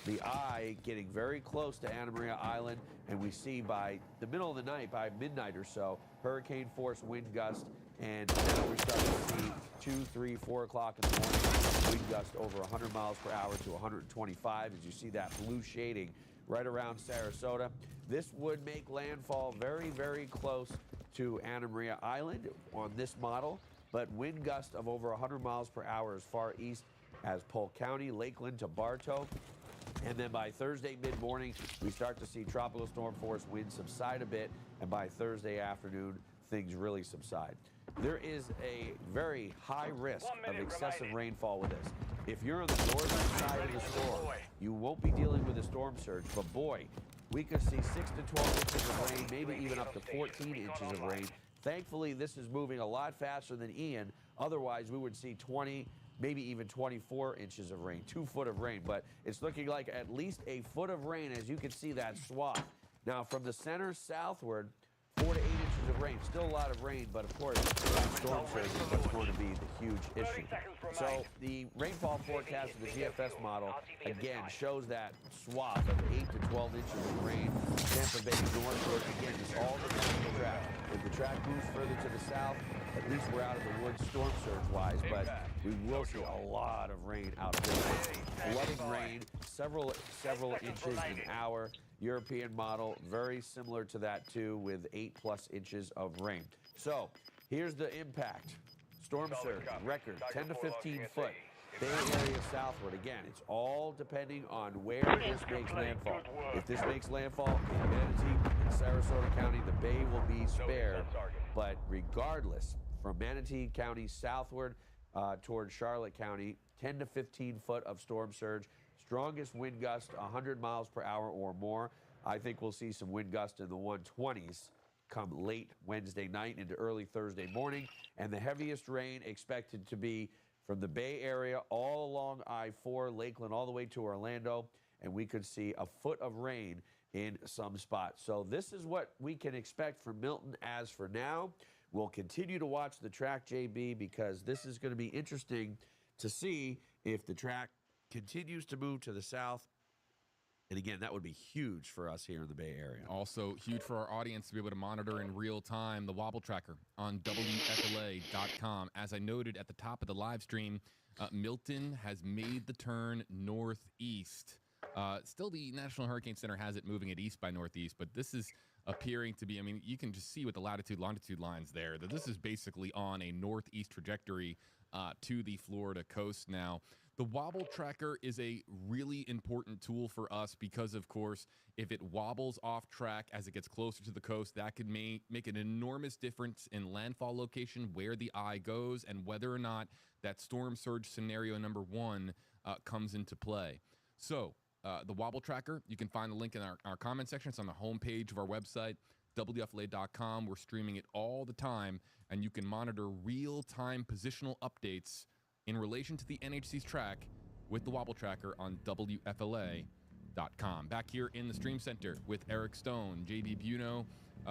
[SPEAKER 22] The eye getting very close to Anna Maria Island, and we see by the middle of the night, by midnight or so, hurricane force wind gust, and now we start to see 2, 3, 4 o'clock in the morning, wind gust over 100 miles per hour to 125, as you see that blue shading right around Sarasota. This would make landfall very, very close to Anna Maria Island on this model, but wind gust of over 100 miles per hour as far east as Polk County, Lakeland to Bartow. And then by Thursday mid-morning, we start to see tropical storm force winds subside a bit, and by Thursday afternoon, things really subside. There is a very high risk of excessive rainfall with this. If you're on the northern side of the storm, you won't be dealing with a storm surge, but boy, we could see 6 to 12 inches of rain, maybe even up to 14 inches of rain. Thankfully, this is moving a lot faster than Ian. Otherwise, we would see 20, maybe even 24 inches of rain, 2 foot of rain. But it's looking like at least a foot of rain, as you can see that swath. Now, from the center southward, 4 to 8 inches of rain. Still a lot of rain, but of course, storm surge is what's going to be the huge issue. So the rainfall forecast of the GFS model, again, shows that swath of 8 to 12 inches of rain. Tampa Bay northward, again, this all depends on the track. If the track moves further to the south, at least we're out of the woods storm surge-wise, but we will see a lot of rain out of this. Flooding rain, several inches an hour. European model, very similar to that too, with 8+ inches of rain. So here's the impact. Storm surge, record 10 to 15 foot. Bay Area southward. Again, it's all depending on where this makes landfall. If this makes landfall in Manatee and Sarasota County, the Bay will be spared. But regardless, from Manatee County southward toward Charlotte County, 10 to 15 foot of storm surge. Strongest wind gust, 100 miles per hour or more. I think we'll see some wind gusts in the 120s come late Wednesday night into early Thursday morning. And the heaviest rain expected to be from the Bay Area all along I-4, Lakeland, all the way to Orlando. And we could see a foot of rain in some spots. So this is what we can expect from Milton as for now. We'll continue to watch the track, JB, because this is going to be interesting to see if the track continues to move to the south. And again, that would be huge for us here in the Bay Area.
[SPEAKER 23] Also huge for our audience to be able to monitor in real time the wobble tracker on WFLA.com. As I noted at the top of the live stream, Milton has made the turn northeast. Still, the National Hurricane Center has it moving it east by northeast, but this is appearing to be, I mean, you can just see with the latitude-longitude lines there that this is basically on a northeast trajectory to the Florida coast now. The wobble tracker is a really important tool for us because, of course, if it wobbles off track as it gets closer to the coast, that could make an enormous difference in landfall location, where the eye goes, and whether or not that storm surge scenario number 1 comes into play. So the wobble tracker, you can find the link in our comment section. It's on the homepage of our website, WFLA.com. We're streaming it all the time, and you can monitor real-time positional updates in relation to the NHC's track with the Wobble Tracker on WFLA.com. Back here in the Stream Center with Eric Stone, JB Buno.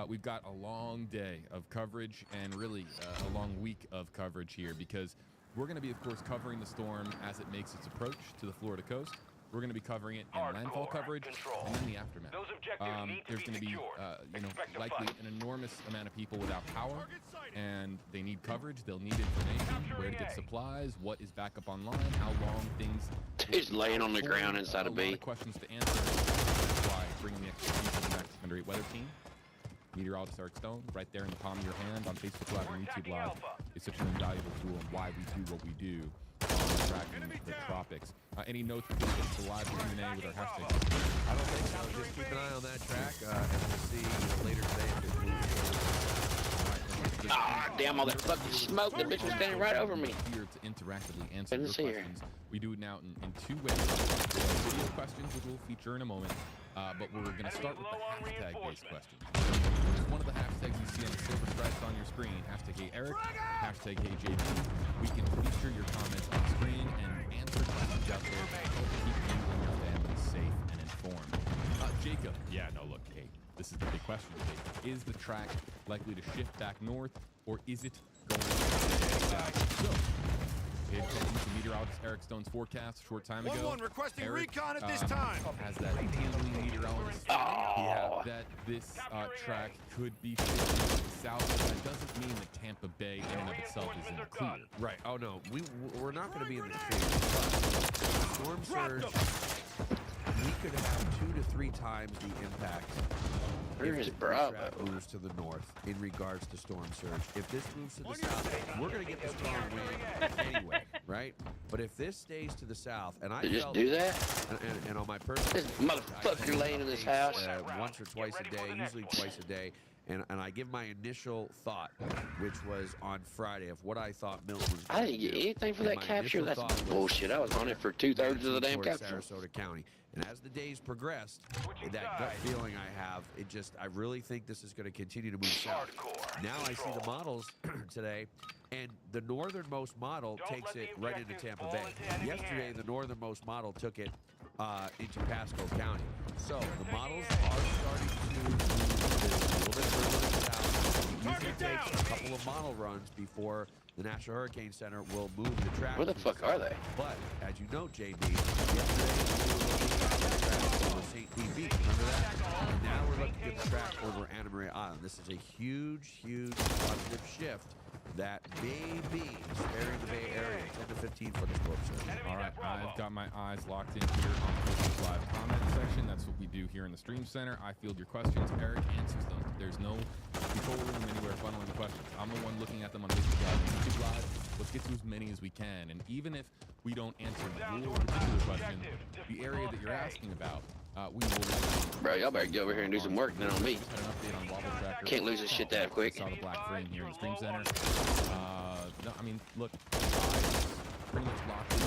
[SPEAKER 23] We've got a long day of coverage and really a long week of coverage here because we're going to be, of course, covering the storm as it makes its approach to the Florida coast. We're going to be covering it in landfall coverage and then the aftermath. There's going to be, likely an enormous amount of people without power, and they need coverage. They'll need information, where to get supplies, what is back up online, how long things.
[SPEAKER 6] He's laying on the ground inside a
[SPEAKER 23] lot
[SPEAKER 6] B.
[SPEAKER 23] of questions to answer. That's why bringing the expertise of the Max Under 8 weather team. Meteorologist Eric Stone, right there in the palm of your hand on Facebook Live and YouTube Live, is such an invaluable tool and why we do what we do on tracking the tropics. Any notes before we get to the live Q&A with our hashtag?
[SPEAKER 22] I don't think so. Just keep an eye on that track, and we'll see later today if it moves.
[SPEAKER 6] Ah, damn, all that fucking smoke. The bitch was standing right over me.
[SPEAKER 23] Here to interactively answer your
[SPEAKER 6] Couldn't see her.
[SPEAKER 23] questions. We do it now in two ways. We have video questions, which we'll feature in a moment, but we're going to start with the hashtag-based questions. One of the hashtags you see on the silver stripes on your screen, hashtag #HeyEric, hashtag #HeyJB. We can feature your comments on screen and answer questions out there to help keep you and your family safe and informed. Jacob, look, hey, this is the big question today. Is the track likely to shift back north, or is it going to stay south? So, paid attention to meteorologist Eric Stone's forecast a short time ago.
[SPEAKER 15] 1-1 requesting
[SPEAKER 23] Eric,
[SPEAKER 15] recon at this time.
[SPEAKER 23] As that handling meteorologist, that this track could be shifting south. That doesn't mean that Tampa Bay in and of itself is in the clear.
[SPEAKER 22] Right. Oh, no. We're not going to be in the clear. Storm surge, we could have 2 to 3 times the impact if the track moves to the north in regards to storm surge. If this moves to the south, we're going to get the strong wind anyway, right? But if this stays to the south, and I
[SPEAKER 6] just
[SPEAKER 22] felt,
[SPEAKER 6] do that,
[SPEAKER 22] and on my personal,
[SPEAKER 6] this motherfucker laying in this house
[SPEAKER 22] once or twice a day, usually twice a day. And I give my initial thought, which was on Friday, of what I thought Milton was going to do.
[SPEAKER 6] I didn't get anything for that capture. That's bullshit. I was on it for 2/3 of the damn capture.
[SPEAKER 22] Sarasota County. And as the days progressed, that gut feeling I have, I really think this is going to continue to move south. Now I see the models today, and the northernmost model takes it right into Tampa Bay. Yesterday, the northernmost model took it into Pasco County. So the models are starting to move a little bit further south. It usually takes a couple of model runs before the National Hurricane Center will move the track.
[SPEAKER 6] Where the fuck are they?
[SPEAKER 22] But as you know, JB, yesterday we were looking at the track over St. Pete Beach. Remember that? And now we're looking at the track over Anna Maria Island. This is a huge, huge positive shift that may be sparing the Bay Area 10 to 15 foot storm surge.
[SPEAKER 23] All right, I've got my eyes locked in here on the Facebook Live comment section. That's what we do here in the Stream Center. I field your questions. Eric answers them. There's no control room anywhere funneling the questions. I'm the one looking at them on Facebook Live and YouTube Live. Let's get to as many as we can. And even if we don't answer your particular question, the area that you're asking about, we will.
[SPEAKER 6] Bro, y'all better get over here and do some work then on me.
[SPEAKER 23] Had an update on Wobble Tracker.
[SPEAKER 6] Can't lose this shit that quick.
[SPEAKER 23] Saw the black frame here in the Stream Center. No, I mean, look, pretty much locked in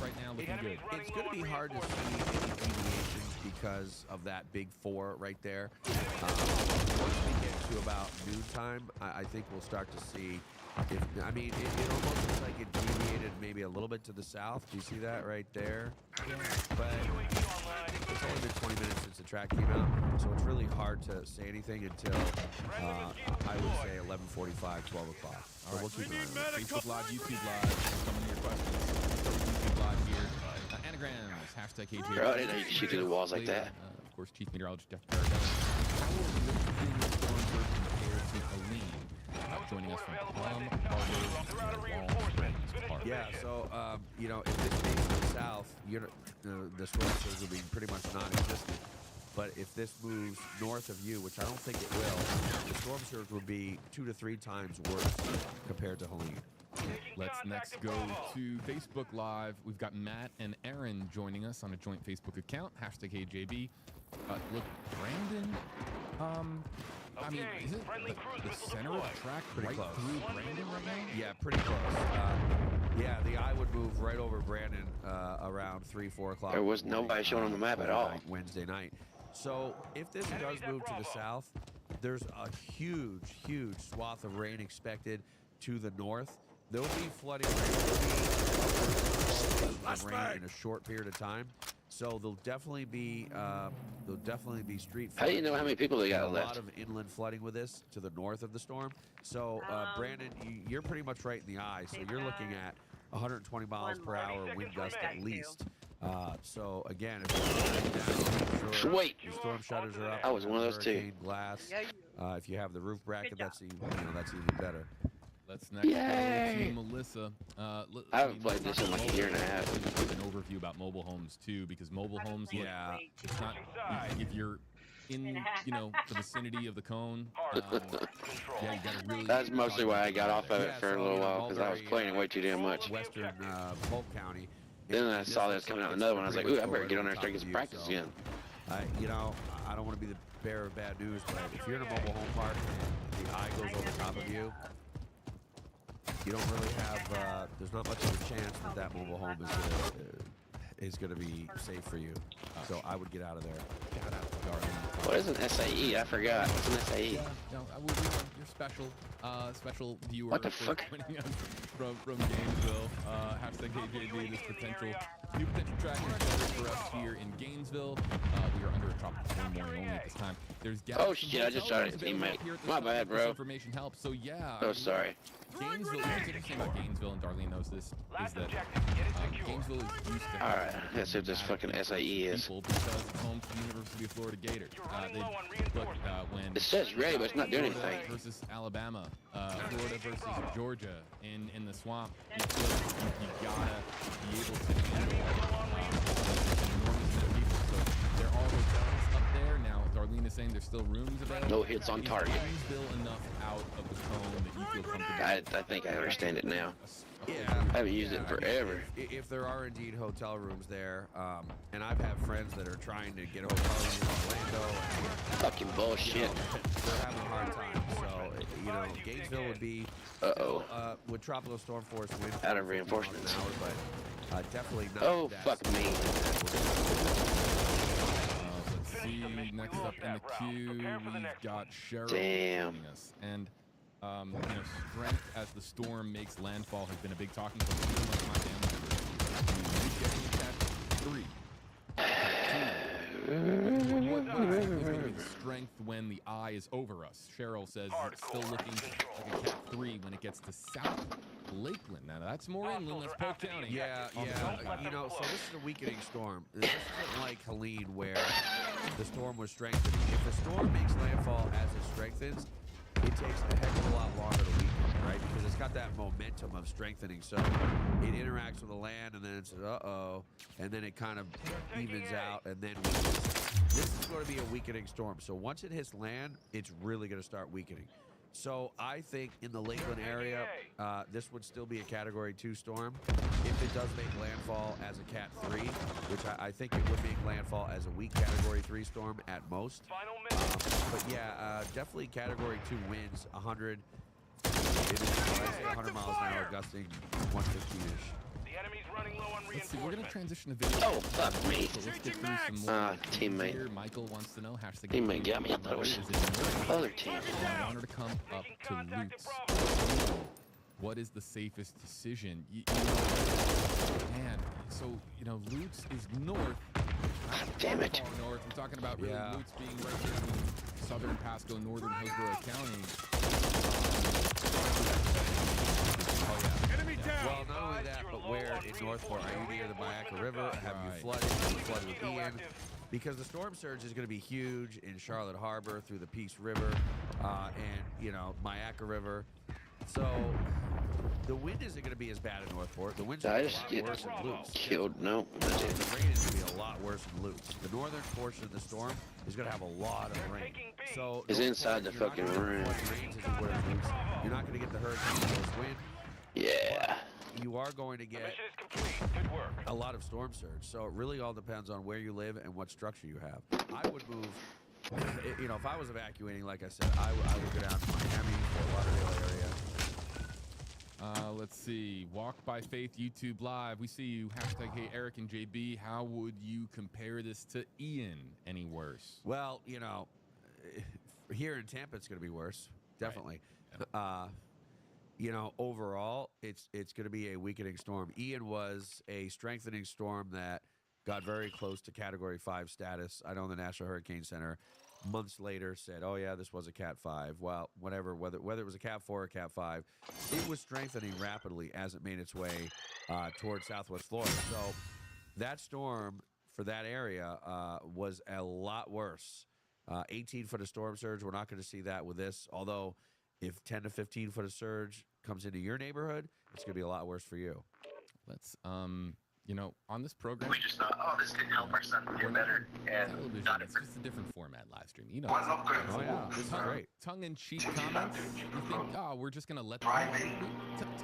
[SPEAKER 23] right now, looking good.
[SPEAKER 22] It's going to be hard to see any deviations because of that big 4 right there. Once we get to about noontime, I think we'll start to see. It almost looks like it deviated maybe a little bit to the south. Do you see that right there? But it's only been 20 minutes since the track came out, so it's really hard to say anything until I would say 11:45, 12 o'clock.
[SPEAKER 23] All right, we'll keep an eye on it. Facebook Live, YouTube Live, some of your questions. YouTube Live here. Anagrams, hashtag #KJ.
[SPEAKER 6] Bro, I didn't know you could shoot through the walls like that.
[SPEAKER 23] Of course, Chief Meteorologist Jeff Paragone. How will the storm surge compare to Helene? Joining us from Palm Harbor, Park.
[SPEAKER 22] Yeah, so, if this stays to the south, the storm surge will be pretty much non-existent. But if this moves north of you, which I don't think it will, the storm surge will be 2 to 3 times worse compared to Helene.
[SPEAKER 23] Let's next go to Facebook Live. We've got Matt and Aaron joining us on a joint Facebook account, hashtag #HeyJB. Look, Brandon, I mean, is it the center of the track
[SPEAKER 22] pretty
[SPEAKER 23] right
[SPEAKER 22] close
[SPEAKER 23] through Brandon right now?
[SPEAKER 22] Yeah, pretty close. The eye would move right over Brandon around 3, 4 o'clock.
[SPEAKER 6] There was nobody showing on the map at all.
[SPEAKER 22] Wednesday night. So if this does move to the south, there's a huge, huge swath of rain expected to the north there'll be flooding rain in a short period of time. So there'll definitely be street flooding.
[SPEAKER 18] How do you know how many people they got
[SPEAKER 22] a
[SPEAKER 18] left?
[SPEAKER 22] lot of inland flooding with this to the north of the storm. So Brandon, you're pretty much right in the eye. So you're looking at 120 miles per hour wind gust at least. So again, if you're down,
[SPEAKER 18] Sweet.
[SPEAKER 22] your storm shutters are up.
[SPEAKER 18] I was one of those two.
[SPEAKER 22] Hurricane glass. If you have the roof bracket, that's even better.
[SPEAKER 23] Let's next go to Melissa.
[SPEAKER 18] I haven't played this in like a year and a half.
[SPEAKER 23] An overview about mobile homes too, because mobile homes, it's not if you're in the vicinity of the cone. You gotta really.
[SPEAKER 18] That's mostly why I got off of it for a little while because I was playing it way too damn much.
[SPEAKER 22] Western Polk County.
[SPEAKER 18] Then I saw this coming out another one. I was like, ooh, I better get on there and start getting some practice again.
[SPEAKER 22] I don't want to be the bearer of bad news, but if you're in a mobile home park and the eye goes over top of you, you don't really have. There's not much of a chance that mobile home is gonna be safe for you. So I would get out of there.
[SPEAKER 18] What is an SAE? I forgot. What's an SAE?
[SPEAKER 23] You're special. Special viewer.
[SPEAKER 18] What the fuck?
[SPEAKER 23] From Gainesville. Hashtag KJV. This new potential tracking shelter for us here in Gainesville. We are under a tropical storm warning only at this time. There's
[SPEAKER 18] oh shit! I just started a teammate. My bad, bro.
[SPEAKER 23] Information helps. So yeah.
[SPEAKER 18] Oh sorry.
[SPEAKER 23] Gainesville. What's interesting about Gainesville, and Darlene knows this, is that Gainesville is used to.
[SPEAKER 18] All right, let's see what this fucking SAE is.
[SPEAKER 23] Because it's home to the University of Florida Gators. When
[SPEAKER 18] it says ready, but it's not doing anything.
[SPEAKER 23] Versus Alabama, Florida versus Georgia in the swamp. You gotta be able to handle an enormous amount of people. So there are hotels up there now. Darlene is saying there's still rooms available.
[SPEAKER 18] No hits on target.
[SPEAKER 23] Gainesville enough out of the cone that you feel comfortable.
[SPEAKER 18] I think I understand it now.
[SPEAKER 22] Yeah,
[SPEAKER 18] I haven't used it in forever.
[SPEAKER 22] If there are indeed hotel rooms there, and I've had friends that are trying to get a hotel room in Orlando.
[SPEAKER 18] Fucking bullshit.
[SPEAKER 22] They're having a hard time. So Gainesville would be. With tropical storm force wind.
[SPEAKER 18] Out of reinforcements.
[SPEAKER 22] But definitely not.
[SPEAKER 18] Oh fuck me.
[SPEAKER 23] Let's see. Next up in the queue, we've got Cheryl joining us, and. Strength as the storm makes landfall has been a big talking point. Like my family members. Getting attack 3. What exactly is going to be the strength when the eye is over us? Cheryl says it's still looking like a cat 3 when it gets to South Lakeland. Now that's more inland. That's Polk County.
[SPEAKER 22] Yeah. So this is a weakening storm. This isn't like Helene where the storm was strengthening. If the storm makes landfall as it strengthens, it takes a heck of a lot longer to weaken, right? Because it's got that momentum of strengthening. So it interacts with the land, and then it says, uh-oh, and then it kind of evens out, and then weakens. This is going to be a weakening storm. So once it hits land, it's really going to start weakening. So I think in the Lakeland area, this would still be a Category 2 storm. If it does make landfall as a Cat 3, which I think it would make landfall as a weak Category 3 storm at most. But yeah, definitely Category 2 winds 100 miles an hour, gusting 150-ish.
[SPEAKER 23] Let's see, we're going to transition to video.
[SPEAKER 18] Oh, fuck me.
[SPEAKER 23] So let's get through some more
[SPEAKER 18] teammate.
[SPEAKER 23] Here. Michael wants to know,
[SPEAKER 18] Teammate got me. I thought it was other team.
[SPEAKER 23] I want her to come up to Lutz. What is the safest decision? Man, so, Lutz is north.
[SPEAKER 18] Damn it.
[SPEAKER 23] North. I'm talking about really Lutz being right there in southern Pasco, northern Hillsborough County.
[SPEAKER 22] Well, not only that, but where in Northport? Are you near the Myakka River? Have you flooded? Have you flooded with Ian? Because the storm surge is going to be huge in Charlotte Harbor through the Peace River and, Myakka River. So the wind isn't going to be as bad in Northport. The wind's going to be a lot worse in Lutz.
[SPEAKER 18] Killed. No.
[SPEAKER 22] The rain is going to be a lot worse in Lutz. The northern portion of the storm is going to have a lot of rain. So
[SPEAKER 18] it's inside the fucking room.
[SPEAKER 22] You're not going to get the hurricane force wind.
[SPEAKER 18] Yeah.
[SPEAKER 22] But you are going to get a lot of storm surge. So it really all depends on where you live and what structure you have. I would move, if I was evacuating, like I said, I would go down to Miami, Fort Lauderdale area.
[SPEAKER 23] Let's see. Walk by Faith YouTube Live. We see you. Hashtag Hey Eric and JB. How would you compare this to Ian? Any worse?
[SPEAKER 22] Well, here in Tampa, it's going to be worse. Definitely.
[SPEAKER 23] Right.
[SPEAKER 22] you know, overall, it's going to be a weakening storm. Ian was a strengthening storm that got very close to Category 5 status. I know the National Hurricane Center months later said, "Oh yeah, this was a Cat 5." Well, whatever, whether it was a Cat 4 or Cat 5, it was strengthening rapidly as it made its way towards Southwest Florida. So that storm for that area was a lot worse. 18-foot of storm surge. We're not going to see that with this, although if 10 to 15 foot of surge comes into your neighborhood, it's going to be a lot worse for you.
[SPEAKER 23] Let's, you know, on this program,
[SPEAKER 5] We just thought, oh, this could help our son get better. And
[SPEAKER 23] television,
[SPEAKER 5] not
[SPEAKER 23] it's just a different format live stream. You know,
[SPEAKER 5] What's up, good?
[SPEAKER 22] Oh yeah, this is great.
[SPEAKER 23] Tongue-in-cheek comments. You think, oh, we're just gonna let them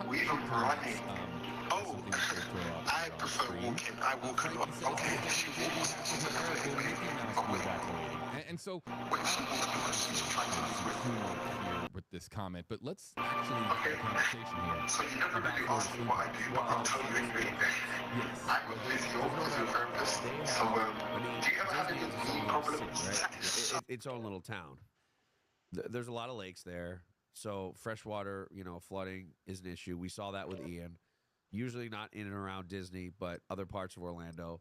[SPEAKER 5] We don't running. Oh, I prefer walking. I walk a lot. Okay, she walks.
[SPEAKER 23] And so, here with this comment, but let's actually have a conversation here.
[SPEAKER 5] So you never really asked me what I do, but I'll tell you anyway. I'm a physiotherapist. So, do you ever have any knee problems?
[SPEAKER 22] Its own little town. There's a lot of lakes there, so freshwater, you know, flooding is an issue. We saw that with Ian. Usually not in and around Disney, but other parts of Orlando.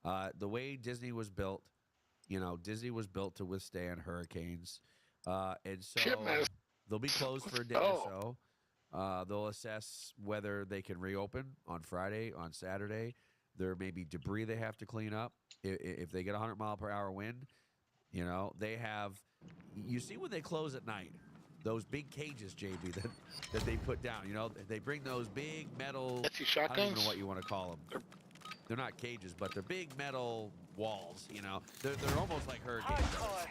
[SPEAKER 22] The way Disney was built, you know, Disney was built to withstand hurricanes, and so they'll be closed for a day or so. They'll assess whether they can reopen on Friday, on Saturday. There may be debris they have to clean up. If they get 100-mile-per-hour wind, you know, they have. You see when they close at night, those big cages, JB, that they put down. You know, they bring those big metal. I don't even know what you want to call them. They're not cages, but they're big metal walls. You know, they're almost like hurricane cells.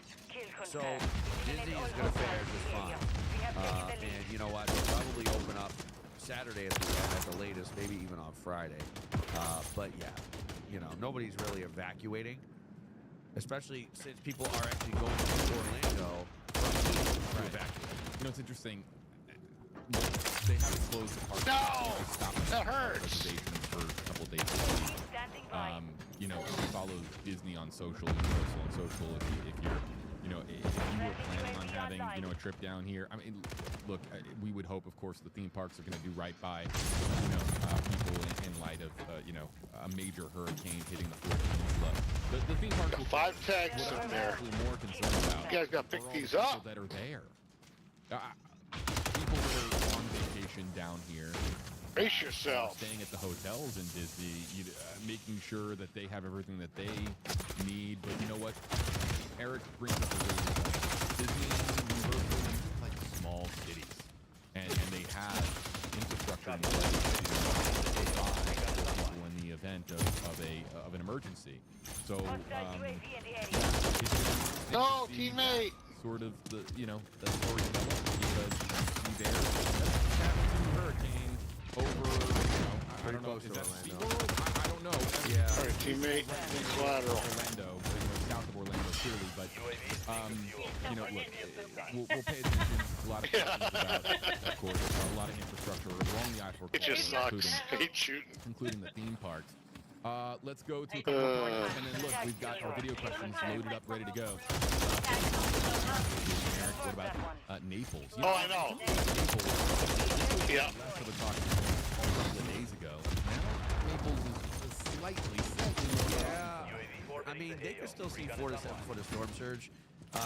[SPEAKER 22] So Disney is going to fare just fine. And you know what? They'll probably open up Saturday at the latest, maybe even on Friday. But yeah, you know, nobody's really evacuating, especially since people are actually going to Orlando to evacuate.
[SPEAKER 23] You know, it's interesting. They haven't closed the park.
[SPEAKER 5] No!
[SPEAKER 23] They stopped
[SPEAKER 5] That hurts!
[SPEAKER 23] For a couple of days. You know, if you follow Disney on social, Universal on social, if you're, you know, if you were planning on having, you know, a trip down here, I mean, look, we would hope, of course, the theme parks are going to do right by, you know, people in light of, you know, a major hurricane hitting the Florida Peninsula. The theme parks will
[SPEAKER 5] 5 tags
[SPEAKER 23] what
[SPEAKER 5] in
[SPEAKER 23] I'm
[SPEAKER 5] there.
[SPEAKER 23] actually more concerned about.
[SPEAKER 5] You guys got to pick
[SPEAKER 23] are all
[SPEAKER 5] these
[SPEAKER 23] the people
[SPEAKER 5] up.
[SPEAKER 23] that are there. People that are on vacation down here.
[SPEAKER 5] Brace yourself.
[SPEAKER 23] Staying at the hotels in Disney, making sure that they have everything that they need. But you know what? Eric brings up a really good point. Disney and Universal are like small cities, and they have infrastructure in place to provide people in the event of an emergency. So,
[SPEAKER 5] No, teammate.
[SPEAKER 23] Sort of the the story developed because the Bears hurricane over, I don't know, is that SeaWorld? I don't know.
[SPEAKER 5] Yeah. All right, teammate. Collateral.
[SPEAKER 23] Orlando, south of Orlando, clearly, but you know, look, we'll pay attention to a lot of questions about, of course, a lot of infrastructure along the I-4
[SPEAKER 5] It just sucks. Hate shooting.
[SPEAKER 23] Including the theme parks. Let's go to a couple of questions, and then look, we've got our video questions loaded up, ready to go. Eric, what about Naples? You
[SPEAKER 5] I know.
[SPEAKER 23] Naples,
[SPEAKER 5] yeah.
[SPEAKER 23] For the talk a couple of days ago. Now, Naples is slightly more.
[SPEAKER 22] Yeah. I mean, they could still see 4 to 7 foot of storm surge. Down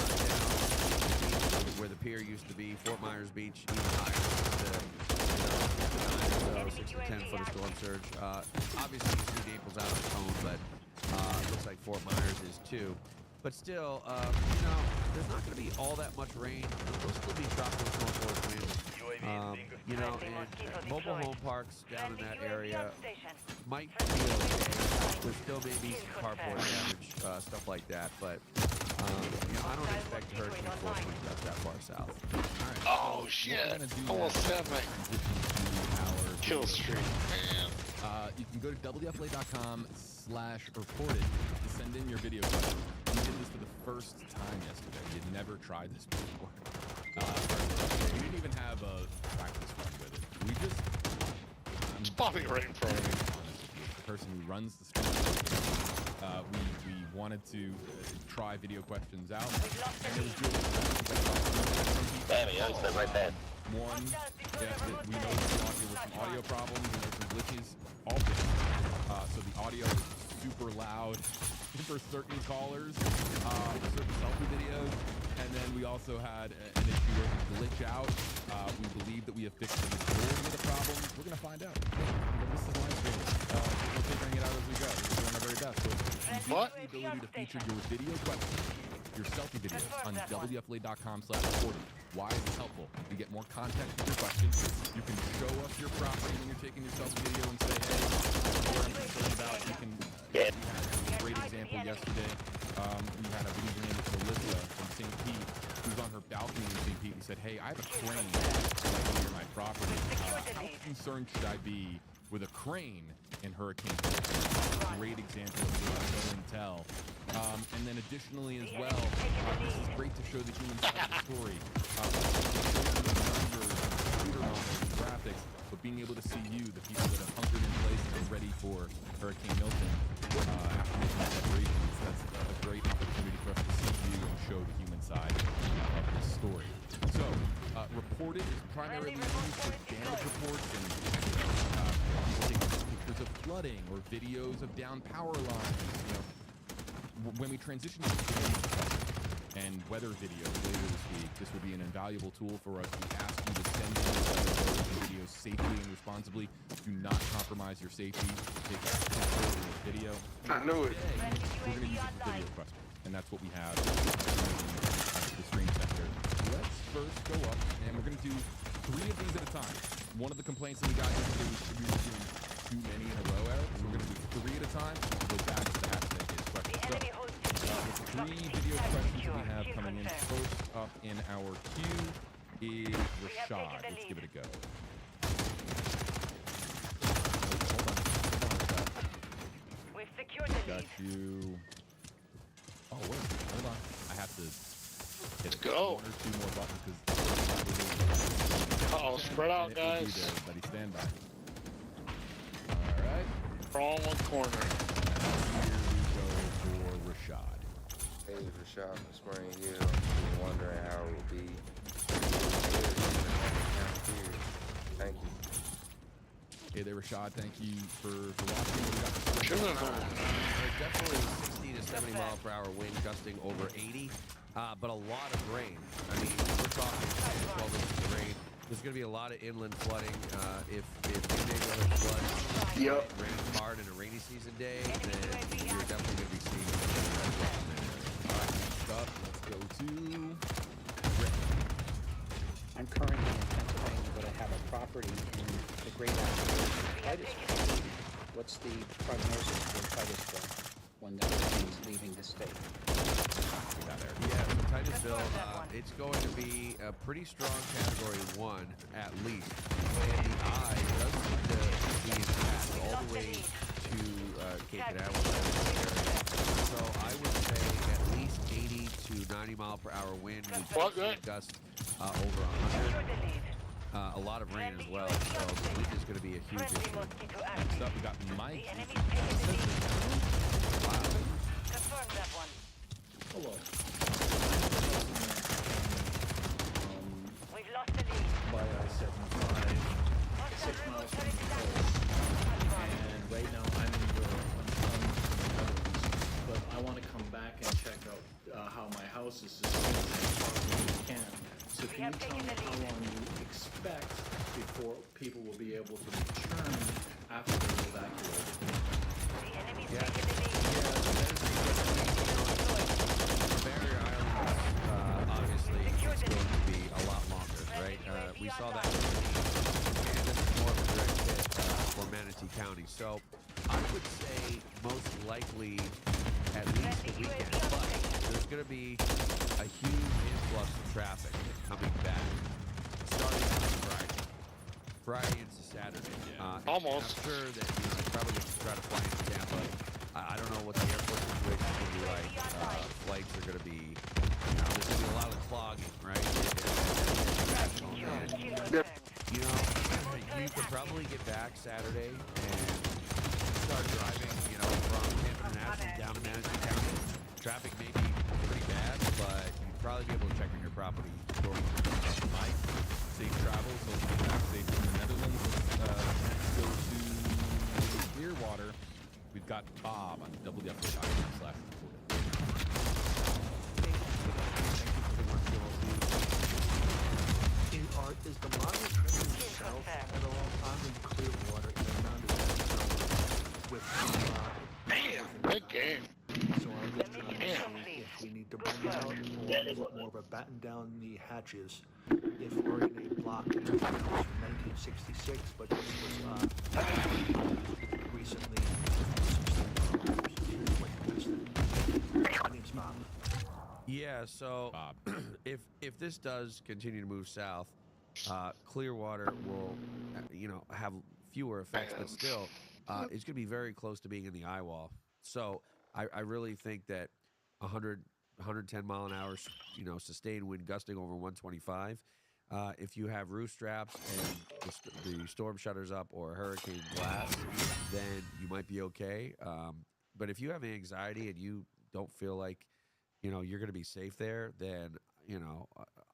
[SPEAKER 22] where the pier used to be, Fort Myers Beach, even higher. 6 to 10 foot of storm surge. Obviously, you see Naples out of the cone, but looks like Fort Myers is too. But still, you know, there's not going to be all that much rain. There'll still be tropical storm force winds. You know, and mobile home parks down in that area might be okay. There still may be some carport damage, stuff like that, but you know, I don't expect hurricane force winds out that far south.
[SPEAKER 23] All right.
[SPEAKER 5] Oh shit! Almost had my kill streak, man.
[SPEAKER 23] You can go to WFLA.com/reported to send in your video questions. We did this for the first time yesterday. We had never tried this before. We didn't even have a practice run with it. We just...
[SPEAKER 5] It's popping right in front of me.
[SPEAKER 23] The person who runs the stream, we wanted to try video questions out. And it was really...
[SPEAKER 18] Baby, I was right there.
[SPEAKER 23] One Yeah, we noticed there were some audio problems and there's some glitches. All fixed. So the audio is super loud for certain callers, for certain selfie videos. And then we also had an issue where it glitch out. We believe that we have fixed the majority of the problems. We're going to find out. This is live streaming. We're figuring it out as we go. We're doing our very best. So if you have the ability to feature your video questions, your selfie videos on WFLA.com/reporting. Why is this helpful? You get more context with your questions. You can show us your property when you're taking your selfie video and say, hey, what I'm concerned about. You can, we had a great example yesterday. We had a user named Melissa from St. Pete who's on her balcony in St. Pete and said, hey, I have a crane right near my property. How concerned should I be with a crane in Hurricane Milton? Great example of show and tell. And then additionally as well, this is great to show the human side of the story. The numbers, computer models, graphics, but being able to see you, the people that have hunkered in place and ready for Hurricane Milton after making preparations. That's a great opportunity for us to see you and show the human side of this story. So, reported is primarily used for damage reports and pictures of flooding or videos of down power lines. You know, when we transition to and weather videos later this week, this will be an invaluable tool for us. We ask you to send in your videos safely and responsibly. Do not compromise your safety. Take a video.
[SPEAKER 19] I knew it.
[SPEAKER 23] We're going to use it for video questions, and that's what we have the stream center. Let's first go up, and we're going to do 3 of these at a time. One of the complaints that we got yesterday was we were doing too many in a row, Eric. So we're going to do 3 at a time. We'll go back to the hashtag question. So, 3 video questions we have coming in. First up in our queue is Rashad. Let's give it a go.
[SPEAKER 2] We've secured the
[SPEAKER 23] Got you. Oh, wait. Hold on. I have to hit
[SPEAKER 18] go.
[SPEAKER 23] 1 or 2 more buttons because.
[SPEAKER 18] Uh-oh, spread out, guys.
[SPEAKER 23] Everybody stand by. All right.
[SPEAKER 18] Wrong one corner.
[SPEAKER 23] Here we go for Rashad.
[SPEAKER 9] Hey, Rashad from Spring Hill. I'm wondering how it will be. Thank you.
[SPEAKER 23] Hey there, Rashad. Thank you for watching.
[SPEAKER 22] Sure. Definitely 60 to 70 mile per hour wind gusting over 80, but a lot of rain. I mean, we're talking 12 inches of rain. There's going to be a lot of inland flooding. If your neighborhood floods, rains hard in a rainy season day, then you're definitely going to be seeing
[SPEAKER 23] All right, next up, let's go to Rick.
[SPEAKER 12] I'm currently in Pennsylvania, but I have a property in the Great Titusville. What's the prognosis for Titusville when that is leaving the state?
[SPEAKER 22] Yeah, Titusville, it's going to be a pretty strong Category 1, at least. And the eye does seem to be intact all the way to Cape Canaveral area. So I would say at least 80 to 90 mile per hour wind. We gust over 100. A lot of rain as well, so the wind is going to be a huge issue.
[SPEAKER 23] Next up, we got Mike.
[SPEAKER 2] Confirm that one.
[SPEAKER 12] Hello.
[SPEAKER 2] We've lost the lead.
[SPEAKER 12] By I-75, 6 miles from the coast. And right now I'm in Europe. I'm from the Netherlands. But I want to come back and check out how my house is as soon as I possibly can. So can you tell me how long you expect before people will be able to return after they're evacuated?
[SPEAKER 22] Barrier Island, obviously, is going to be a lot longer, right? We saw that, and this is more of a direct hit for Manatee County. So I would say most likely at least a weekend, but there's going to be a huge influx of traffic coming back, starting on Friday into Saturday.
[SPEAKER 18] Almost.
[SPEAKER 22] I'm sure that you're probably going to try to fly into Tampa. I don't know what the airport situation is going to be like. Flights are going to be, there's going to be a lot of clogging, right? You know, you could probably get back Saturday and start driving, from Tampa International down to Manatee County. Traffic may be pretty bad, but you probably be able to check on your property.
[SPEAKER 23] Mike, safe travels. Hope you get back safe from the Netherlands. Let's go to Clearwater. We've got Bob on WFA.com/report.
[SPEAKER 3] Is the model trending south at all? I'm in Clearwater and I'm with
[SPEAKER 19] Big game.
[SPEAKER 3] So I'm just trying to see if we need to bring out or is it more of a batten down the hatches if we're in a block from 1966, but this was recently. My name's Bob.
[SPEAKER 22] Yeah, so if this does continue to move south, Clearwater will, have fewer effects, but still, it's going to be very close to being in the eye wall. So I really think that 110 mile an hour, sustained wind gusting over 125. If you have roof straps and the storm shutters up or hurricane glass, then you might be okay. But if you have anxiety and you don't feel like you're going to be safe there, then,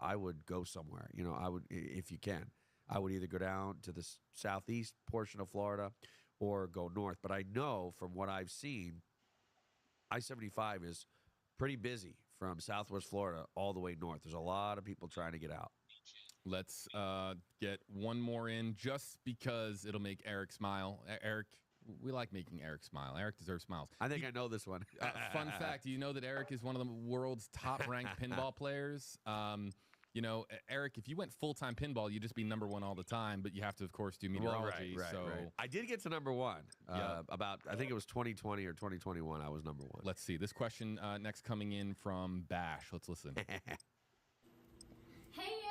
[SPEAKER 22] I would go somewhere. I would, if you can, I would either go down to the southeast portion of Florida or go north. But I know from what I've seen, I-75 is pretty busy from southwest Florida all the way north. There's a lot of people trying to get out.
[SPEAKER 23] Let's get one more in just because it'll make Eric smile. Eric, we like making Eric smile. Eric deserves smiles.
[SPEAKER 22] I think I know this one.
[SPEAKER 23] Fun fact, do you know that Eric is one of the world's top-ranked pinball players? Eric, if you went full-time pinball, you'd just be #1 all the time, but you have to, of course, do meteorology.
[SPEAKER 22] Right. I did get to #1. I think it was 2020 or 2021, I was #1.
[SPEAKER 23] Let's see. This question next coming in from Bash. Let's listen.
[SPEAKER 10] Hey,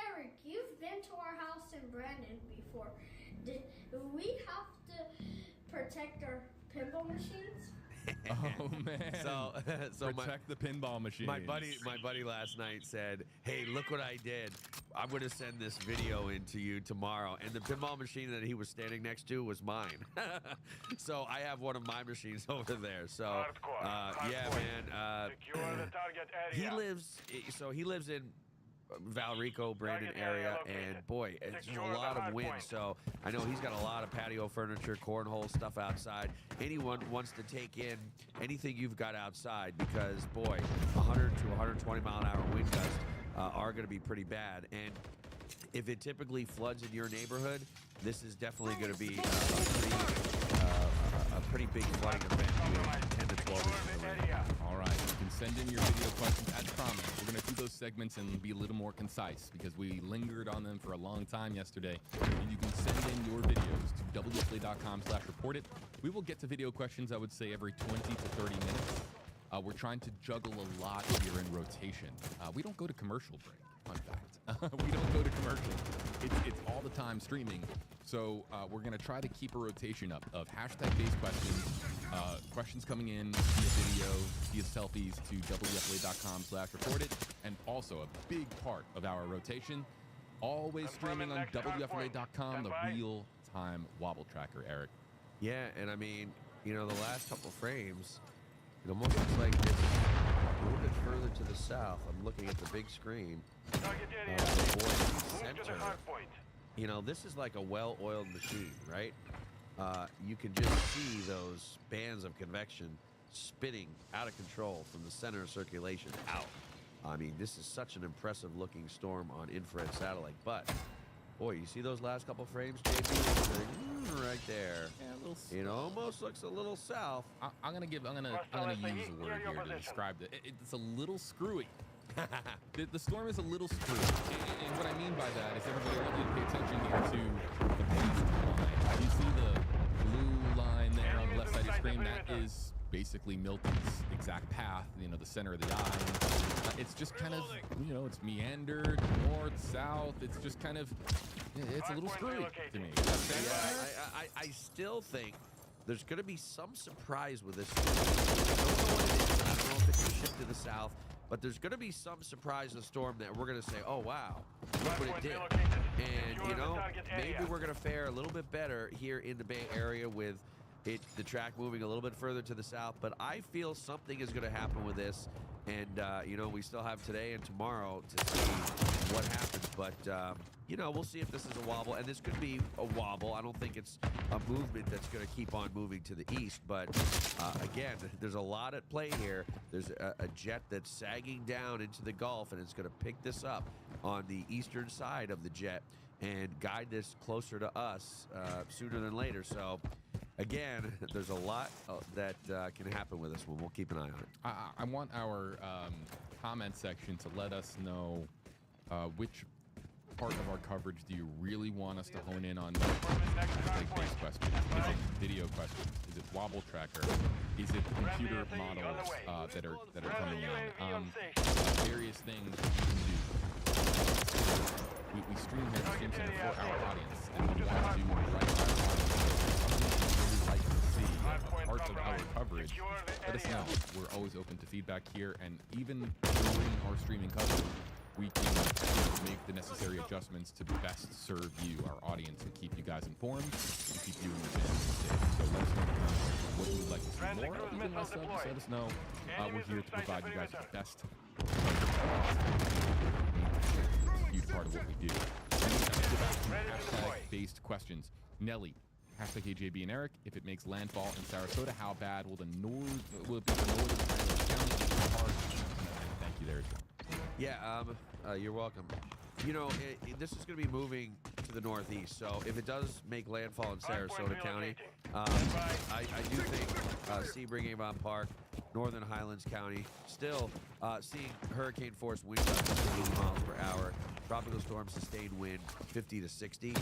[SPEAKER 10] Eric, you've been to our house in Brandon before. Do we have to protect our pinball machines?
[SPEAKER 23] Oh man!
[SPEAKER 22] So
[SPEAKER 23] protect the pinball machines.
[SPEAKER 22] My buddy last night said, "Hey, look what I did. I'm going to send this video in to you tomorrow." And the pinball machine that he was standing next to was mine. So I have one of my machines over there. So yeah, man.
[SPEAKER 15] Secure the target area.
[SPEAKER 22] He lives in Valrico, Brandon area, and boy, it's just a lot of wind. So I know he's got a lot of patio furniture, cornhole stuff outside. Anyone wants to take in anything you've got outside because, boy, 100 to 120 mile an hour wind gusts are going to be pretty bad. And if it typically floods in your neighborhood, this is definitely going to be a pretty big flooding event. 10 to 12 inches of rain.
[SPEAKER 23] All right, you can send in your video questions as promised. We're going to do those segments and be a little more concise because we lingered on them for a long time yesterday. And you can send in your videos to WFLA.com/reportit. We will get to video questions, I would say, every 20 to 30 minutes. We're trying to juggle a lot here in rotation. We don't go to commercial break, fun fact. We don't go to commercial. It's all the time streaming. So we're going to try to keep a rotation up of hashtag-based questions, questions coming in via video, via selfies to WFLA.com/reportit, and also a big part of our rotation, always streaming on WFLA.com, the real-time wobble tracker, Eric.
[SPEAKER 22] Yeah, and I mean, the last couple frames, it almost looks like it's a little bit further to the south. I'm looking at the big screen. This is like a well-oiled machine, right? You can just see those bands of convection spinning out of control from the center of circulation out. I mean, this is such an impressive-looking storm on infrared satellite. But, boy, you see those last couple frames, JB? Right there.
[SPEAKER 23] Yeah,
[SPEAKER 22] almost looks a little south.
[SPEAKER 23] I'm gonna use a word here to describe it. It's a little screwy. The storm is a little screwy. And what I mean by that is, everybody, I want you to pay attention here to the baseline. You see the blue line there on the left side of your screen? That is basically Milton's exact path, the center of the eye. It's just kind of, it's meandered, north, south. It's just kind of, it's a little screwy to me.
[SPEAKER 22] Yeah, I still think there's going to be some surprise with this. I don't know what it is. I don't know if it's a shift to the south, but there's going to be some surprise in the storm that we're going to say, oh, wow, look what it did. And, maybe we're going to fare a little bit better here in the Bay Area with the track moving a little bit further to the south. But I feel something is going to happen with this. And, you know, we still have today and tomorrow to see what happens. But, you know, we'll see if this is a wobble. And this could be a wobble. I don't think it's a movement that's going to keep on moving to the east. But, again, there's a lot at play here. There's a jet that's sagging down into the Gulf, and it's going to pick this up on the eastern side of the jet and guide this closer to us sooner than later. So, again, there's a lot that can happen with this one. We'll keep an eye on it.
[SPEAKER 23] I want our comment section to let us know which part of our coverage do you really want us to hone in on? Base questions? Is it video questions? Is it wobble tracker? Is it computer models that are coming in? Various things that you can do. We stream here at the Stream Center for our audience, and we want to do right by our audience. Really like to see parts of our coverage. Let us know. We're always open to feedback here, and even during our streaming coverage, we can make the necessary adjustments to best serve you, our audience, and keep you guys informed and keep you and your family safe. So let us know what you would like to see more of. Even less of, just let us know. We're here to provide you guys the best. Huge part of what we do. Hashtag-based questions. Nelly, hashtag AJB and Eric. If it makes landfall in Sarasota, how bad will it be for northern County? Thank you there as well.
[SPEAKER 22] Yeah, you're welcome. You know, this is going to be moving to the northeast, so if it does make landfall in Sarasota County, I do think Sebring, Avon Park, Northern Highlands County, still seeing hurricane force winds up to 80 miles per hour, tropical storm sustained wind 50 to 60.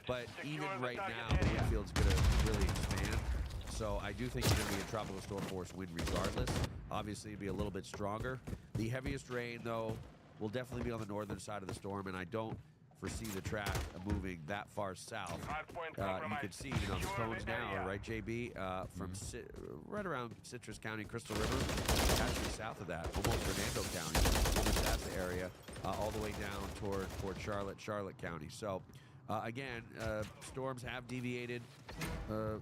[SPEAKER 22] But even right now, the wind field's going to really expand. So I do think it's going to be a tropical storm force wind regardless. Obviously, it'd be a little bit stronger. The heaviest rain, though, will definitely be on the northern side of the storm, and I don't foresee the track moving that far south. You can see, you know, the cones now, right, JB, from right around Citrus County, Crystal River, actually south of that, almost Fernando County, almost that's the area, all the way down toward Charlotte County. So, again, storms have deviated,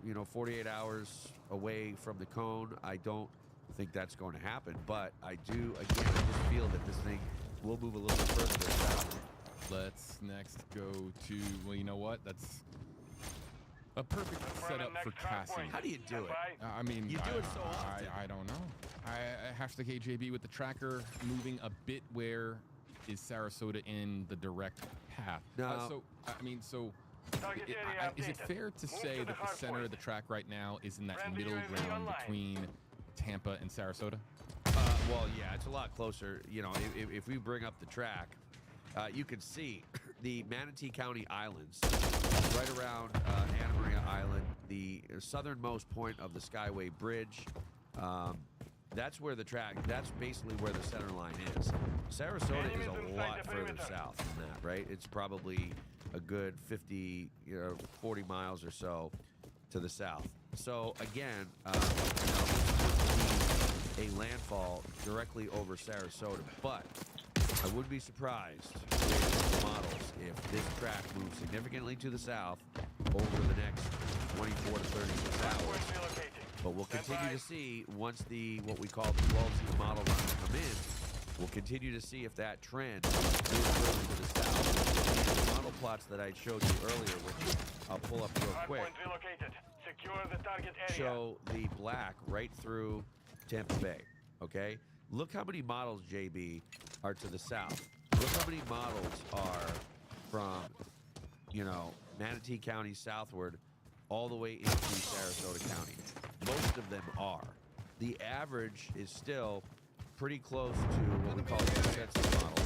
[SPEAKER 22] you know, 48 hours away from the cone. I don't think that's going to happen, but I do, again, I just feel that this thing will move a little bit further south.
[SPEAKER 23] Let's next go to, well, you know what? That's a perfect setup for Cassie.
[SPEAKER 22] How do you do it?
[SPEAKER 23] I mean,
[SPEAKER 22] you do it so often.
[SPEAKER 23] I don't know. Hashtag AJB with the tracker moving a bit. Where is Sarasota in the direct path?
[SPEAKER 22] No.
[SPEAKER 23] Is it fair to say that the center of the track right now is in that middle ground between Tampa and Sarasota?
[SPEAKER 22] Well, yeah, it's a lot closer. You know, if we bring up the track, you can see the Manatee County Islands, right around Anna Maria Island, the southernmost point of the Skyway Bridge. That's where the track, that's basically where the center line is. Sarasota is a lot further south than that, right? It's probably a good 50, 40 miles or so to the south. So again, a landfall directly over Sarasota, but I wouldn't be surprised with the models if this track moves significantly to the south over the next 24 to 36 hours. But we'll continue to see once what we call the 12C model runs come in. We'll continue to see if that trend moves further to the south. The model plots that I showed you earlier, which I'll pull up real quick, show the black right through Tampa Bay. Okay, look how many models, JB, are to the south. Look how many models are from, Manatee County southward all the way into Sarasota County. Most of them are. The average is still pretty close to what we call the consensus model.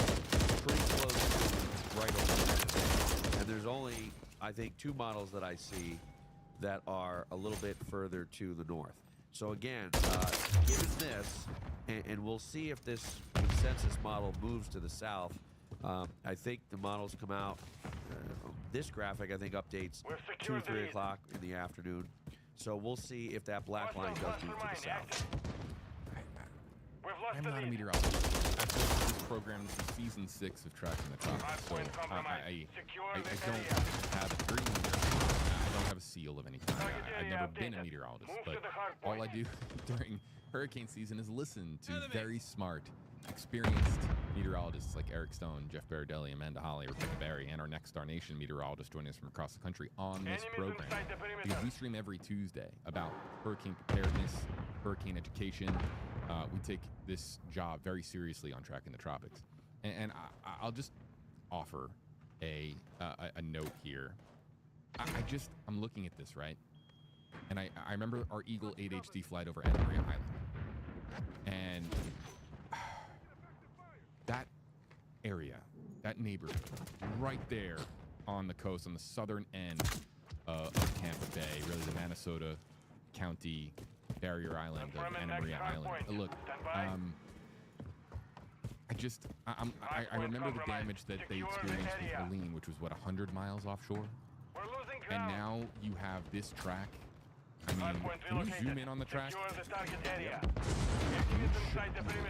[SPEAKER 22] Pretty close to right over there. And there's only, I think, 2 models that I see that are a little bit further to the north. So again, given this, and we'll see if this consensus model moves to the south. I think the models come out, this graphic I think updates 2 or 3 o'clock in the afternoon. So we'll see if that black line does move to the south.
[SPEAKER 23] I'm not a meteorologist. this program. This is season 6 of Tracking the Tropics. So I don't have a degree in meteorology. I don't have a seal of any kind. I've never been a meteorologist, but all I do during hurricane season is listen to very smart, experienced meteorologists like Eric Stone, Jeff Baradelli, Amanda Holly, Rebecca Barry, and our Next Star Nation meteorologist joining us from across the country on this program. Because we stream every Tuesday about hurricane preparedness, hurricane education. We take this job very seriously on Tracking the Tropics. And I'll just offer a note here. I'm looking at this, right? And I remember our Eagle 8HD flight over Anna Maria Island. And that area, that neighborhood, right there on the coast, on the southern end of Tampa Bay, really the Minnesota County barrier island of Anna Maria Island. Look, I remember the damage that they experienced with Helene, which was, what, 100 miles offshore? And now you have this track. I mean, can you zoom in on the track?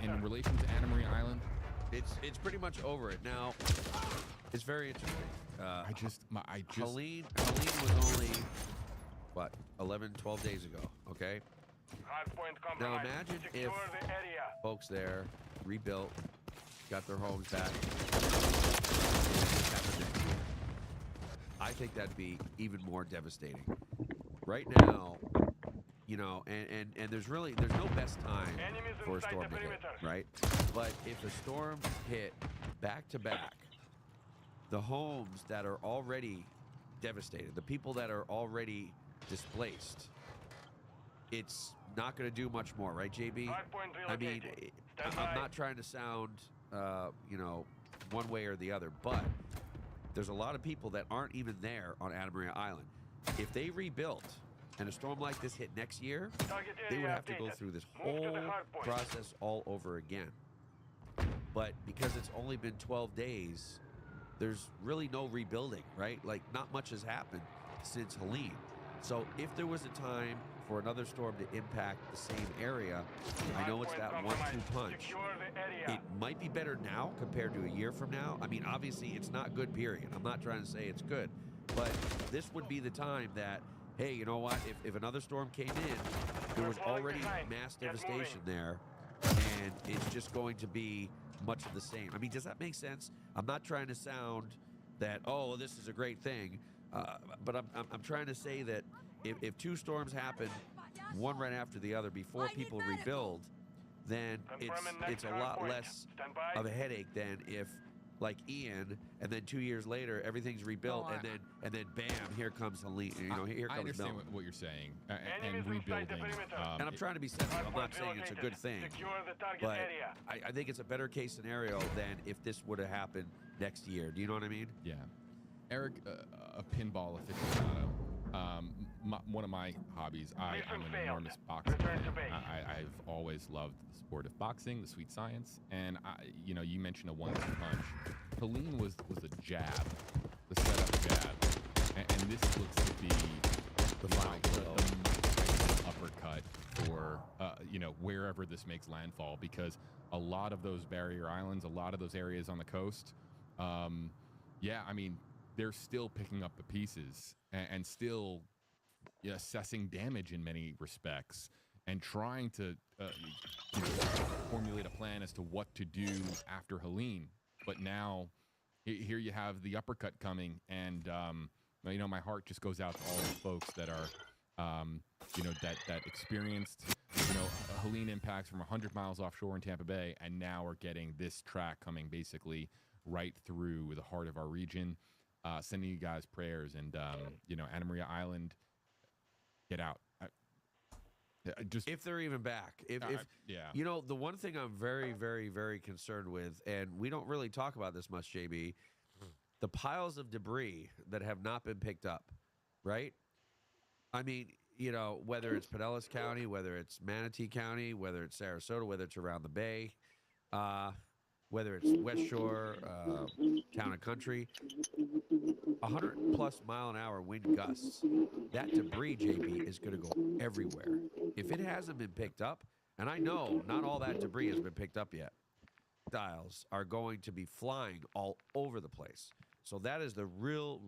[SPEAKER 23] In relation to Anna Maria Island?
[SPEAKER 22] It's pretty much over it. Now, it's very interesting. Helene was only, what, 11, 12 days ago, okay? Now imagine if folks there rebuilt, got their homes back, I think that'd be even more devastating. Right now, you know, and there's no best time for a storm to hit, right? But if a storm hit back to back, the homes that are already devastated, the people that are already displaced, it's not going to do much more, right, JB? I mean, I'm not trying to sound, you know, one way or the other, but there's a lot of people that aren't even there on Anna Maria Island. If they rebuilt and a storm like this hit next year, they would have to go through this whole process all over again. But because it's only been 12 days, there's really no rebuilding, right? Like, not much has happened since Helene. So if there was a time for another storm to impact the same area, I know it's that 1-2 punch. It might be better now compared to a year from now. I mean, obviously, it's not good, period. I'm not trying to say it's good. But this would be the time that, hey, you know what? If another storm came in, there was already mass devastation there, and it's just going to be much of the same. I mean, does that make sense? I'm not trying to sound that, oh, this is a great thing, but I'm trying to say that if two storms happen, one right after the other, before people rebuild, then it's a lot less of a headache than if, like Ian, and then 2 years later everything's rebuilt, and then bam, here comes Helene. You know, here comes.
[SPEAKER 23] I understand what you're saying, and rebuilding.
[SPEAKER 22] And I'm trying to be sensitive. I'm not saying it's a good thing, but I think it's a better case scenario than if this would have happened next year. Do you know what I mean?
[SPEAKER 23] Yeah. Eric, a pinball aficionado. One of my hobbies, I'm an enormous boxing fan. I've always loved the sport of boxing, the sweet science, and you know, you mentioned a 1-2 punch. Helene was a jab, the setup jab, and this looks to be the uppercut for you know, wherever this makes landfall, because a lot of those barrier islands, a lot of those areas on the coast, yeah, I mean, they're still picking up the pieces and still assessing damage in many respects and trying to you know, formulate a plan as to what to do after Helene. But now here you have the uppercut coming, and you know, my heart just goes out to all the folks that are you know, that experienced, you know, Helene impacts from 100 miles offshore in Tampa Bay, and now are getting this track coming basically right through the heart of our region. Sending you guys prayers, and you know, Anna Maria Island, get out. Just
[SPEAKER 22] if they're even back. If
[SPEAKER 23] yeah,
[SPEAKER 22] you know, the one thing I'm very, very, very concerned with, and we don't really talk about this much, JB, the piles of debris that have not been picked up, right? I mean, you know, whether it's Pinellas County, whether it's Manatee County, whether it's Sarasota, whether it's around the Bay, whether it's West Shore, Town and Country, 100+ mile an hour wind gusts. That debris, JB, is going to go everywhere. If it hasn't been picked up, and I know not all that debris has been picked up yet, projectiles are going to be flying all over the place. So that is the real